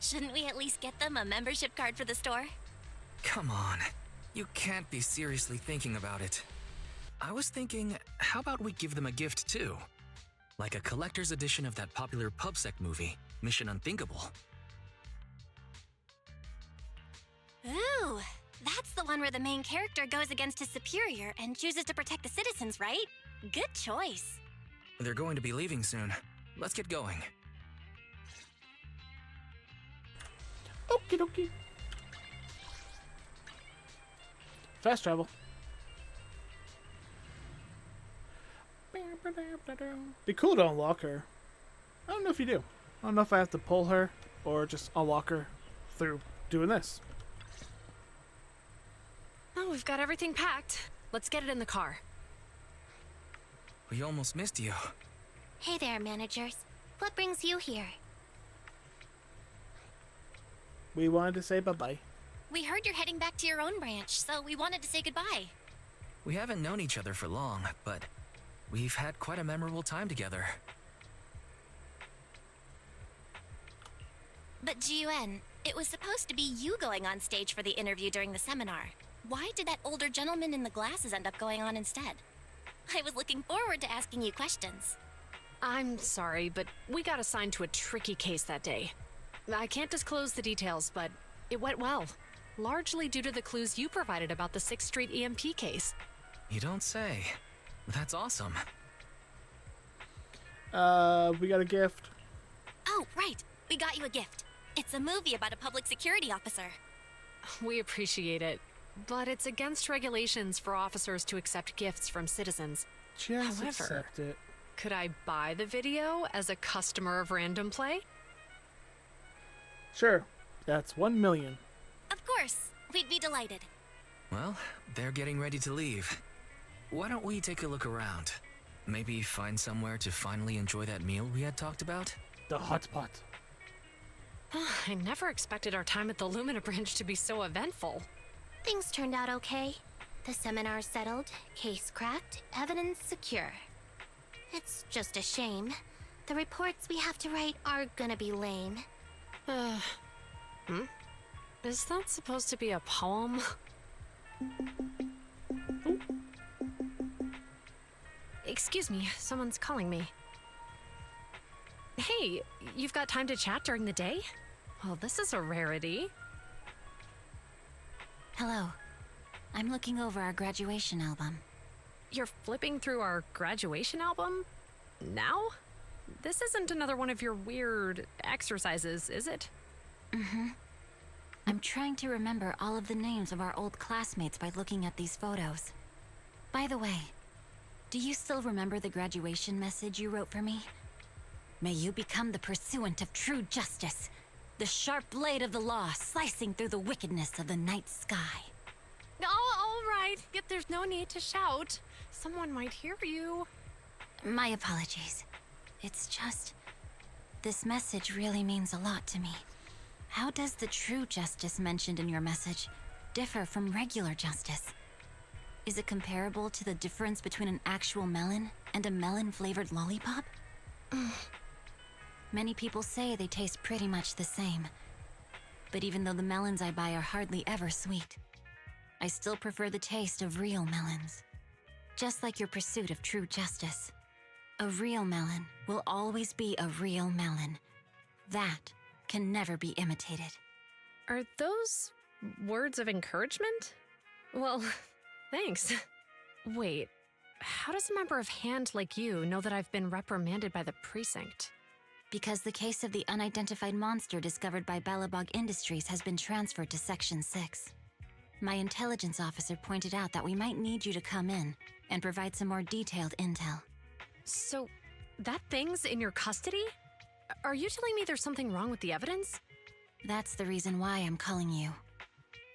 Shouldn't we at least get them a membership card for the store? Come on. You can't be seriously thinking about it. I was thinking, how about we give them a gift too? Like a collector's edition of that popular PubSec movie, Mission Unthinkable. Ooh, that's the one where the main character goes against his superior and chooses to protect the citizens, right? Good choice. They're going to be leaving soon. Let's get going. Okie dokie. Fast travel. Be cool to unlock her. I don't know if you do. I don't know if I have to pull her or just unlock her through doing this. Oh, we've got everything packed. Let's get it in the car. We almost missed you. Hey there, managers. What brings you here? We wanted to say bye-bye. We heard you're heading back to your own branch, so we wanted to say goodbye. We haven't known each other for long, but we've had quite a memorable time together. But GUN, it was supposed to be you going on stage for the interview during the seminar. Why did that older gentleman in the glasses end up going on instead? I was looking forward to asking you questions. I'm sorry, but we got assigned to a tricky case that day. I can't disclose the details, but it went well. Largely due to the clues you provided about the 6th Street EMP case. You don't say. That's awesome. We got a gift. Oh, right. We got you a gift. It's a movie about a public security officer. We appreciate it, but it's against regulations for officers to accept gifts from citizens. Just However, accept it. could I buy the video as a customer of Random Play? Sure. That's 1 million. Of course. We'd be delighted. Well, they're getting ready to leave. Why don't we take a look around? Maybe find somewhere to finally enjoy that meal we had talked about? The hot pot. I never expected our time at the Lumina branch to be so eventful. Things turned out okay. The seminar settled, case cracked, evidence secure. It's just a shame. The reports we have to write are gonna be lame. Is that supposed to be a poem? Excuse me, someone's calling me. Hey, you've got time to chat during the day? Well, this is a rarity. Hello. I'm looking over our graduation album. You're flipping through our graduation album? Now? This isn't another one of your weird exercises, is it? Mm-hmm. I'm trying to remember all of the names of our old classmates by looking at these photos. By the way, do you still remember the graduation message you wrote for me? May you become the pursuant of true justice, the sharp blade of the law slicing through the wickedness of the night sky. Oh, all right. Yet there's no need to shout. Someone might hear you. My apologies. It's just, this message really means a lot to me. How does the true justice mentioned in your message differ from regular justice? Is it comparable to the difference between an actual melon and a melon-flavored lollipop? Many people say they taste pretty much the same. But even though the melons I buy are hardly ever sweet, I still prefer the taste of real melons. Just like your pursuit of true justice. A real melon will always be a real melon. That can never be imitated. Are those words of encouragement? Well, thanks. Wait, how does a member of HAND like you know that I've been reprimanded by the precinct? Because the case of the unidentified monster discovered by Belobog Industries has been transferred to Section 6. My intelligence officer pointed out that we might need you to come in and provide some more detailed intel. So, that thing's in your custody? Are you telling me there's something wrong with the evidence? That's the reason why I'm calling you.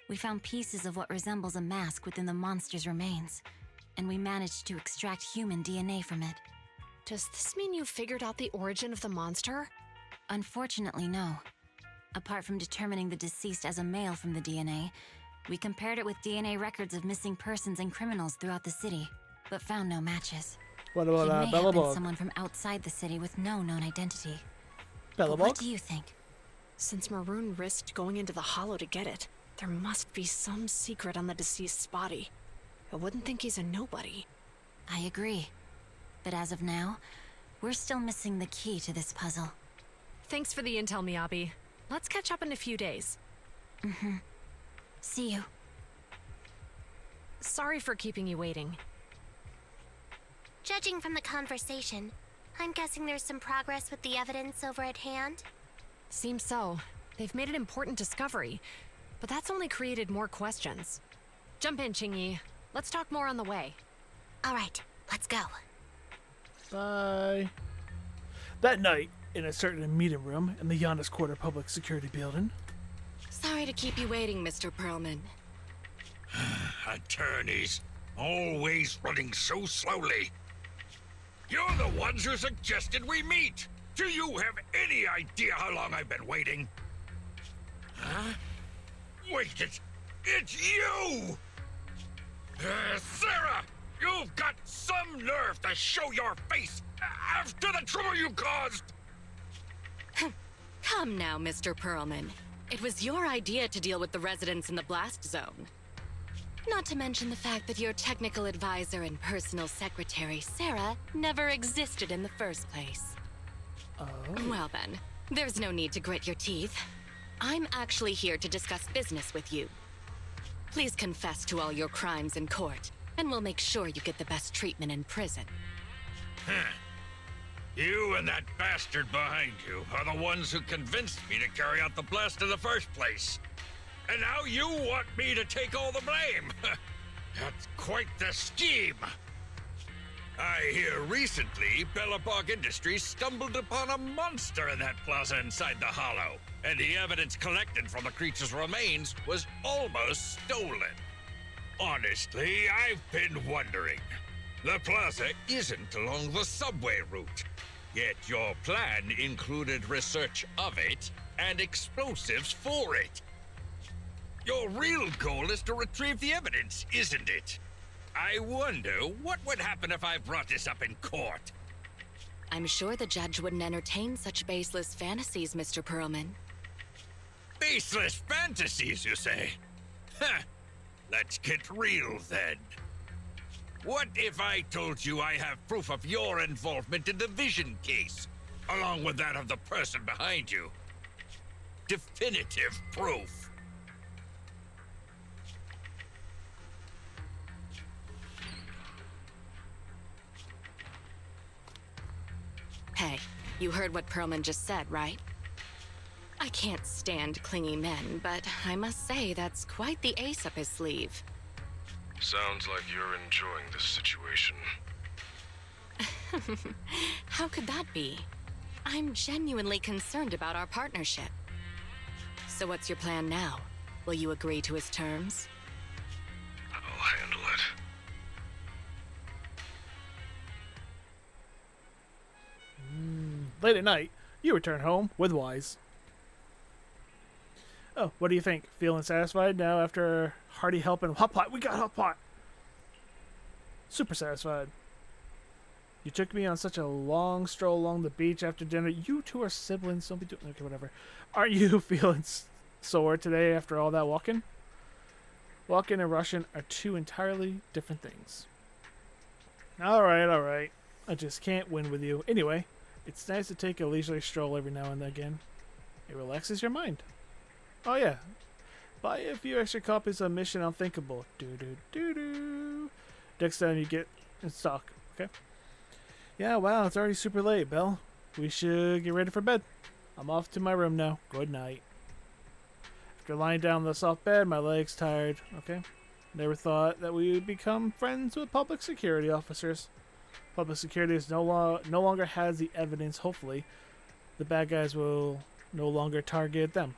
We found pieces of what resembles a mask within the monster's remains, and we managed to extract human DNA from it. Does this mean you figured out the origin of the monster? Unfortunately, no. Apart from determining the deceased as a male from the DNA, we compared it with DNA records of missing persons and criminals throughout the city, but found no matches. What about He may have been Belobog? someone from outside the city with no known identity. Belobog? But what do you think? Since Maroon risked going into the Hollow to get it, there must be some secret on the deceased's body. I wouldn't think he's a nobody. I agree. But as of now, we're still missing the key to this puzzle. Thanks for the intel, Miyabi. Let's catch up in a few days. Mm-hmm. See you. Sorry for keeping you waiting. Judging from the conversation, I'm guessing there's some progress with the evidence over at hand? Seems so. They've made an important discovery, but that's only created more questions. Jump in, Qingyi. Let's talk more on the way. All right, let's go. Bye. That night, in a certain meeting room in the Giannis Quarter Public Security Building. Sorry to keep you waiting, Mr. Perlman. Attorneys, always running so slowly. You're the ones who suggested we meet. Do you have any idea how long I've been waiting? Huh? Wait, it's you! Sarah! You've got some nerve to show your face after the trouble you caused! Come now, Mr. Perlman. It was your idea to deal with the residents in the blast zone. Not to mention the fact that your technical advisor and personal secretary, Sarah, never existed in the first place. Oh. Well then, there's no need to grit your teeth. I'm actually here to discuss business with you. Please confess to all your crimes in court, and we'll make sure you get the best treatment in prison. Huh. You and that bastard behind you are the ones who convinced me to carry out the blast in the first place. And now you want me to take all the blame. That's quite the scheme. I hear recently Belobog Industries stumbled upon a monster in that plaza inside the hollow, and the evidence collected from the creature's remains was almost stolen. Honestly, I've been wondering. The plaza isn't along the subway route, yet your plan included research of it and explosives for it. Your real goal is to retrieve the evidence, isn't it? I wonder what would happen if I brought this up in court. I'm sure the judge wouldn't entertain such baseless fantasies, Mr. Perlman. Baseless fantasies, you say? Huh. Let's get real then. What if I told you I have proof of your involvement in the Vision case, along with that of the person behind you? Definitive proof. Hey, you heard what Perlman just said, right? I can't stand clingy men, but I must say that's quite the ace up his sleeve. Sounds like you're enjoying this situation. How could that be? I'm genuinely concerned about our partnership. So what's your plan now? Will you agree to his terms? I'll handle it. Late at night, you return home with Wise. Oh, what do you think? Feeling satisfied now after hearty help and hot pot? We got hot pot! Super satisfied. You took me on such a long stroll along the beach after dinner. You two are siblings. Don't be doing... Okay, whatever. Aren't you feeling sore today after all that walking? Walking and rushing are two entirely different things. Alright. I just can't win with you. Anyway, it's nice to take a leisurely stroll every now and again. It relaxes your mind. Oh yeah. Buy a few extra copies of Mission Unthinkable. Next time you get in stock, okay? Yeah, wow, it's already super late, Belle. We should get ready for bed. I'm off to my room now. Good night. After lying down on the soft bed, my leg's tired, okay? Never thought that we would become friends with public security officers. Public security is no longer has the evidence, hopefully. The bad guys will no longer target them.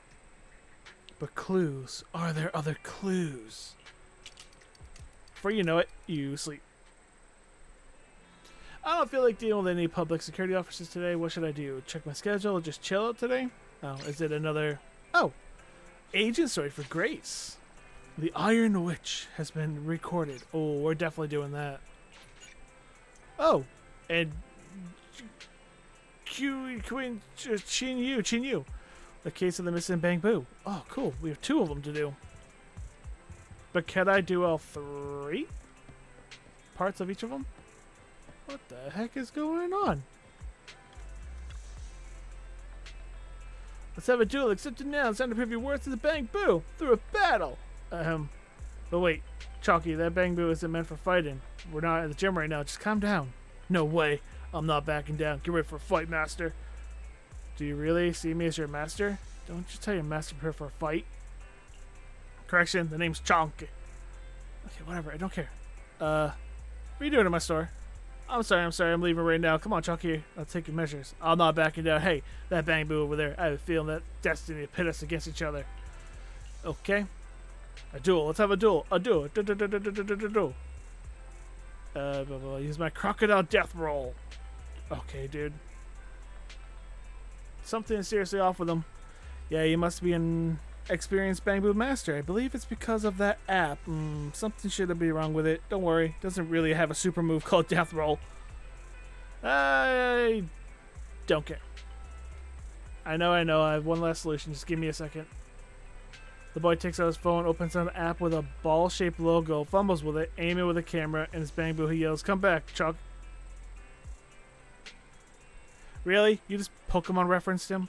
But clues. Are there other clues? Before you know it, you sleep. I don't feel like dealing with any public security officers today. What should I do? Check my schedule or just chill out today? Oh, is it another... Oh! Agent story for Grace. The Iron Witch has been recorded. Oh, we're definitely doing that. Oh! And... Chin Yu. The case of the missing Bamboo. Oh, cool. We have 2 of them to do. But can I do all 3 parts of each of them? What the heck is going on? Let's have a duel. Accept it now. It's time to prove your worth to the Bang Boo through a battle. But wait, Chalky, that Bang Boo isn't meant for fighting. We're not at the gym right now. Just calm down. No way. I'm not backing down. Get ready for a fight, master. Do you really see me as your master? Don't you tell your master prepare for a fight? Correction, the name's Chonky. Okay, whatever. I don't care. What are you doing in my store? I'm sorry. I'm leaving right now. Come on, Chonky. I'll take your measures. I'm not backing down. Hey, that Bang Boo over there. I have a feeling that destiny to pit us against each other. Okay. A duel. Let's have a duel. A duel. Duel. I'll use my crocodile death roll. Okay, dude. Something is seriously off with him. Yeah, you must be an experienced Bang Boo master. I believe it's because of that app. Something should be wrong with it. Don't worry. It doesn't really have a super move called death roll. I don't care. I know. I have one last solution. Just give me a second. The boy takes out his phone, opens an app with a ball-shaped logo, fumbles with it, aiming with a camera, and his Bang Boo, he yells, "Come back, Chuck." Really? You just Pokemon referenced him?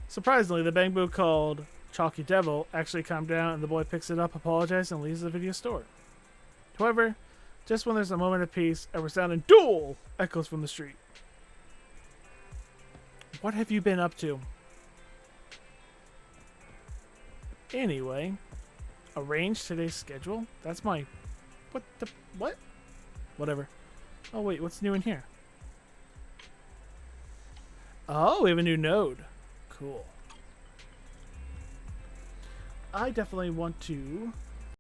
Surprisingly, the Bang Boo called Chalky Devil actually calmed down, and the boy picks it up, apologizes, and leaves the video store. However, just when there's a moment of peace, a resounding duel echoes from the street. What have you been up to? Anyway, arrange today's schedule? That's my... What? Whatever. Oh wait, what's new in here? Oh, we have a new node. Cool. I definitely want to